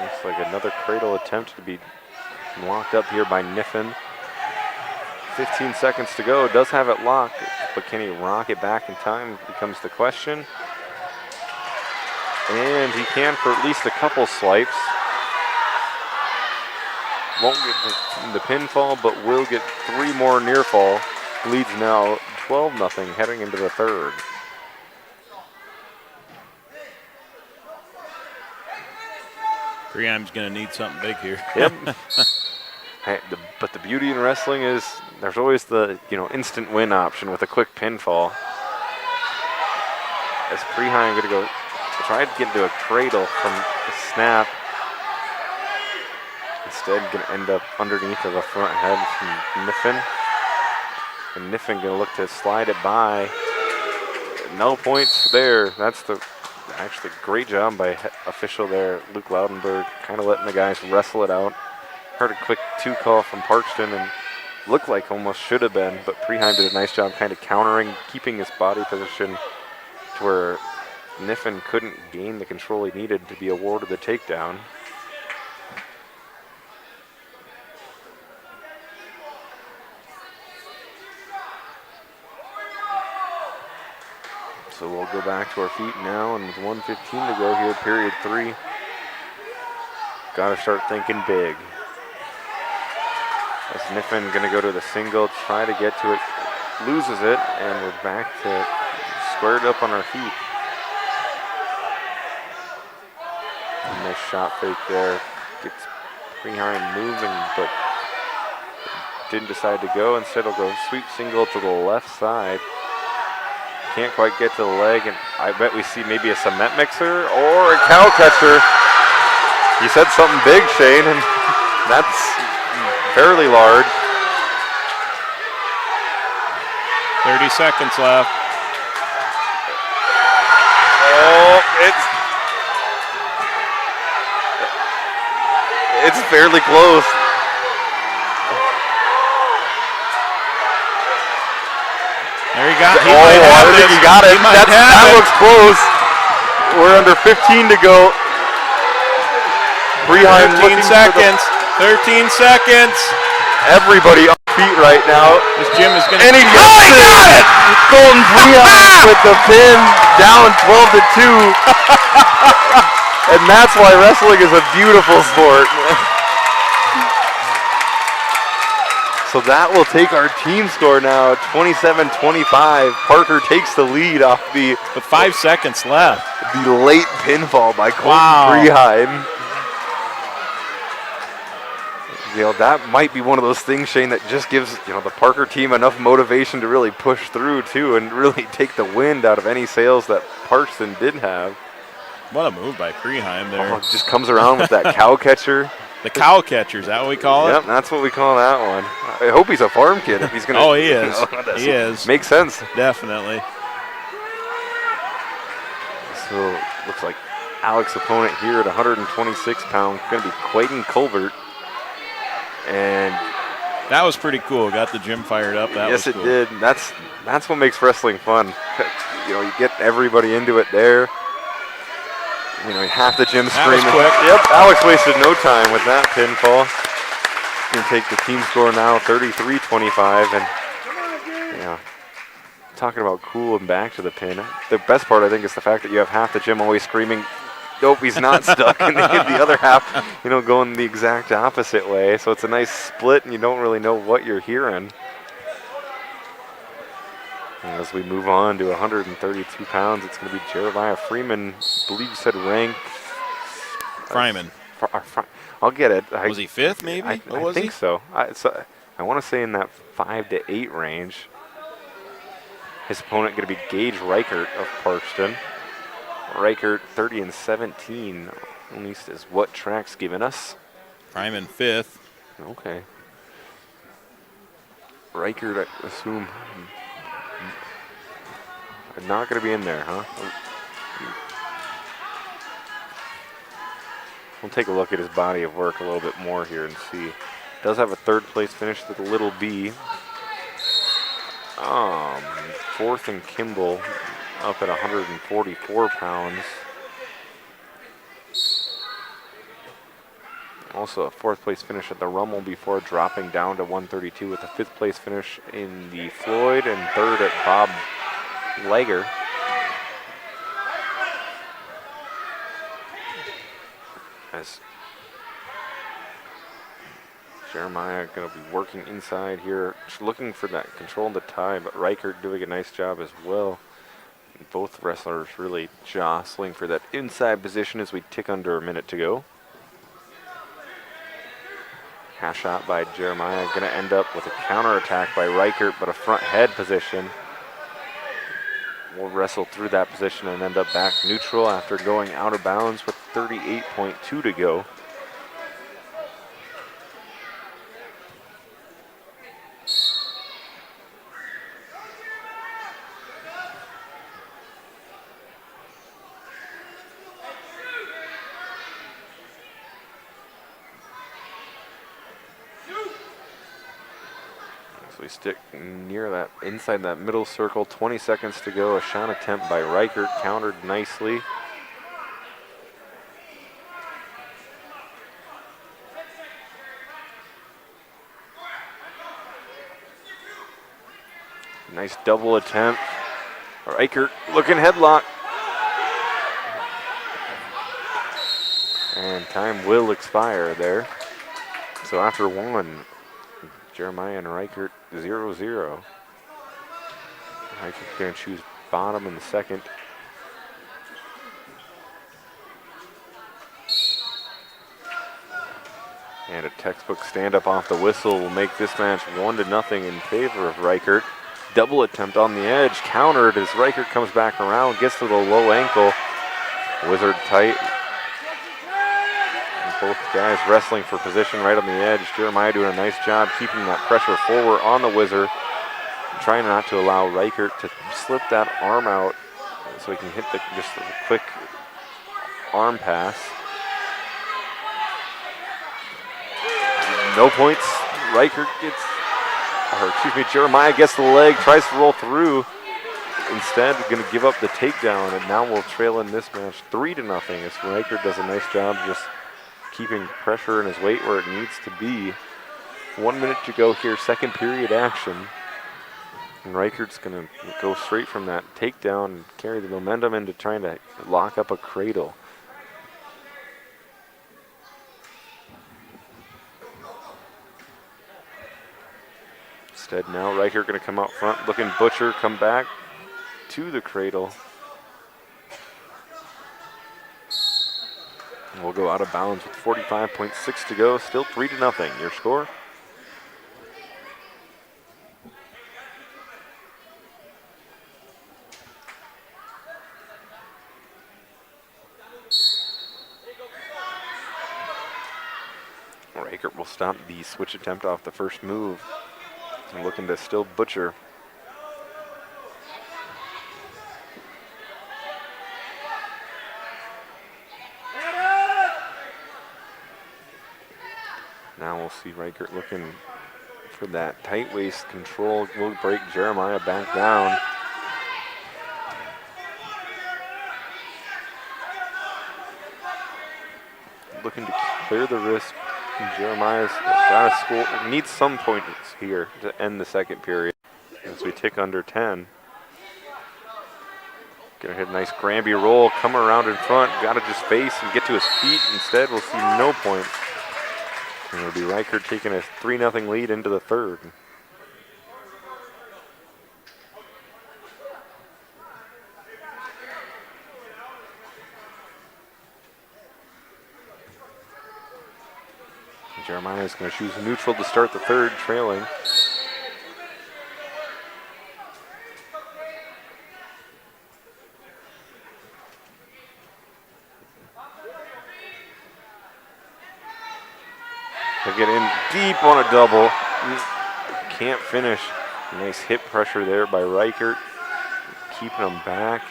Looks like another cradle attempt to be locked up here by Niffen. 15 seconds to go. Does have it locked, but can he rock it back in time becomes the question. And he can for at least a couple swipes. Won't get the pinfall, but will get 3 more near fall. Leads now 12-0 heading into the third. Preheim's going to need something big here. Yep. But the beauty in wrestling is there's always the instant win option with a quick pinfall. As Preheim going to go try to get into a cradle from the snap. Instead going to end up underneath of the front head from Niffen. And Niffen going to look to slide it by. No points there. That's actually great job by official there, Luke Loudenberg, kind of letting the guys wrestle it out. Heard a quick 2 call from Parkston and looked like almost should have been, but Preheim did a nice job kind of countering, keeping his body position to where Niffen couldn't gain the control he needed to be awarded the takedown. So we'll go back to our feet now, and with 1:15 to go here, period 3. Got to start thinking big. As Niffen going to go to the single, try to get to it, loses it, and we're back to squared up on our feet. Nice shot fake there. Gets Preheim moving, but didn't decide to go. Instead, he'll go sweep single to the left side. Can't quite get to the leg, and I bet we see maybe a cement mixer or a cow catcher. You said something big, Shane, and that's fairly large. 30 seconds left. Oh, it's fairly close. There you got it. I think he got it. That looks close. We're under 15 to go. Preheim 13 seconds. 13 seconds. Everybody on feet right now. This Jim is going to. And he got it! Colton Preheim with the pin, down 12-2. And that's why wrestling is a beautiful sport. So that will take our team score now, 27-25. Parker takes the lead off the... With 5 seconds left. The late pinfall by Colton Preheim. That might be one of those things, Shane, that just gives the Parker team enough motivation to really push through, too, and really take the wind out of any sails that Parkston did have. What a move by Preheim there. Oh, just comes around with that cow catcher. The cow catcher, is that what we call it? Yep, that's what we call that one. I hope he's a farm kid if he's going to... Oh, he is. He is. Makes sense. Definitely. So, looks like Alex's opponent here at 126 pounds, going to be Clayton Colbert. And that was pretty cool. Got the gym fired up. That yes, was cool. it did. That's what makes wrestling fun. You know, you get everybody into it there. You know, half the gym screaming. That was quick. Yep, Alex wasted no time with that pinfall. Going to take the team score now, 33-25, and you know, talking about cool and back to the pin. The best part, I think, is the fact that you have half the gym always screaming, "Nope, he's not stuck," and the other half, you know, going the exact opposite way. So it's a nice split, and you don't really know what you're hearing. And as we move on to 132 pounds, it's going to be Jeremiah Freeman. I believe you said rank. Fryman. I'll get it. Was he 5th, maybe? I think so. I want to say in that 5 to 8 range. His opponent going to be Gage Reichert of Parkston. Reichert 30-17, at least is what track's given us. Fryman 5th. Okay. Reichert, I assume, not going to be in there, huh? We'll take a look at his body of work a little bit more here and see. Does have a 3rd place finish with a little B. 4th and Kimball up at 144 pounds. Also a 4th place finish at the Rummel before dropping down to 132 with a 5th place finish in the Floyd and 3rd at Bob Lager. As Jeremiah going to be working inside here, just looking for that control of the tie, but Reichert doing a nice job as well. Both wrestlers really jostling for that inside position as we tick under a minute to go. Half shot by Jeremiah, going to end up with a counterattack by Reichert, but a front head position. We'll wrestle through that position and end up back neutral after going out of bounds with 38.2 to go. We stick near that, inside that middle circle, 20 seconds to go. A shot attempt by Reichert, countered nicely. Nice double attempt. Reichert looking headlock. And time will expire there. So after one, Jeremiah and Reichert 0-0. Reichert's going to choose bottom in the second. And a textbook stand-up off the whistle will make this match 1-0 in favor of Reichert. Double attempt on the edge, countered as Reichert comes back around, gets to the low ankle. Wizard tight. Both guys wrestling for position right on the edge. Jeremiah doing a nice job keeping that pressure forward on the Wizard, trying not to allow Reichert to slip that arm out so he can hit just a quick arm pass. No points. Reichert Jeremiah gets the leg, tries to roll through. Instead, going to give up the takedown, and now we'll trail in this match 3-0 as Reichert does a nice job just keeping pressure and his weight where it needs to be. 1 minute to go here, second period action. And Reichert's going to go straight from that takedown and carry the momentum into trying to lock up a cradle. Instead now Reichert going to come out front, looking butcher, come back to the cradle. We'll go out of bounds with 45.6 to go. Still 3-0. Your score? Reichert will stop the switch attempt off the first move. And looking to still butcher. Now we'll see Reichert looking for that tight waist control. Will break Jeremiah back down. Looking to clear the wrist. Jeremiah's got to score. Needs some points here to end the second period as we tick under 10. Gonna hit a nice Granby roll, come around in front, gotta just face and get to his feet. Instead, we'll see no points. And it'll be Reichert taking a 3-0 lead into the third. Jeremiah is going to choose neutral to start the third, trailing. He'll get in deep on a double. Can't finish. Nice hip pressure there by Reichert. Keeping him back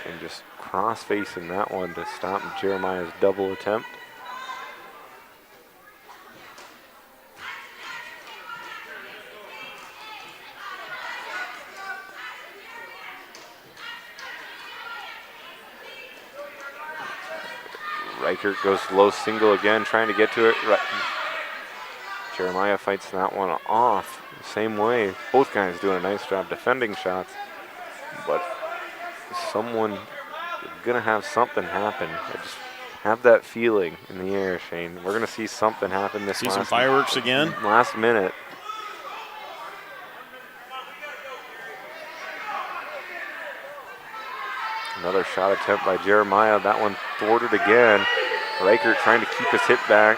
and just cross-facing that one to stop Jeremiah's double attempt. Reichert goes low single again, trying to get to it. Jeremiah fights that one off the same way. Both guys doing a nice job defending shots, but someone gonna have something happen. I just have that feeling in the air, Shane. We're gonna see something happen this See some fireworks again? Last minute. Another shot attempt by Jeremiah. That one thwarted again. Reichert trying to keep his hip back.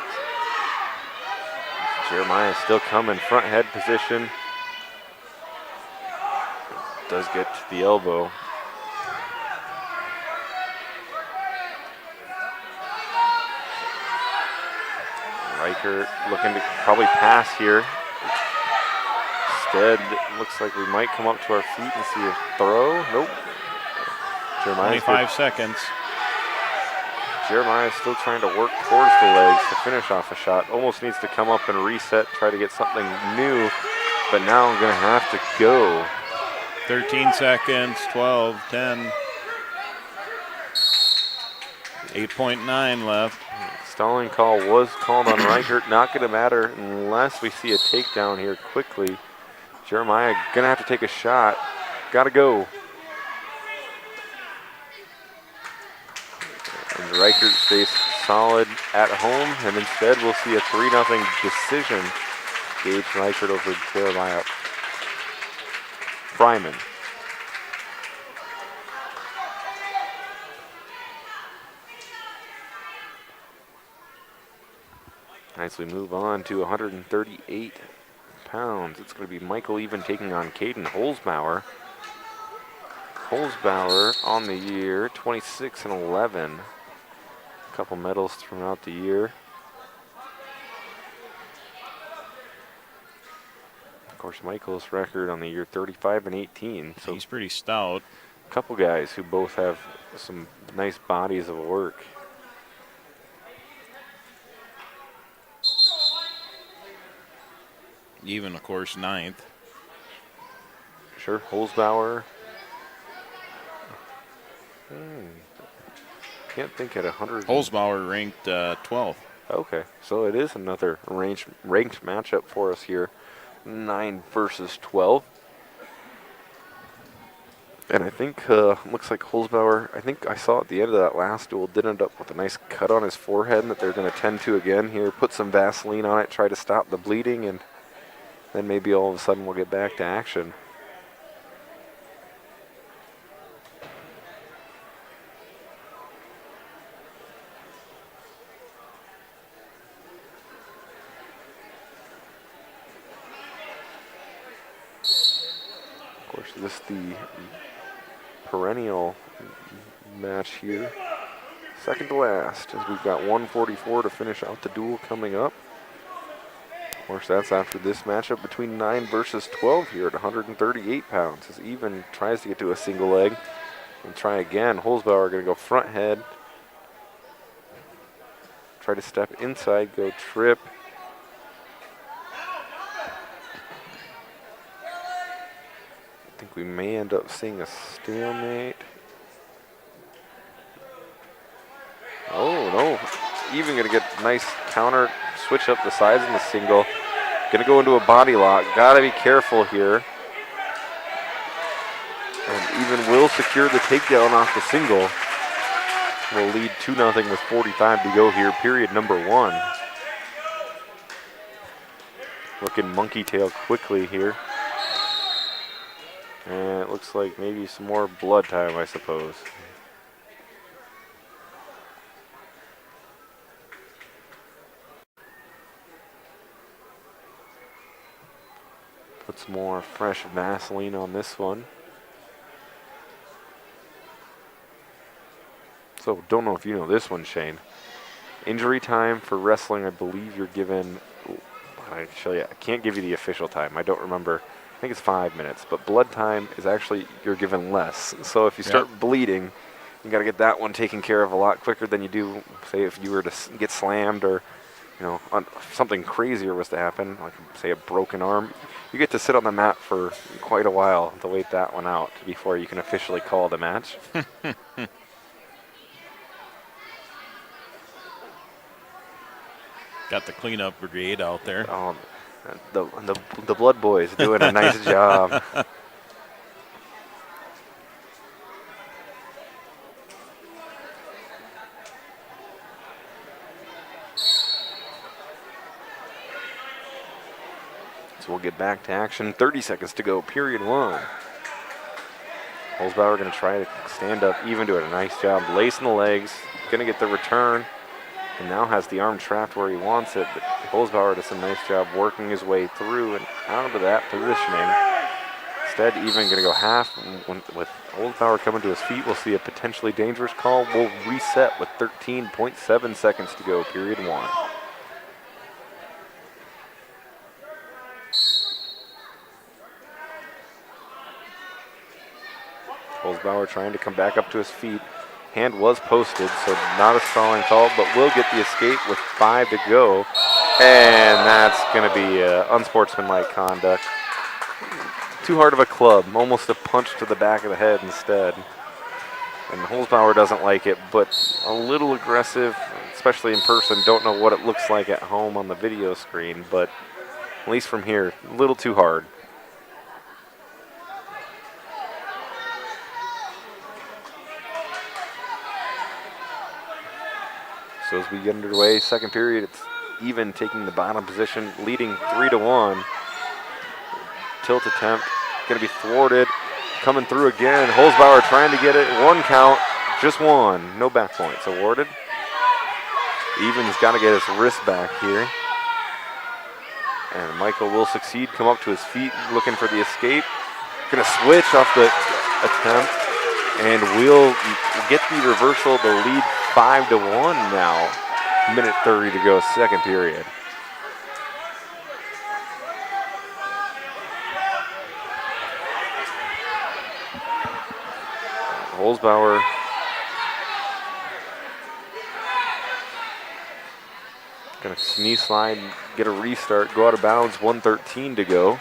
Jeremiah still coming, front head position. Does get to the elbow. Reichert looking to probably pass here. Instead, it looks like we might come up to our feet and see a throw. Nope. 25 seconds. Jeremiah is still trying to work towards the legs to finish off a shot. Almost needs to come up and reset, try to get something new, but now I'm going to have to go. 13 seconds, 12, 10. 8.9 left. Stalling call was called on Reichert. Not going to matter unless we see a takedown here quickly. Jeremiah going to have to take a shot. Got to go. And Reichert stays solid at home, and instead we'll see a 3-0 decision. Gage Reichert over Jeremiah Fryman. As we move on to 138 pounds, it's going to be Michael Even taking on Caden Holzbauer. Holzbauer on the year, 26-11. A couple medals throughout the year. Of course, Michael's record on the year, 35-18. So he's pretty stout. A couple guys who both have some nice bodies of work. Even, of course, 9th. Sure, Holzbauer. Can't think at 100. Holzbauer ranked 12th. Okay, so it is another ranked matchup for us here. 9 versus 12. And I think, looks like Holzbauer, I think I saw at the end of that last duel, did end up with a nice cut on his forehead and that they're going to tend to again here. Put some Vaseline on it, try to stop the bleeding, and then maybe all of a sudden we'll get back to action. Of course, this is the perennial match here. Second to last, as we've got 144 to finish out the duel coming up. Of course, that's after this matchup between 9 versus 12 here at 138 pounds. As Even tries to get to a single leg. And try again. Holzbauer going to go front head. Try to step inside, go trip. we may end up seeing a stalemate. Oh, no. Even going to get a nice counter, switch up the sides in the single. Going to go into a body lock. Got to be careful here. And even will secure the takedown off the single. Will lead 2-0 with 45 to go here, period number 1. Looking monkey tail quickly here. And it looks like maybe some more blood time, I suppose. Put some more fresh Vaseline on this one. So, don't know if you know this one, Shane. Injury time for wrestling, I believe you're given, I can't give you the official time. I don't remember. I think it's 5 minutes, but blood time is actually, you're given less. So if you start bleeding, you got to get that one taken care of a lot quicker than you do, say, if you were to get slammed or, something crazier was to happen, like, say, a broken arm. You get to sit on the mat for quite a while to wait that one out before you can officially call the match. Got the cleanup brigade out there. Oh, the Blood Boys doing a nice job. So we'll get back to action. 30 seconds to go, period 1. Holzbauer going to try to stand up, even doing a nice job lacing the legs. Going to get the return. And now has the arm trapped where he wants it, but Holzbauer does a nice job working his way through and out of that positioning. Instead, even going to go half. With Holzbauer coming to his feet, we'll see a potentially dangerous call. We'll reset with 13.7 seconds to go, period 1. Holzbauer trying to come back up to his feet. Hand was posted, so not a stalling call, but will get the escape with 5 to go. And that's going to be unsportsmanlike conduct. Too hard of a club, almost a punch to the back of the head instead. And Holzbauer doesn't like it, but a little aggressive, especially in person. Don't know what it looks like at home on the video screen, but at least from here, a little too hard. So as we get underway, second period, it's even taking the bottom position, leading 3-1. Tilt attempt, going to be thwarted, coming through again. Holzbauer trying to get it, 1 count, just 1, no back points awarded. Even's got to get his wrist back here. And Michael will succeed, come up to his feet, looking for the escape. Going to switch off the attempt, and we'll get the reversal to lead 5-1 now. Minute 30 to go, second period. Holzbauer gonna knee slide, get a restart, go out of bounds, 1:13 to go.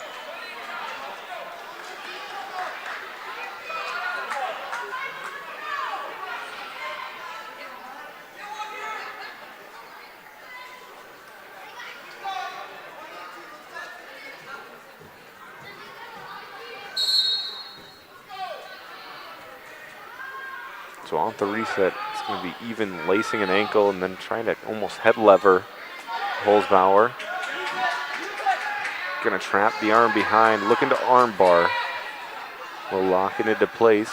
So off the reset, it's going to be even lacing an ankle and then trying to almost head lever Holzbauer. Going to trap the arm behind, looking to arm bar. We'll lock it into place.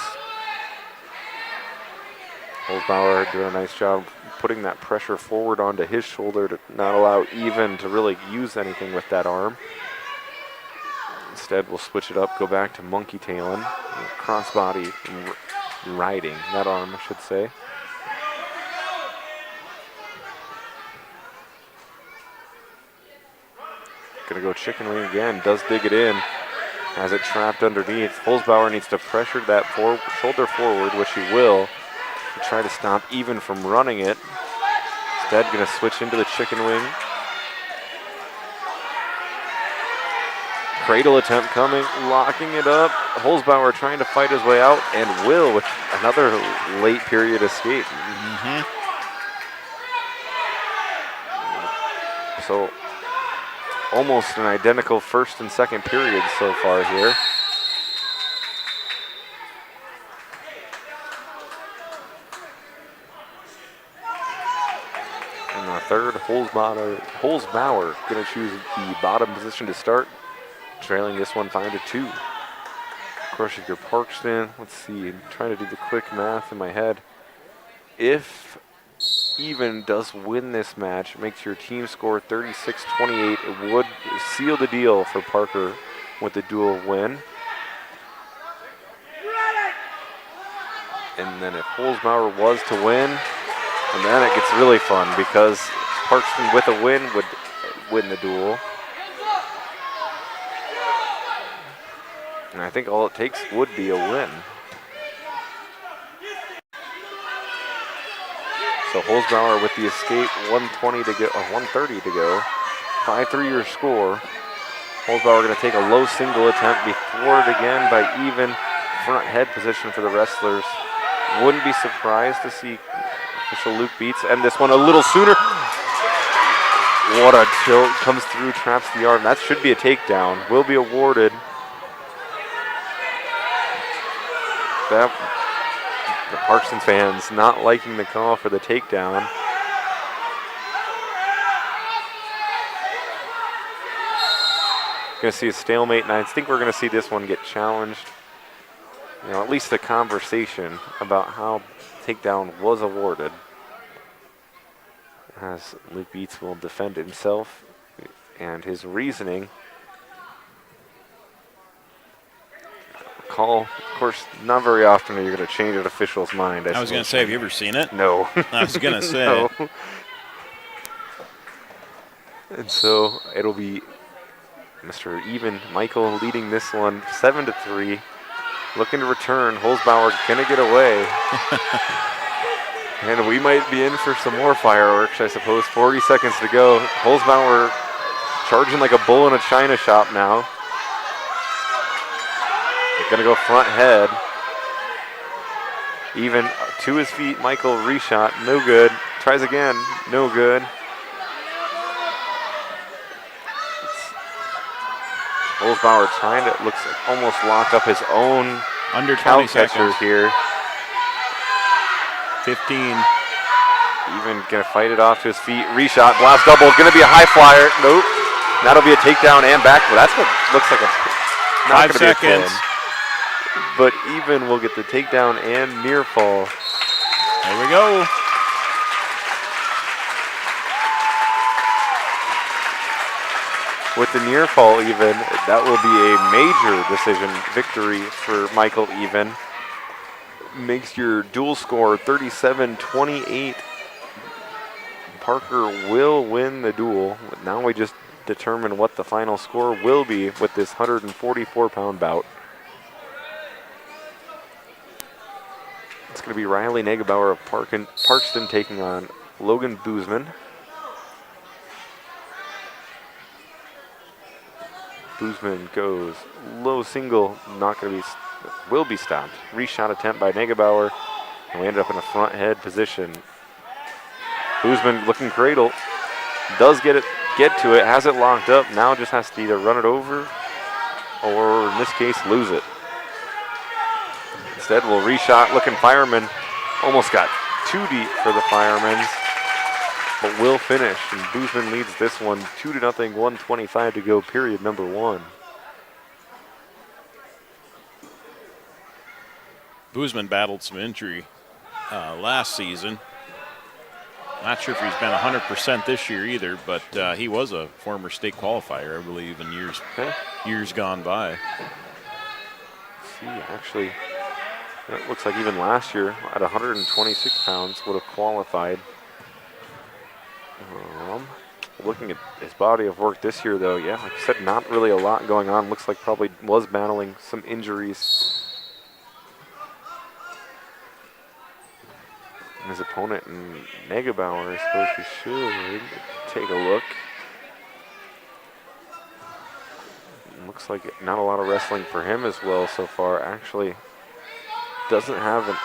Holzbauer doing a nice job putting that pressure forward onto his shoulder to not allow Even to really use anything with that arm. Instead, we'll switch it up, go back to monkey tailing, crossbody riding that arm, I should say. Gonna go chicken wing again, does dig it in, has it trapped underneath. Holzbauer needs to pressure that shoulder forward, which he will, to try to stop Even from running it. Instead, gonna switch into the chicken wing. Cradle attempt coming, locking it up. Holzbauer trying to fight his way out, and Will with another late period escape. So almost an identical first and second period so far here. In the third, Holzbauer going to choose the bottom position to start, trailing this one 5-2. Crusher Parkston, let's see, I'm trying to do the quick math in my head. If Even does win this match, makes your team score 36-28. It would seal the deal for Parker with the dual win. And then if Holzbauer was to win, and then it gets really fun because Parkston with a win would win the duel. And I think all it takes would be a win. So Holzbauer with the escape, 120 to go, 130 to go. 5-3 your score. Holzbauer going to take a low single attempt, be thwarted again by even front head position for the wrestlers. Wouldn't be surprised to see official Luke Beats end this one a little sooner. What a tilt, comes through, traps the arm. That should be a takedown, will be awarded. The Parkston fans not liking the call for the takedown. Going to see a stalemate, and I think we're going to see this one get challenged. You know, at least a conversation about how takedown was awarded. As Luke Beats will defend himself and his reasoning. Call, of course, not very often are you going to change an official's mind. I was going to say, have you ever seen it? No. I was going to say. No. And so it'll be Mr. Even Michael leading this one 7-3. Looking to return. Holzbauer going to get away. And we might be in for some more fireworks, I suppose. 40 seconds to go. Holzbauer charging like a bull in a china shop now. Going to go front head. Even to his feet, Michael reshot, no good. Tries again, no good. Holzbauer trying to, looks like almost lock up his own under 20 seconds here. 15. Even going to fight it off to his feet. Reshot, blast double, going to be a high flyer. Nope. That'll be a takedown and back. Well, that's what looks like a, not 5 seconds. But Even will get the takedown and near fall. There we go. With the near fall Even, that will be a major decision victory for Michael Even. Makes your dual score 37-28. Parker will win the duel. Now we just determine what the final score will be with this 144-pound bout. It's going to be Riley Negebauer of Parkston taking on Logan Boozman. Boozman goes low single, not going to be, will be stopped. Reshot attempt by Negebauer, and we ended up in a front head position. Boozman looking cradle, does get to it, has it locked up, now just has to either run it over or in this case lose it. Instead, we'll reshot looking fireman. Almost got too deep for the firemen, but will finish. And Boozman leads this one 2-0, 1:25 to go, period number 1. Boozman battled some injury last season. Not sure if he's been 100% this year either, but he was a former state qualifier, I believe, in years gone by. Let's see, actually. It looks like even last year at 126 pounds would have qualified. Looking at his body of work this year, though, yeah, like I said, not really a lot going on. Looks like probably was battling some injuries. And his opponent, Negebauer, I suppose we should take a look. looks like not a lot of wrestling for him as well so far. Actually, doesn't have a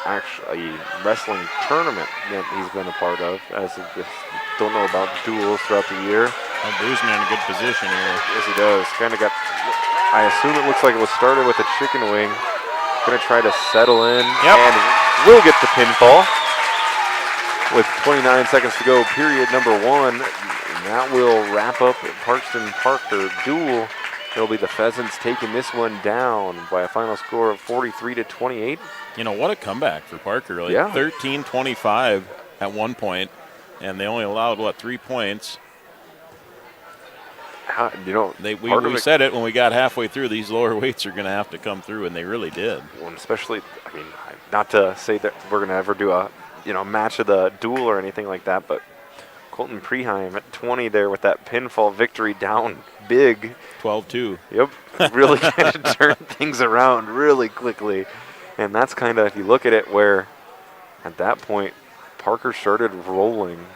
wrestling tournament that he's been a part of, as of this, don't know about duels throughout the year. Oh, Boozman in a good position here. Yes, he does. Kind of got, I assume it looks like it was started with a chicken wing. Going to try to settle in and will get the pinfall with 29 seconds to go, period number 1. And that will wrap up Parkston Parker duel. It'll be the Pheasants taking this one down by a final score of 43-28. You know, what a comeback for Parker. Like 13-25 at one point, and they only allowed, 3 points? We said it when we got halfway through, these lower weights are going to have to come through, and they really did. Well, especially, I mean, not to say that we're going to ever do a match of the duel or anything like that, but Colton Preheim at 20 there with that pinfall victory down big. 12-2. Yep, really kind of turned things around really quickly. And that's kind of, if you look at it, where at that point Parker started rolling.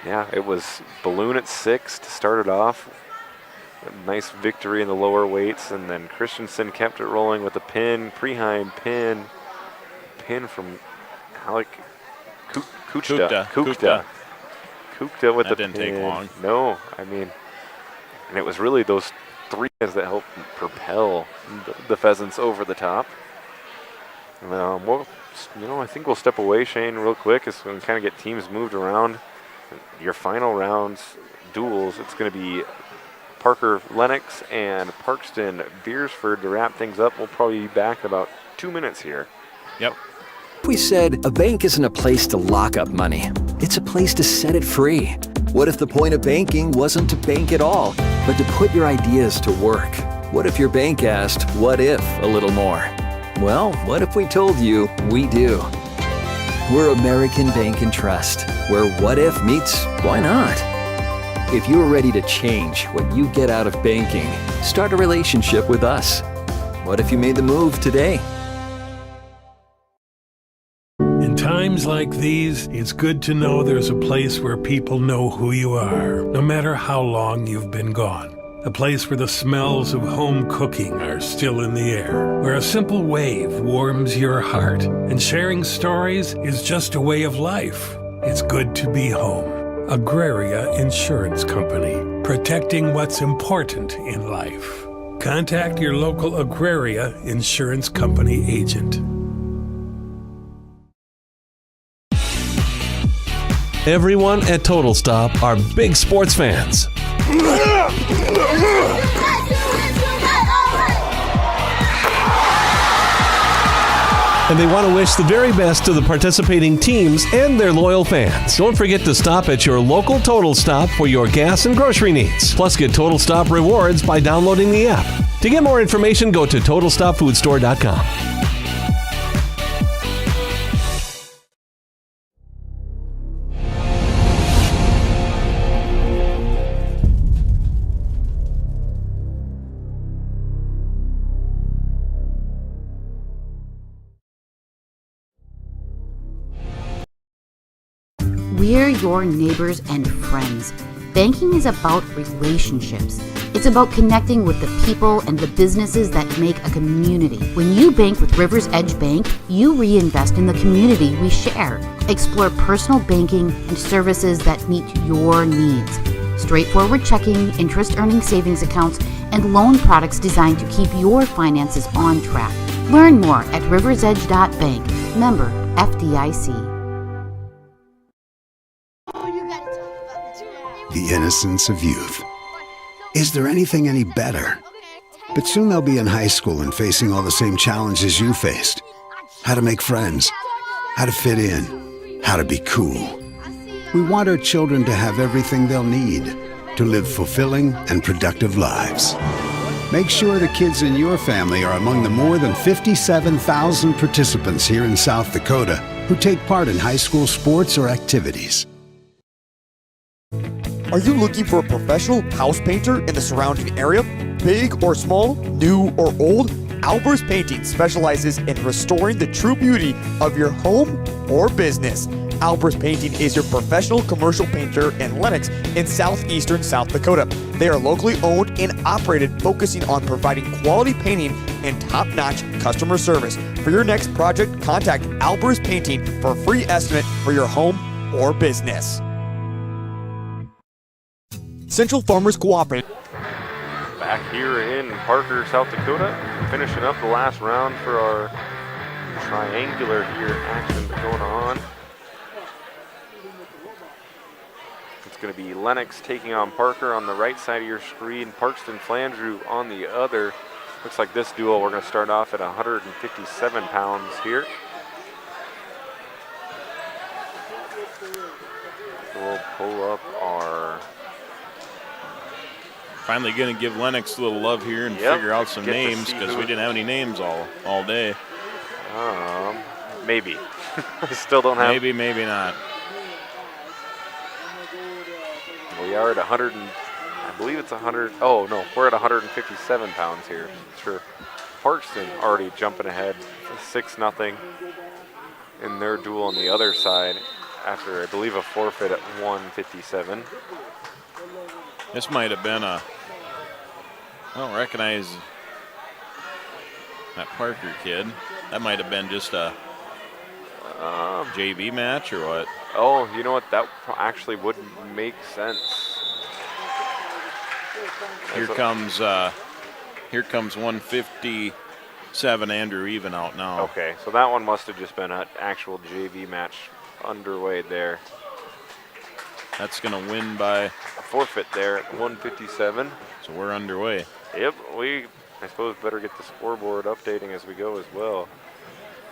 Yeah, it was Balloon at 6 to start it off. A nice victory in the lower weights, and then Christensen kept it rolling with a pin. Preheim pin from Alec Kuchta with the pin. That didn't take long. No, I mean, and it was really those 3 guys that helped propel the Pheasants over the top. Well, I think we'll step away, Shane, real quick, as we kind of get teams moved around. Your final rounds duels, it's going to be Parker Lennox and Parkston Beersford to wrap things up. We'll probably be back in about 2 minutes here. Yep. We said a bank isn't a place to lock up money. It's a place to set it free. What if the point of banking wasn't to bank at all, but to put your ideas to work? What if your bank asked, what if, a little more? Well, what if we told you we do? We're American Bank and Trust, where what if meets why not? If you're ready to change what you get out of banking, start a relationship with us. What if you made the move today? In times like these, it's good to know there's a place where people know who you are, no matter how long you've been gone. A place where the smells of home cooking are still in the air, where a simple wave warms your heart, and sharing stories is just a way of life. It's good to be home. Agraria Insurance Company, protecting what's important in life. Contact your local Agraria Insurance Company agent. Everyone at Total Stop are big sports fans. And they want to wish the very best to the participating teams and their loyal fans. Don't forget to stop at your local Total Stop for your gas and grocery needs. Plus, get Total Stop rewards by downloading the app. To get more information, go to TotalStopFoodStore.com. We're your neighbors and friends. Banking is about relationships. It's about connecting with the people and the businesses that make a community. When you bank with Rivers Edge Bank, you reinvest in the community we share. Explore personal banking and services that meet your needs. Straightforward checking, interest-earning savings accounts, and loan products designed to keep your finances on track. Learn more at riversedge.bank. Member FDIC. The innocence of youth. Is there anything any better? But soon they'll be in high school and facing all the same challenges you faced. How to make friends, how to fit in, how to be cool. We want our children to have everything they'll need to live fulfilling and productive lives. Make sure the kids in your family are among the more than 57,000 participants here in South Dakota who take part in high school sports or activities. Are you looking for a professional house painter in the surrounding area? Big or small, new or old, Albers Painting specializes in restoring the true beauty of your home or business. Albers Painting is your professional commercial painter in Lenox in southeastern South Dakota. They are locally owned and operated, focusing on providing quality painting and top-notch customer service. For your next project, contact Albers Painting for a free estimate for your home or business. Central Farmers Cooperative. Back here in Parker, South Dakota, finishing up the last round for our triangular here action going on. It's going to be Lenox taking on Parker on the right side of your screen, Parkston Flandreau on the other. Looks like this duel, we're going to start off at 157 pounds here. We'll pull up our... Finally going to give Lenox a little love here and figure out some names, because we didn't have any names all day. Maybe. We still don't have. Maybe, maybe not. We are at 100, I believe it's 100. Oh no, we're at 157 pounds here. Sure. Parkston already jumping ahead, 6-0 in their duel on the other side after I believe a forfeit at 157. This might have been a, I don't recognize that Parker kid. That might have been just a JV match or what? Oh, you know what? That actually would make sense. Here comes 157 Andrew Even out now. Okay, so that one must have just been an actual JV match underway there. That's going to win by a forfeit there at 157. So we're underway. Yep, I suppose better get the scoreboard updating as we go as well.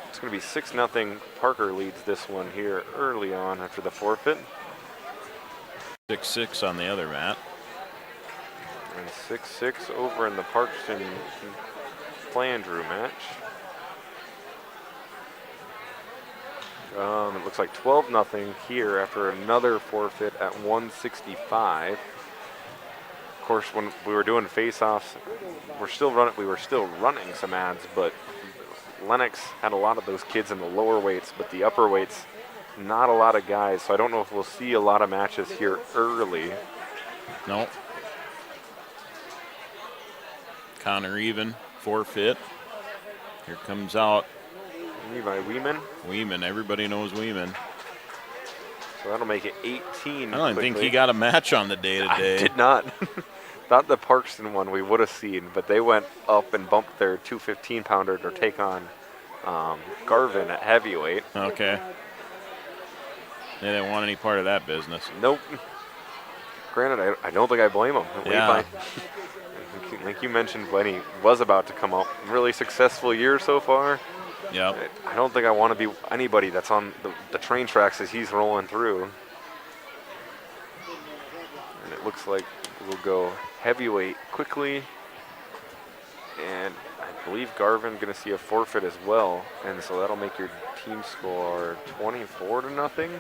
It's going to be 6-0. Parker leads this one here early on after the forfeit. 6-6 on the other mat. And 6-6 over in the Parkston Flandreau match. It looks like 12-0 here after another forfeit at 165. Of course, when we were doing face-offs, we were still running some ads, but Lenox had a lot of those kids in the lower weights, but the upper weights, not a lot of guys. So I don't know if we'll see a lot of matches here early. No. Connor Even, forfeit. Here comes out Levi Weeman. Weeman, everybody knows Weeman. So that'll make it 18. I don't think he got a match on the day-to-day. I did not. Thought the Parkston one we would have seen, but they went up and bumped their 215-pounder to take on Garvin at heavyweight. Okay. They didn't want any part of that business. Nope. Granted, I don't think I blame them. Yeah. Like you mentioned when he was about to come up, really successful year so far. Yep. I don't think I want to be anybody that's on the train tracks as he's rolling through. And it looks like we'll go heavyweight quickly. And I believe Garvin going to see a forfeit as well. And so that'll make your team score 24-0.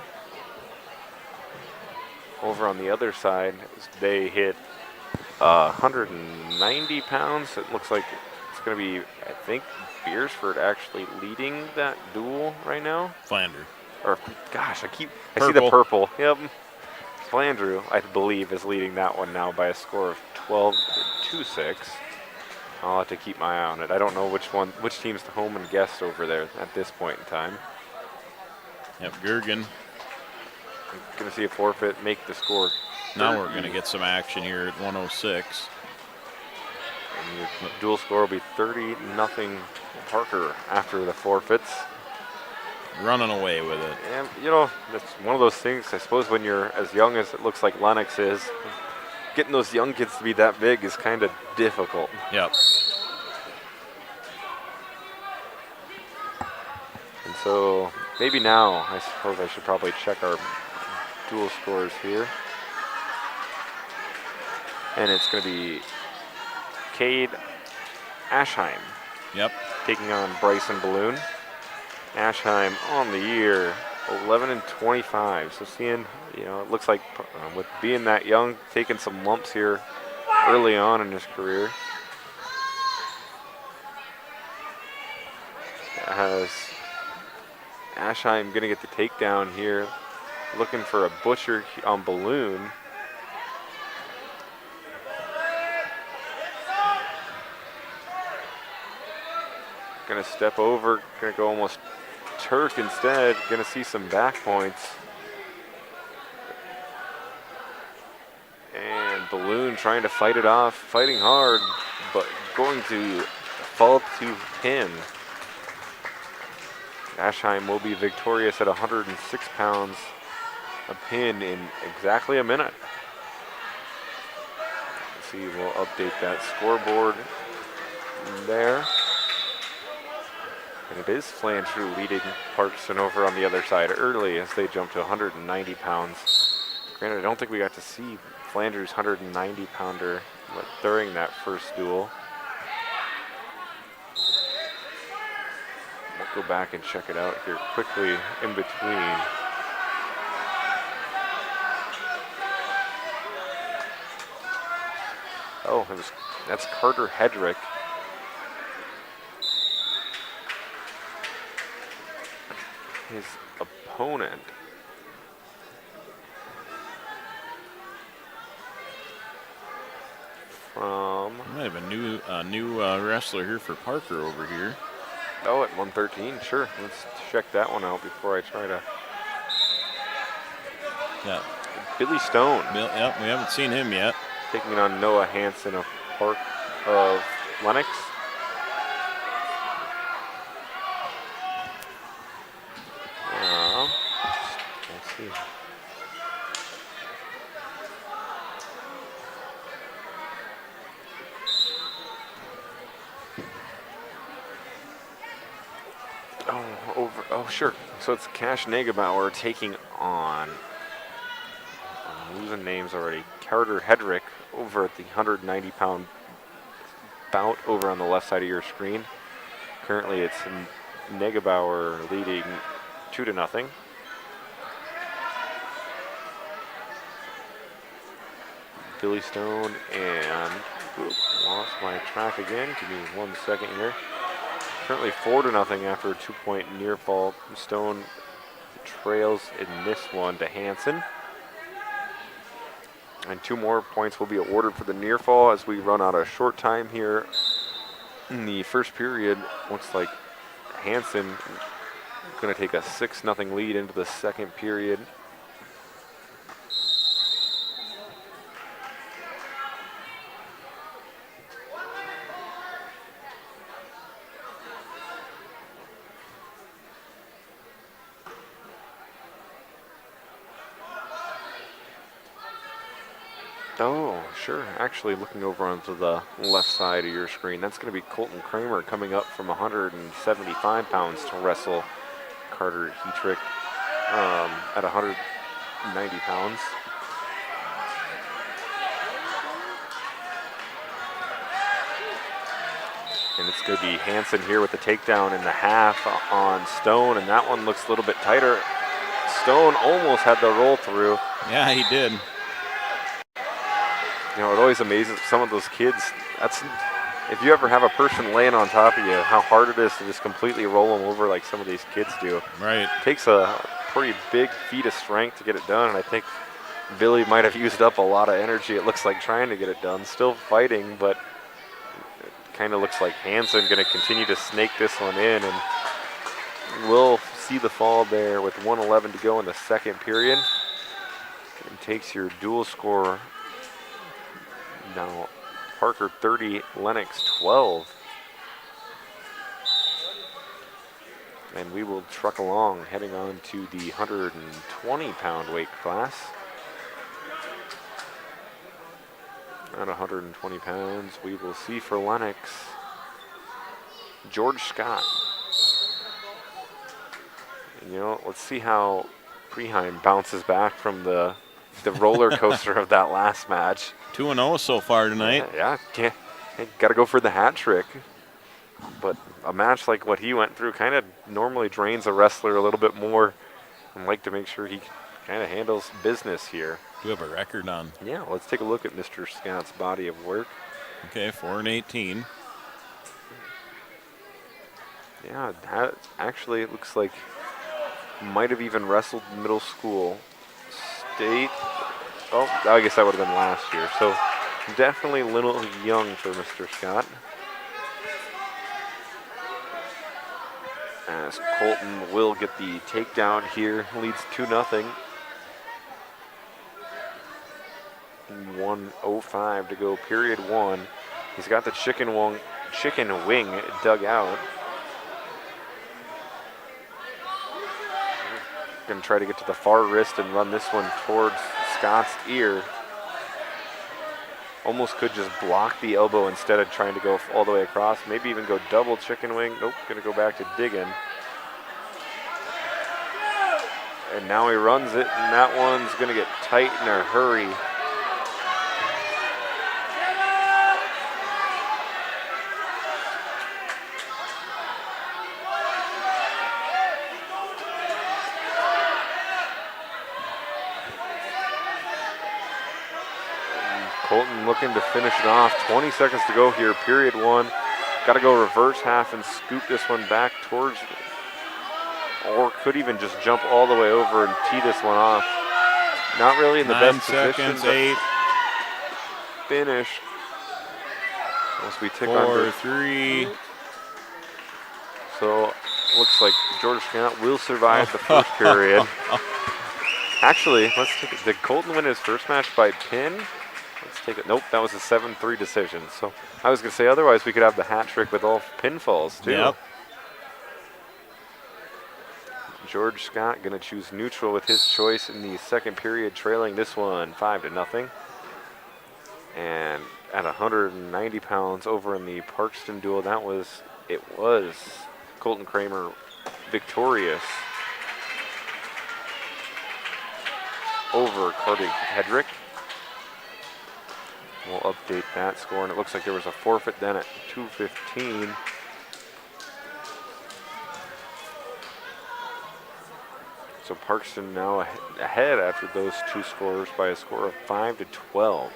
Over on the other side, they hit 190 pounds. It looks like it's going to be, I think, Beersford actually leading that duel right now. Flandreau. Or, gosh, I see the purple. Yep. Flandreau, I believe, is leading that one now by a score of 12-6. I'll have to keep my eye on it. I don't know which team's the home and guest over there at this point in time. Yep, Gergen. Going to see a forfeit, make the score. Now we're going to get some action here at 106. And your dual score will be 30-0 Parker after the forfeits. Running away with it. And, you know, that's one of those things, I suppose, when you're as young as it looks like Lenox is, getting those young kids to be that big is kind of difficult. Yep. And so maybe now, I suppose I should probably check our dual scores here. And it's going to be Cade Ashheim. Yep. Taking on Bryson Balloon. Ashheim on the year, 11-25. So seeing, you know, it looks like with being that young, taking some lumps here early on in his career. Ashheim going to get the takedown here. Looking for a butcher on Balloon. Going to step over, going to go almost Turk instead. Going to see some back points. And Balloon trying to fight it off, fighting hard, but going to fall to pin. Ashheim will be victorious at 106 pounds, a pin in exactly a minute. Let's see, we'll update that scoreboard there. And it is Flandreau leading Parkson over on the other side early as they jump to 190 pounds. Granted, I don't think we got to see Flandreau's 190 pounder during that first duel. We'll go back and check it out here quickly in between. Oh, that's Carter Hedrick. His opponent. From might have a new wrestler here for Parker over here. Oh, at 113, sure. Let's check that one out before I try to. Yeah, Billy Stone. Yep, we haven't seen him yet. Taking on Noah Hansen of Lennox. Let's see. Oh, sure. So it's Cash Negebauer taking on, I'm losing names already, Carter Hedrick over at the 190-pound bout over on the left side of your screen. Currently it's Negebauer leading 2-0. Billy Stone and, lost my track again. Give me 1 second here. Currently 4-0 after a 2-point near fall. Stone trails in this one to Hansen. And 2 more points will be awarded for the near fall as we run out of short time here in the first period. Looks like Hansen going to take a 6-0 lead into the second period. Oh, sure. Actually, looking over onto the left side of your screen, that's going to be Colton Kramer coming up from 175 pounds to wrestle Carter Hedrick at 190 pounds. And it's going to be Hansen here with the takedown in the half on Stone, and that one looks a little bit tighter. Stone almost had the roll through. Yeah, he did. You know, it always amazes some of those kids. If you ever have a person laying on top of you, how hard it is to just completely roll them over like some of these kids do. Right. It takes a pretty big feat of strength to get it done, and I think Billy might have used up a lot of energy, it looks like, trying to get it done. Still fighting, but it kind of looks like Hansen going to continue to snake this one in, and we'll see the fall there with 1:11 to go in the second period. And takes your dual score. Now, Parker 30, Lennox 12. And we will truck along, heading on to the 120-pound weight class. At 120 pounds, we will see for Lennox, George Scott. And, you know, let's see how Preheim bounces back from the roller coaster of that last match. 2-0 so far tonight. Yeah, got to go for the hat trick. But a match like what he went through kind of normally drains a wrestler a little bit more. And like to make sure he kind of handles business here. Do you have a record on? Yeah, let's take a look at Mr. Scott's body of work. Okay, 4-18. Yeah, that actually it looks like Might have even wrestled middle school. State. Oh, I guess that would have been last year. So definitely a little young for Mr. Scott. As Colton will get the takedown here, leads 2-0. 1:05 to go, period 1. He's got the chicken wing dug out. Gonna try to get to the far wrist and run this one towards Scott's ear. Almost could just block the elbow instead of trying to go all the way across. Maybe even go double chicken wing. Nope, gonna go back to digging. And now he runs it, and that one's gonna get tight in a hurry. Colton looking to finish it off. 20 seconds to go here, period 1. Got to go reverse half and scoop this one back towards, or could even just jump all the way over and tee this one off. Not really in the best position. 9 seconds, 8. Finish. Once we tick 4, under 3. So looks like George Scott will survive the first period. Actually, let's take it. Did Colton win his first match by pin? Let's take it. Nope, that was a 7-3 decision. So I was going to say otherwise we could have the hat trick with all pinfalls too. Yep. George Scott going to choose neutral with his choice in the second period, trailing this one 5-0. And at 190 pounds over in the Parkston duel, it was Colton Kramer victorious over Carter Hedrick. We'll update that score, and it looks like there was a forfeit then at 2:15. So Parkston now ahead after those two scores by a score of 5-12.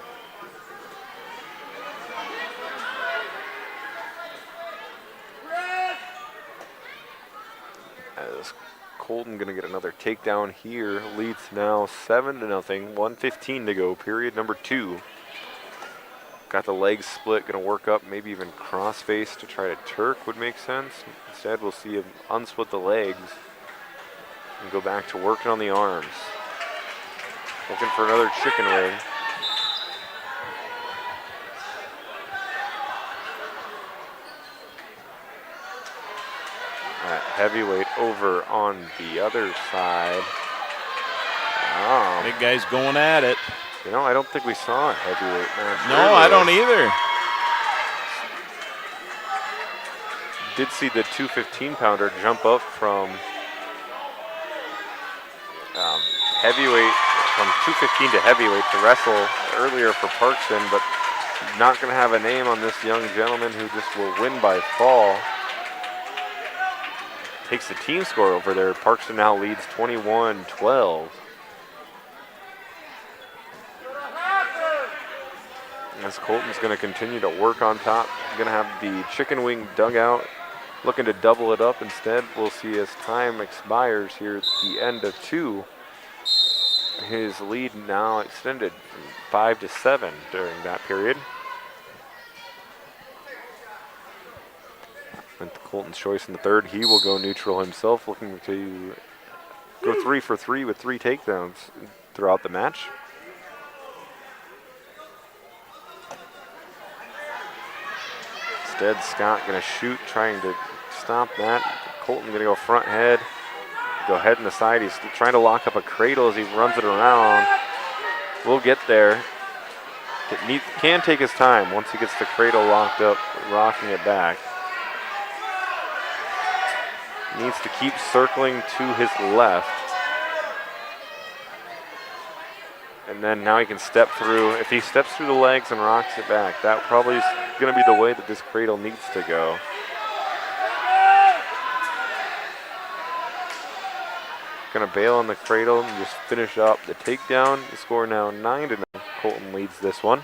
As Colton going to get another takedown here, leads now 7-0, 1:15 to go, period number 2. Got the legs split, going to work up, maybe even cross-face to try to Turk would make sense. Instead, we'll see him unsplit the legs and go back to working on the arms. Looking for another chicken wing. That heavyweight over on the other side. Oh. Big guys going at it. You know, I don't think we saw a heavyweight match. No, I don't either. Did see the 215-pounder jump up from heavyweight, from 215 to heavyweight to wrestle earlier for Parkston, but not going to have a name on this young gentleman who just will win by fall. Takes the team score over there. Parkston now leads 21-12. As Colton's going to continue to work on top. Going to have the chicken wing dug out. Looking to double it up instead. We'll see as time expires here at the end of 2. His lead now extended from 5-7 during that period. With Colton's choice in the third, he will go neutral himself, looking to go 3 for 3 with 3 takedowns throughout the match. Instead, Scott going to shoot, trying to stop that. Colton going to go front head, go head in the side. He's trying to lock up a cradle as he runs it around. We'll get there. Can take his time once he gets the cradle locked up, rocking it back. Needs to keep circling to his left. And then now he can step through. If he steps through the legs and rocks it back, that probably is going to be the way that this cradle needs to go. Going to bail on the cradle and just finish up the takedown. The score now 9-9. Colton leads this one.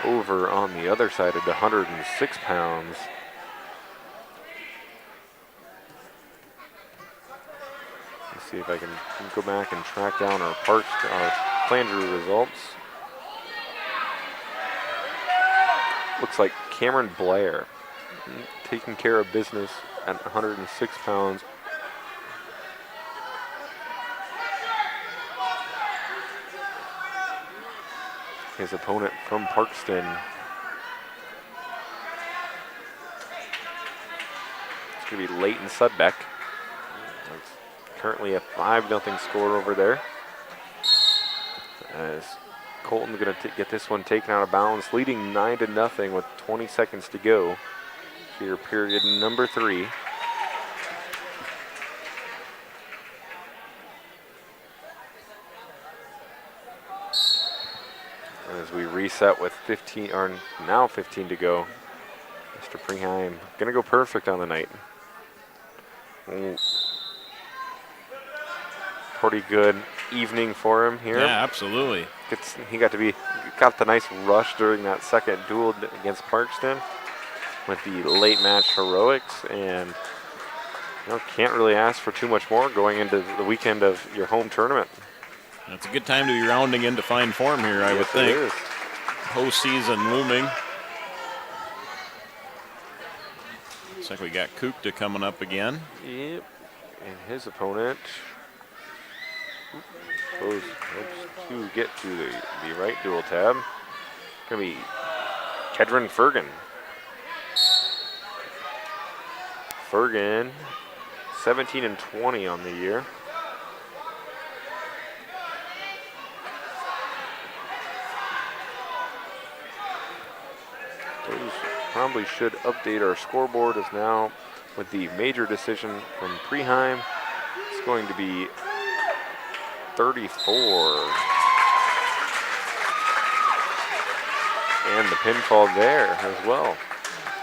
Over on the other side at 106 pounds. see if I can go back and track down our Flandreau results. Looks like Cameron Blair taking care of business at 106 pounds. His opponent from Parkston, it's going to be Leighton Sudbeck. It's currently a 5-0 score over there. As Colton's going to get this one taken out of bounds, leading 9-0 with 20 seconds to go. Here, period number 3. As we reset with 15 to go, Mr. Preheim gonna go perfect on the night. Pretty good evening for him here. Yeah, absolutely. He got the nice rush during that second duel against Parkston with the late match heroics, and can't really ask for too much more going into the weekend of your home tournament. It's a good time to be rounding into fine form here, I would think. It is. Postseason looming. Looks like we got Kukta coming up again. Yep. And his opponent hopes to get to the right dual tab. Gonna be Kedron Fergan. Fergan, 17-20 on the year. Those probably should update our scoreboard, as now with the major decision from Preheim, it's going to be 34. And the pinfall there as well.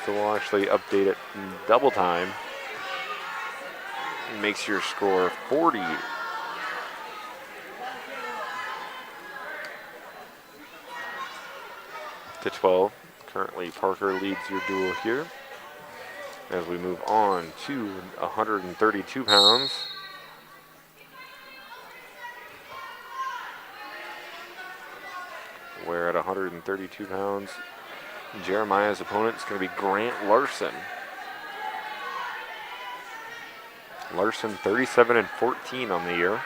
So we'll actually update it in double time. It makes your score 40. To 12. Currently, Parker leads your duel here. As we move on to 132 pounds. Where at 132 pounds, Jeremiah's opponent is going to be Grant Larson. Larson 37-14 on the year.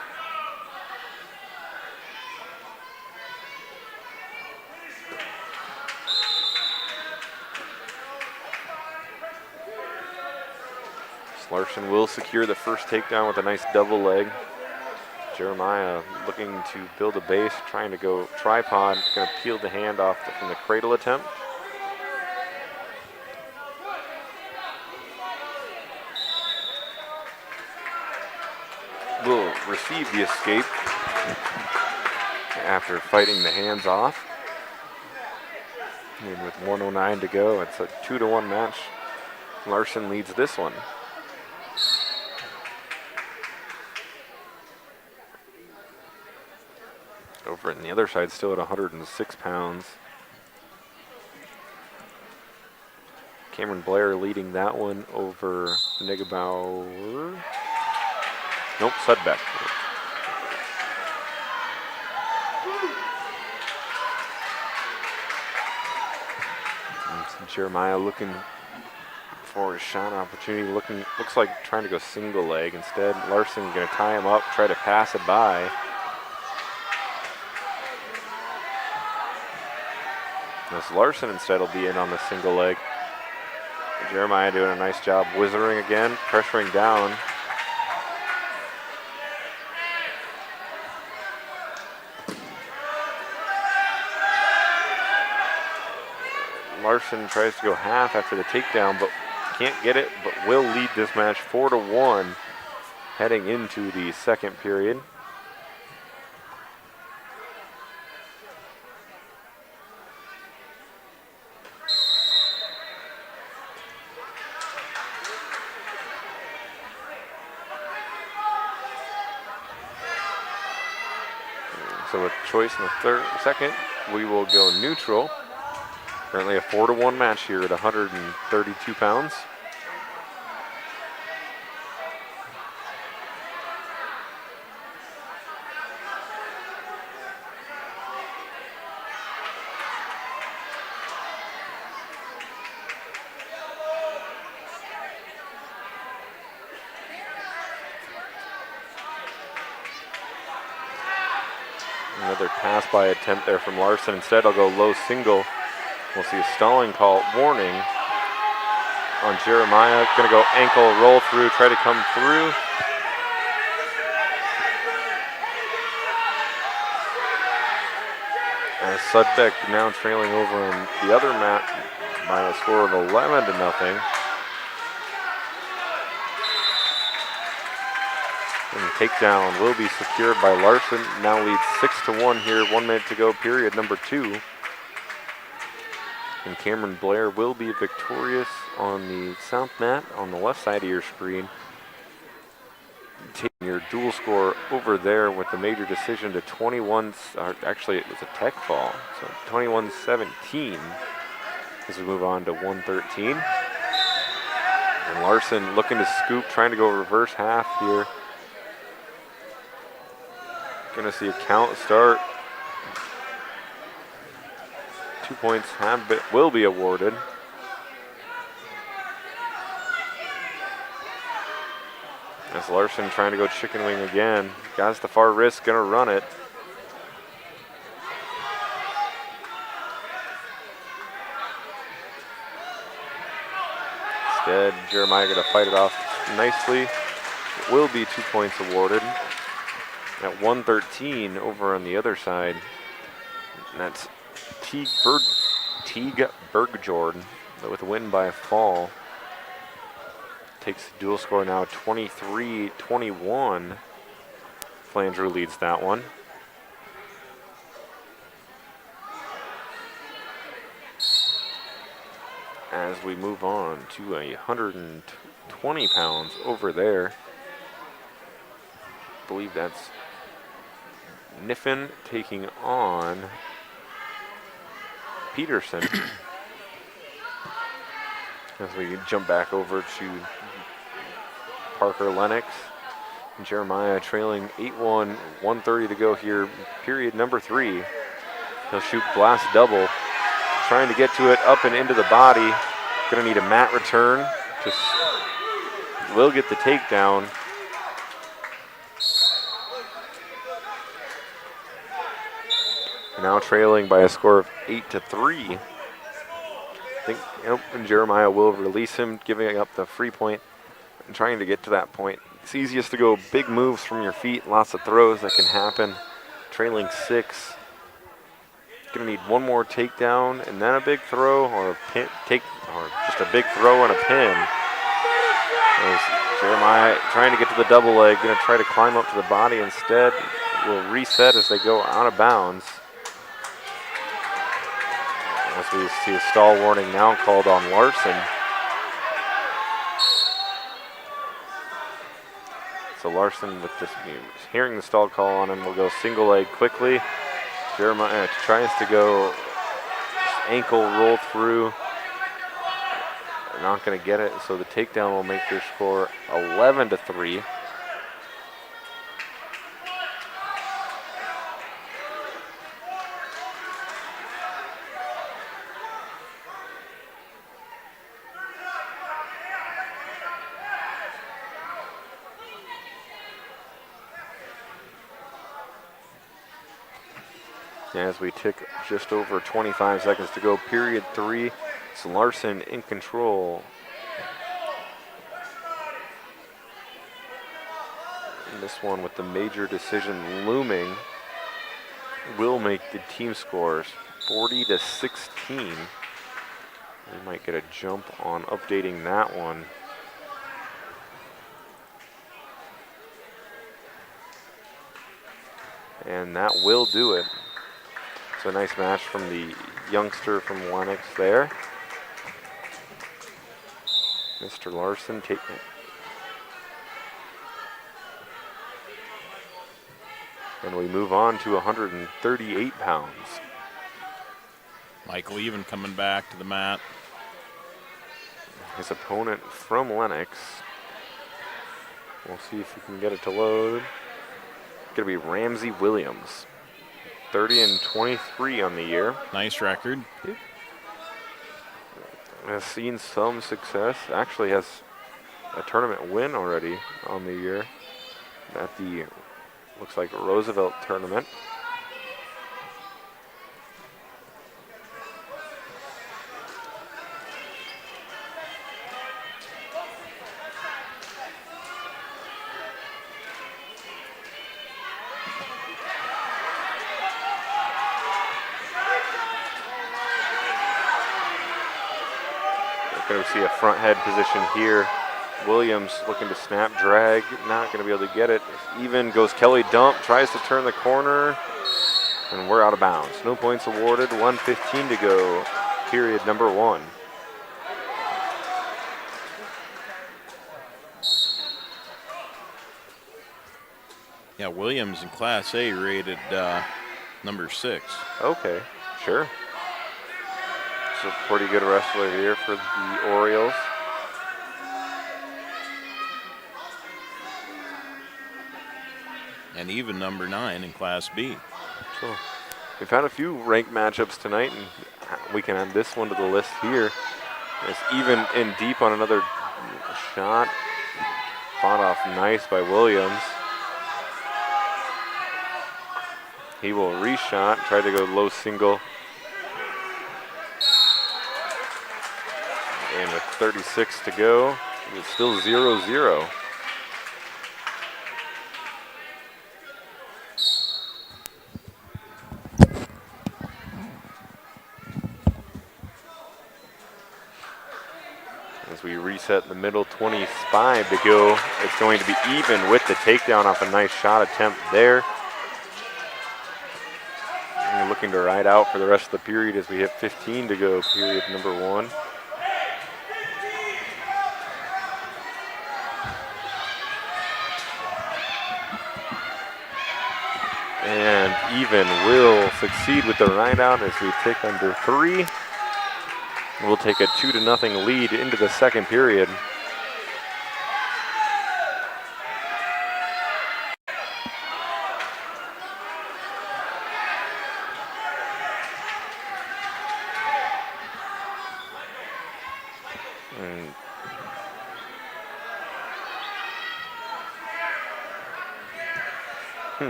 Larson will secure the first takedown with a nice double leg. Jeremiah looking to build a base, trying to go tripod, going to peel the hand off from the cradle attempt. Will receive the escape after fighting the hands off. And with 1:09 to go, it's a 2-1 match. Larson leads this one. Over on the other side, still at 106 pounds. Cameron Blair leading that one over Nigebauer. Nope, Sudbeck. Jeremiah looking for a shot opportunity. Looks like trying to go single leg. Instead, Larson going to tie him up, try to pass it by. This Larson instead will be in on the single leg. Jeremiah doing a nice job whizzering again, pressuring down. Larson tries to go half after the takedown, but can't get it, but will lead this match 4-1 heading into the second period. So with choice in the second, we will go neutral. Currently a 4-1 match here at 132 pounds. Another pass by attempt there from Larson. Instead, I'll go low single. We'll see a stalling call warning on Jeremiah. Going to go ankle roll through, try to come through. As Sudbeck now trailing over on the other mat by a score of 11-0. And takedown will be secured by Larson. Now leads 6-1 here. 1 minute to go, period number 2. And Cameron Blair will be victorious on the south mat on the left side of your screen. Taking your dual score over there with the major decision to 21, actually it was a tech fall, so 21-17 as we move on to 113. And Larson looking to scoop, trying to go reverse half here. Gonna see a count start. 2 points will be awarded. As Larson trying to go chicken wing again. Guys the far wrist, gonna run it. Instead, Jeremiah gonna fight it off nicely. It will be 2 points awarded. At 113 over on the other side. And that's Teague Bergjord with a win by a fall. Takes the dual score now 23-21. Flandreau leads that one. As we move on to 120 pounds over there. I believe that's Niffen taking on Peterson. As we jump back over to Parker Lennox. And Jeremiah trailing 8-1, 1:30 to go here, period number 3. He'll shoot blast double. Trying to get to it up and into the body. Gonna need a mat return. Just will get the takedown. Now trailing by a score of 8-3. I think and Jeremiah will release him, giving up the free point and trying to get to that point. It's easiest to go big moves from your feet, lots of throws that can happen. Trailing 6. Gonna need one more takedown and then a big throw or a pin, or just a big throw and a pin. As Jeremiah trying to get to the double leg, gonna try to climb up to the body instead. Will reset as they go out of bounds. As we see a stall warning now called on Larson. So Larson, with this, hearing the stall call on him, will go single leg quickly. Jeremiah tries to go ankle roll through. Not going to get it, so the takedown will make their score 11-3. As we tick just over 25 seconds to go, period 3. It's Larson in control. And this one with the major decision looming will make the team scores 40-16. We might get a jump on updating that one. And that will do it. So a nice match from the youngster from Lennox there. Mr. Larson taking it. And we move on to 138 pounds. Michael even coming back to the mat. His opponent from Lennox. We'll see if we can get it to load. Gonna be Ramsey Williams. 30-23 on the year. Nice record. Has seen some success. Actually has a tournament win already on the year at the, looks like, Roosevelt tournament. Going to see a front head position here. Williams looking to snap, drag, not going to be able to get it. Even goes Kelly Dump, tries to turn the corner, and we're out of bounds. No points awarded, 1:15 to go, period number 1. Yeah, Williams in Class A rated number 6. Okay, sure. So pretty good wrestler here for the Orioles. And even number 9 in Class B. So we've had a few ranked matchups tonight, and we can add this one to the list here. It's even in deep on another shot. Fought off nice by Williams. He will reshot, try to go low single. And with 36 to go, it's still 0-0. As we reset the middle, 25 to go. It's going to be even with the takedown off a nice shot attempt there. And looking to ride out for the rest of the period as we hit 15 to go, period number 1. And even will succeed with the ride out as we tick under 3. We'll take a 2-0 lead into the second period.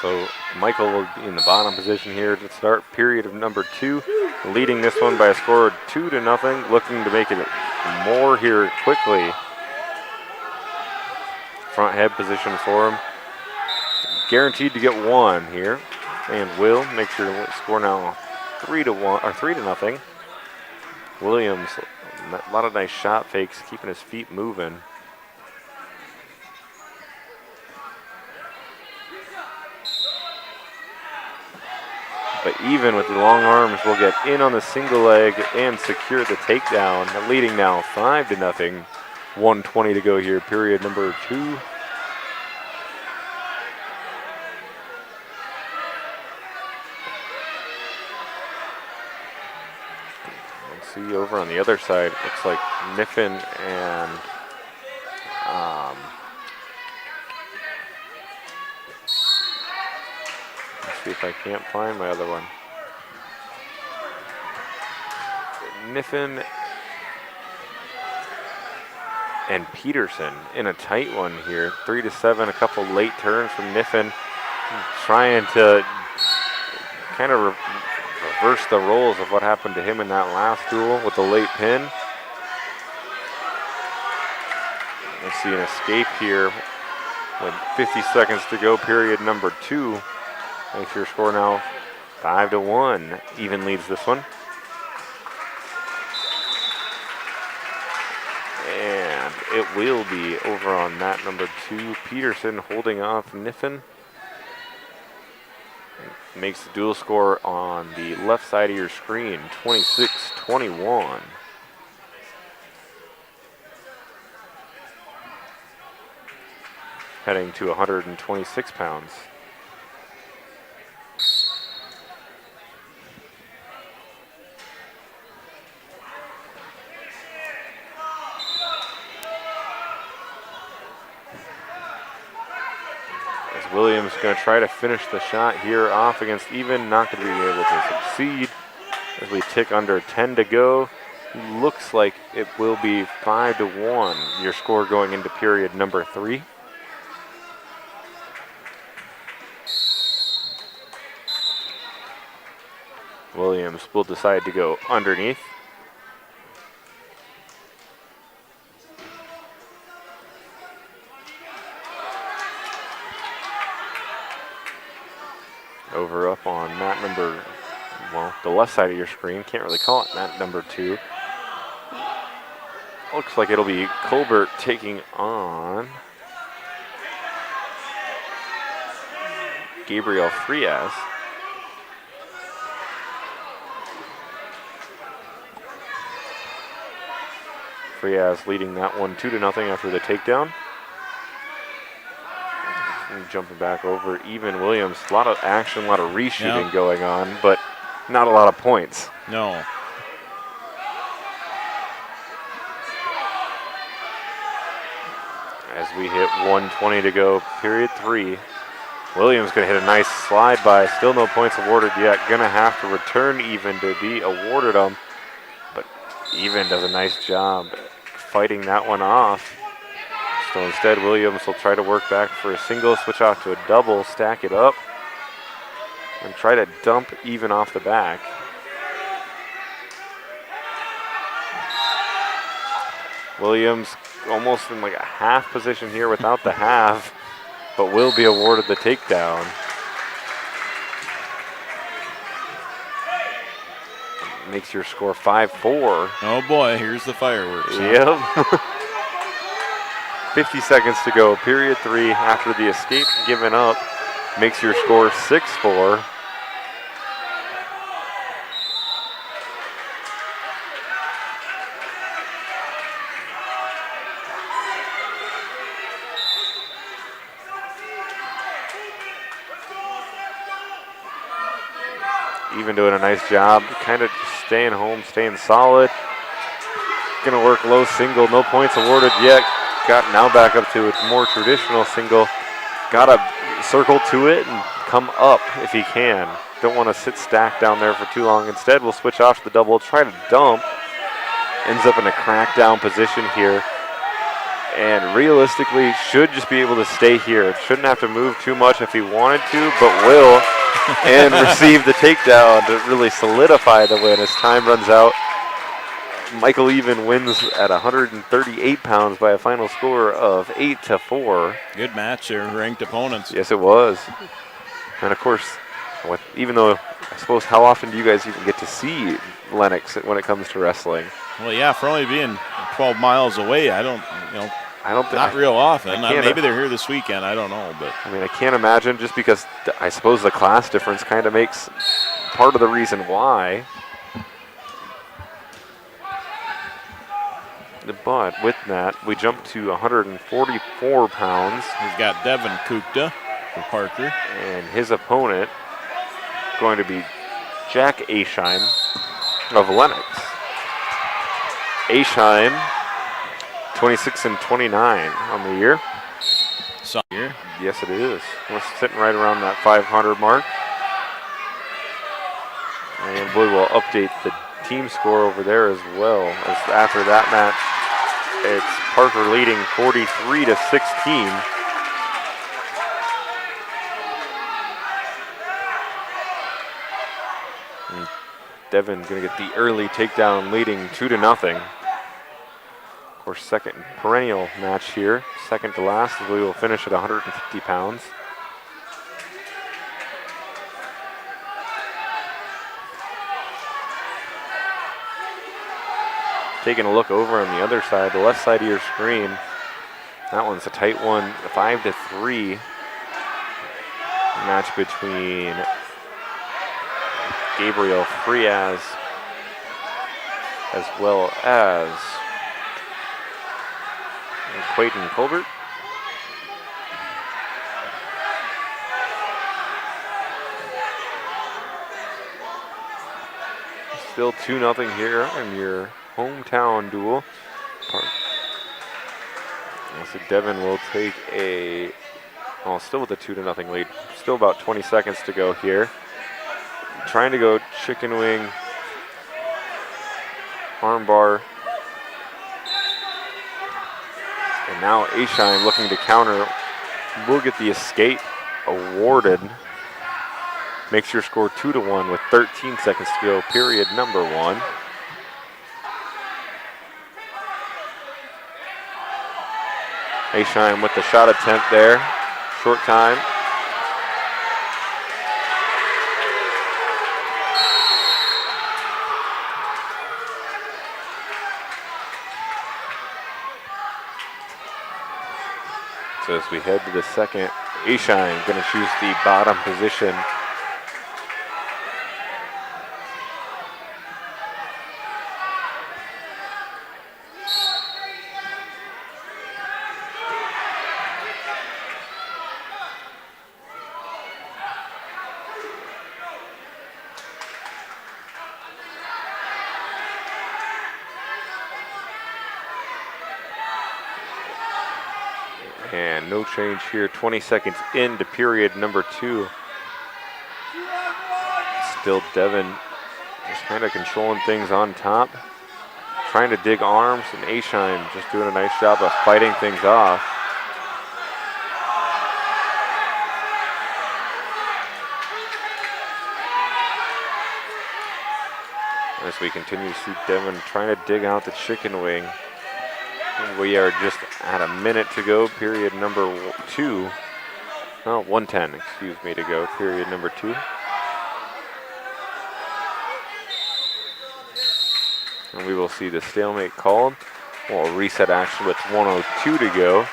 So Michael will be in the bottom position here to start period of number 2, leading this one by a score of 2-0, looking to make it more here quickly. Front head position for him. Guaranteed to get 1 here, and will make sure to score now 3-1 or 3-0. Williams, a lot of nice shot fakes, keeping his feet moving. But even with the long arms, we'll get in on the single leg and secure the takedown, leading now 5-0. 1:20 to go here, period number 2. Let's see over on the other side, looks like Niffen and see if I can't find my other one. Niffen and Peterson in a tight one here. 3-7, a couple late turns from Niffen. Trying to kind of reverse the roles of what happened to him in that last duel with the late pin. Let's see an escape here with 50 seconds to go, period number 2. Makes your score now 5-1. Even leads this one. And it will be over on mat number 2. Peterson holding off Niffen. Makes the dual score on the left side of your screen, 26-21. Heading to 126 pounds. Williams going to try to finish the shot here off against Even, not going to be able to succeed as we tick under 10 to go. Looks like it will be 5-1, your score going into period number 3. Williams will decide to go underneath. Over up on mat number, well, the left side of your screen. Can't really call it mat number 2. Looks like it'll be Colbert taking on Gabriel Frias. Frias leading that one 2-0 after the takedown. And jumping back over, even Williams. A lot of action, a lot of reshooting going on, but not a lot of points. No. As we hit 1:20 to go, period 3. Williams going to hit a nice slide by. Still no points awarded yet. Going to have to return even to be awarded them. But even does a nice job fighting that one off. So instead, Williams will try to work back for a single, switch off to a double, stack it up, and try to dump even off the back. Williams almost in like a half position here without the half, but will be awarded the takedown. Makes your score 5-4. Oh boy, here's the fireworks. Yep. 50 seconds to go, period 3 after the escape given up. Makes your score 6-4. Even doing a nice job, kind of staying home, staying solid. Gonna work low single, no points awarded yet. Got now back up to a more traditional single. Gotta circle to it and come up if he can. Don't want to sit stacked down there for too long. Instead, we'll switch off to the double, try to dump. Ends up in a crackdown position here. And realistically, should just be able to stay here. Shouldn't have to move too much if he wanted to, but will. And receive the takedown to really solidify the win as time runs out. Michael Even wins at 138 pounds by a final score of 8-4. Good match there, ranked opponents. Yes, it was. And of course, even though I suppose how often do you guys even get to see Lennox when it comes to wrestling? Well, yeah, for only being 12 miles away, I don't not real often. Maybe they're here this weekend. I don't know, but I mean, I can't imagine, just because I suppose the class difference kind of makes part of the reason why. But with that, we jump to 144 pounds. We've got Devin Kukta for Parker. And his opponent going to be Jack Aesheim of Lennox. Aesheim, 26-29 on the year. So here. Yes, it is. We're sitting right around that 500 mark. And we will update the team score over there as well. As after that match, it's Parker leading 43-16. And Devin going to get the early takedown, leading 2-0. Of course, second perennial match here, second to last, as we will finish at 150 pounds. Taking a look over on the other side, the left side of your screen. That one's a tight one, 5-3 match between Gabriel Frias as well as Quayton Colbert. Still 2-0 here in your hometown duel. So Devin will take still with a 2-0 lead. Still about 20 seconds to go here. Trying to go chicken wing, armbar. And now Aesheim looking to counter. Will get the escape awarded. Makes your score 2-1 with 13 seconds to go, period number 1. Aesheim with the shot attempt there. Short time. So as we head to the second, Ashine going to choose the bottom position. And no change here, 20 seconds into period number 2. Still Devin just kind of controlling things on top, trying to dig arms, and Ashine just doing a nice job of fighting things off. As we continue to see Devin trying to dig out the chicken wing. We are just at a minute to go, period number 2. Oh, 1:10, excuse me, to go, period number 2. And we will see the stalemate called. We'll reset action with 1:02 to go.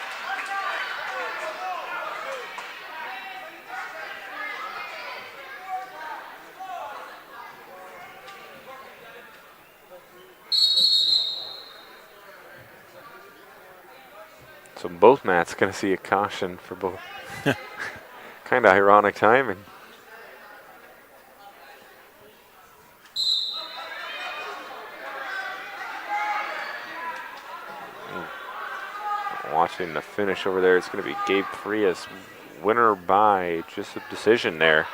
So both mats going to see a caution for both. Kind of ironic timing. Watching the finish over there, it's going to be Gabe Frias, winner by just a decision there.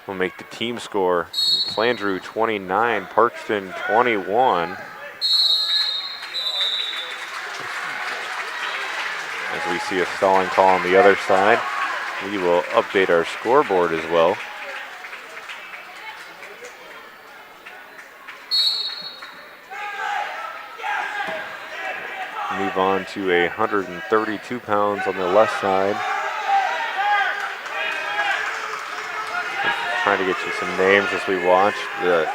Will make the team score. Flandreau 29, Parkston 21. As we see a stalling call on the other side, we will update our scoreboard as well. Move on to 132 pounds on the left side. Trying to get you some names as we watch the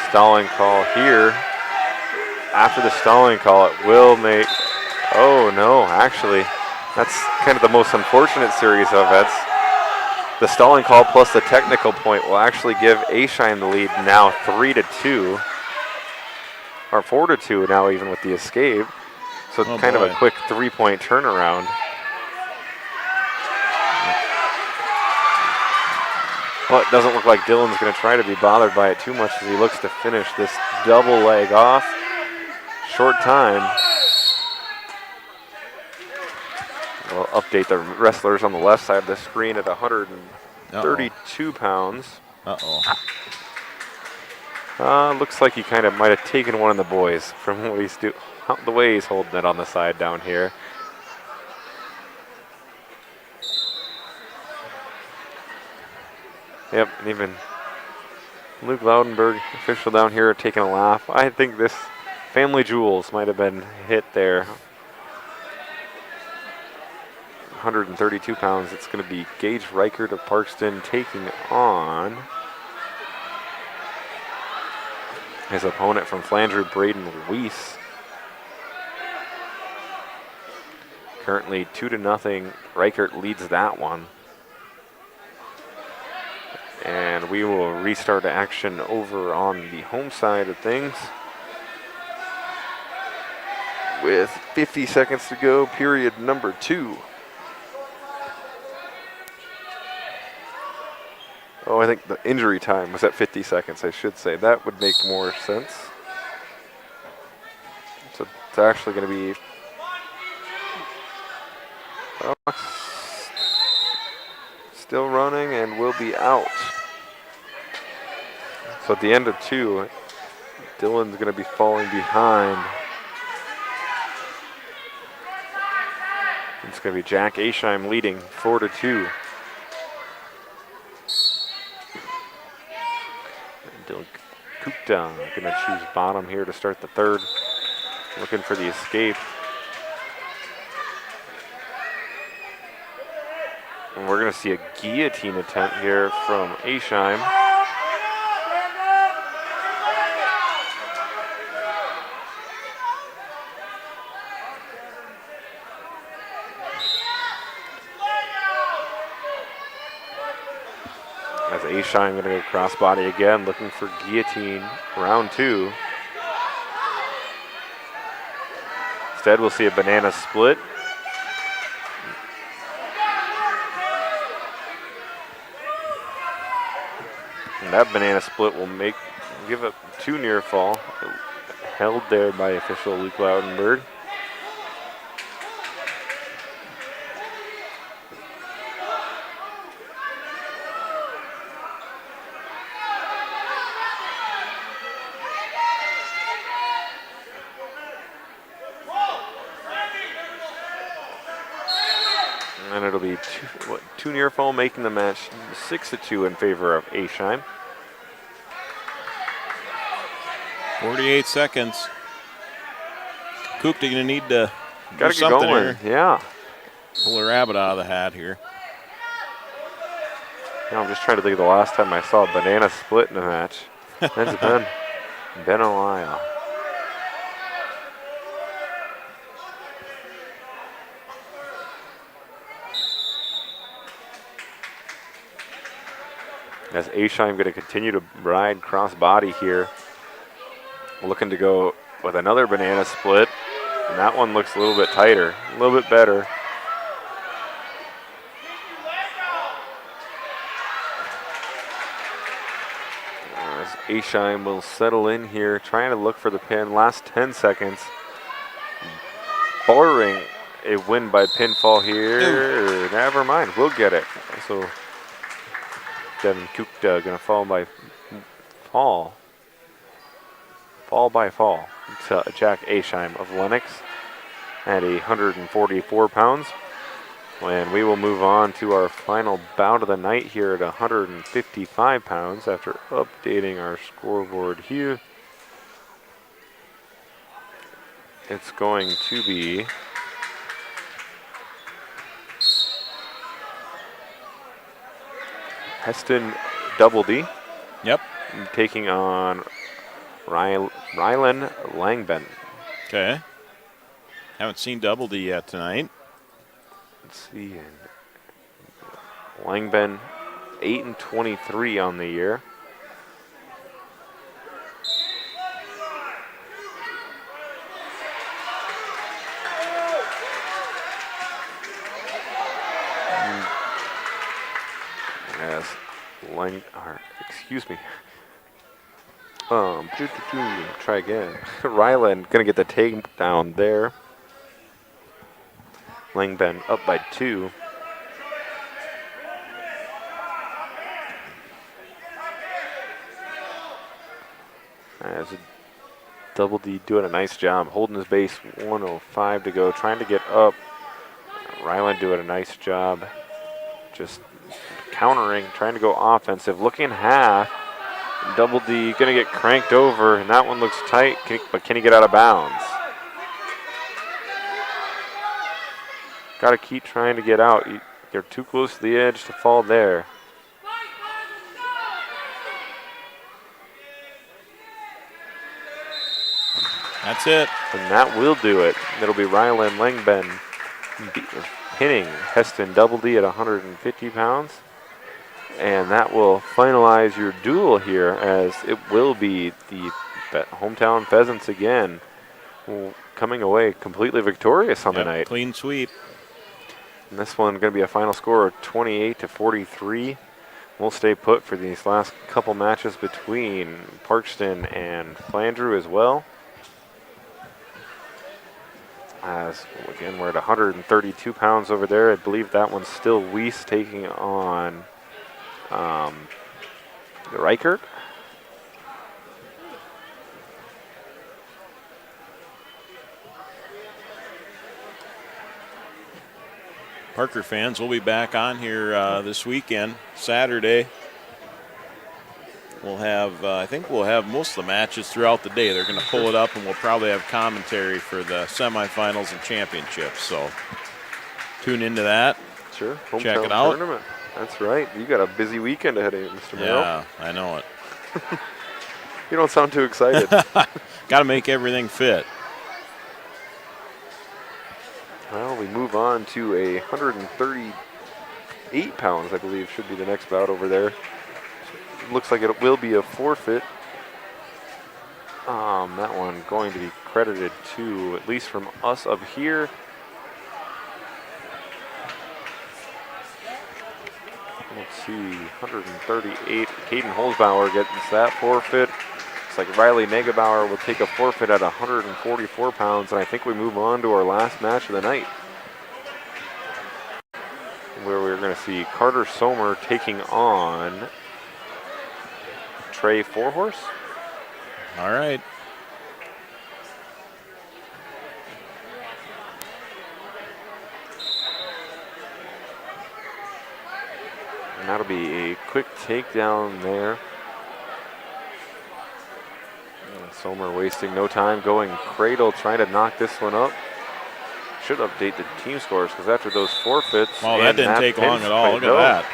stalling call here. After the stalling call, it will make, oh no, actually, that's kind of the most unfortunate series of events. The stalling call plus the technical point will actually give Ashine the lead now 3-2, or 4-2 now even with the escape. So kind of a quick 3-point turnaround. Well, it doesn't look like Dylan's going to try to be bothered by it too much as he looks to finish this double leg off. Short time. We'll update the wrestlers on the left side of the screen at 132 pounds. Looks like he kind of might have taken one of the boys from what he's the way he's holding it on the side down here. Yep, and even Luke Loudenberg, official down here, taking a laugh. I think this Family Jewels might have been hit there. 132 pounds. It's going to be Gage Reichert of Parkston taking on his opponent from Flandreau, Braden Weiss. Currently 2-0. Reichert leads that one. And we will restart action over on the home side of things. With 50 seconds to go, period number 2. Oh, I think the injury time was at 50 seconds, I should say. That would make more sense. So it's actually going to be still running and will be out. So at the end of 2, Dylan's going to be falling behind. It's going to be Jack Ashime leading 4-2. Dylan Kupta going to choose bottom here to start the third. Looking for the escape. And we're going to see a guillotine attempt here from Ashime. As Aishine going to go crossbody again, looking for guillotine, round 2. Instead, we'll see a banana split. And that banana split will give up 2 near fall. Held there by official Luke Laudenberg. And it'll be 2 near fall, making the match 6-2 in favor of Aishine. 48 seconds. Cook, you're going to need to Gotta do get something going. here. Yeah. Pull a rabbit out of the hat here. Yeah, I'm just trying to think of the last time I saw a banana split in a match. That's been a while. As Aishine going to continue to ride cross body here. Looking to go with another banana split. And that one looks a little bit tighter, a little bit better. As Aishine will settle in here, trying to look for the pin. Last 10 seconds. Barring a win by pinfall here. Never mind, we'll get it. So Devin Kukta going to fall by fall. Fall by fall to Jack Aishine of Lennox at 144 pounds. And we will move on to our final bout of the night here at 155 pounds after updating our scoreboard here. It's going to be Heston Double D. Yep. Taking on Rylan Langben. Okay. Haven't seen Double D yet tonight. Let's see. Langben 8-23 on the year. As excuse me. Try again. Ryland gonna get the takedown there. Langben up by 2. As Double D doing a nice job holding his base. 105 to go, trying to get up. Ryland doing a nice job, just countering, trying to go offensive. Looking half. Double D gonna get cranked over, and that one looks tight, but can he get out of bounds? Gotta keep trying to get out. You're too close to the edge to fall there. That's it. And that will do it. It'll be Rylan Langben pinning Heston Double D at 150 pounds. And that will finalize your duel here, as it will be the hometown Pheasants again coming away completely victorious on the night. Clean sweep. And this one going to be a final score of 28-43. We'll stay put for these last couple matches between Parkston and Flandreau as well. As again, we're at 132 pounds over there. I believe that one's still Weiss taking on Reichert. Parker fans, we'll be back on here this weekend, Saturday. We'll have, I think we'll have most of the matches throughout the day. They're going to pull it up, and we'll probably have commentary for the semifinals and championships. So tune into that. Sure. Hometown Check it out. Tournament. That's right. You got a busy weekend ahead of you, Mr. Merrill. Yeah, I know it. You don't sound too excited. Got to make everything fit. Well, we move on to 138 pounds, I believe, should be the next bout over there. looks like it will be a forfeit. That one going to be credited to, at least from us up here. Let's see, 138. Caden Holzbauer gets that forfeit. Looks like Riley Negabauer will take a forfeit at 144 pounds, and I think we move on to our last match of the night, where we're going to see Carter Sommer taking on Trey Fourhorse. All right. And that'll be a quick takedown there. And Sommer wasting no time, going cradle, trying to knock this one up. Should update the team scores, because after those forfeits... Well, that didn't take long at all. Look at that.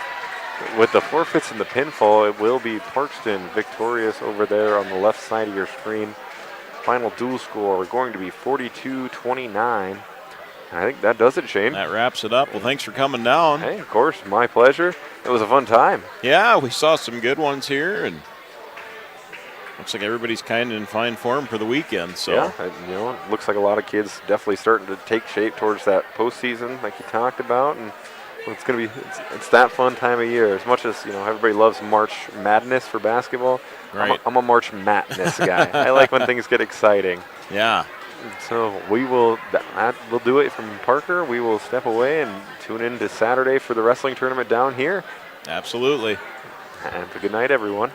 With the forfeits and the pinfall, it will be Parkston victorious over there on the left side of your screen. Final dual score going to be 42-29. I think that does it, Shane. That wraps it up. Well, thanks for coming down. Hey, of course, my pleasure. It was a fun time. Yeah, we saw some good ones here, and looks like everybody's kind of in fine form for the weekend. So yeah, looks like a lot of kids definitely starting to take shape towards that postseason, like you talked about, and it's gonna be it's that fun time of year. As much as everybody loves March Madness for basketball, right. I'm a March Madness guy. I like when things get exciting. Yeah. So we'll do it from Parker. We will step away and tune in to Saturday for the wrestling tournament down here. Absolutely. And good night, everyone.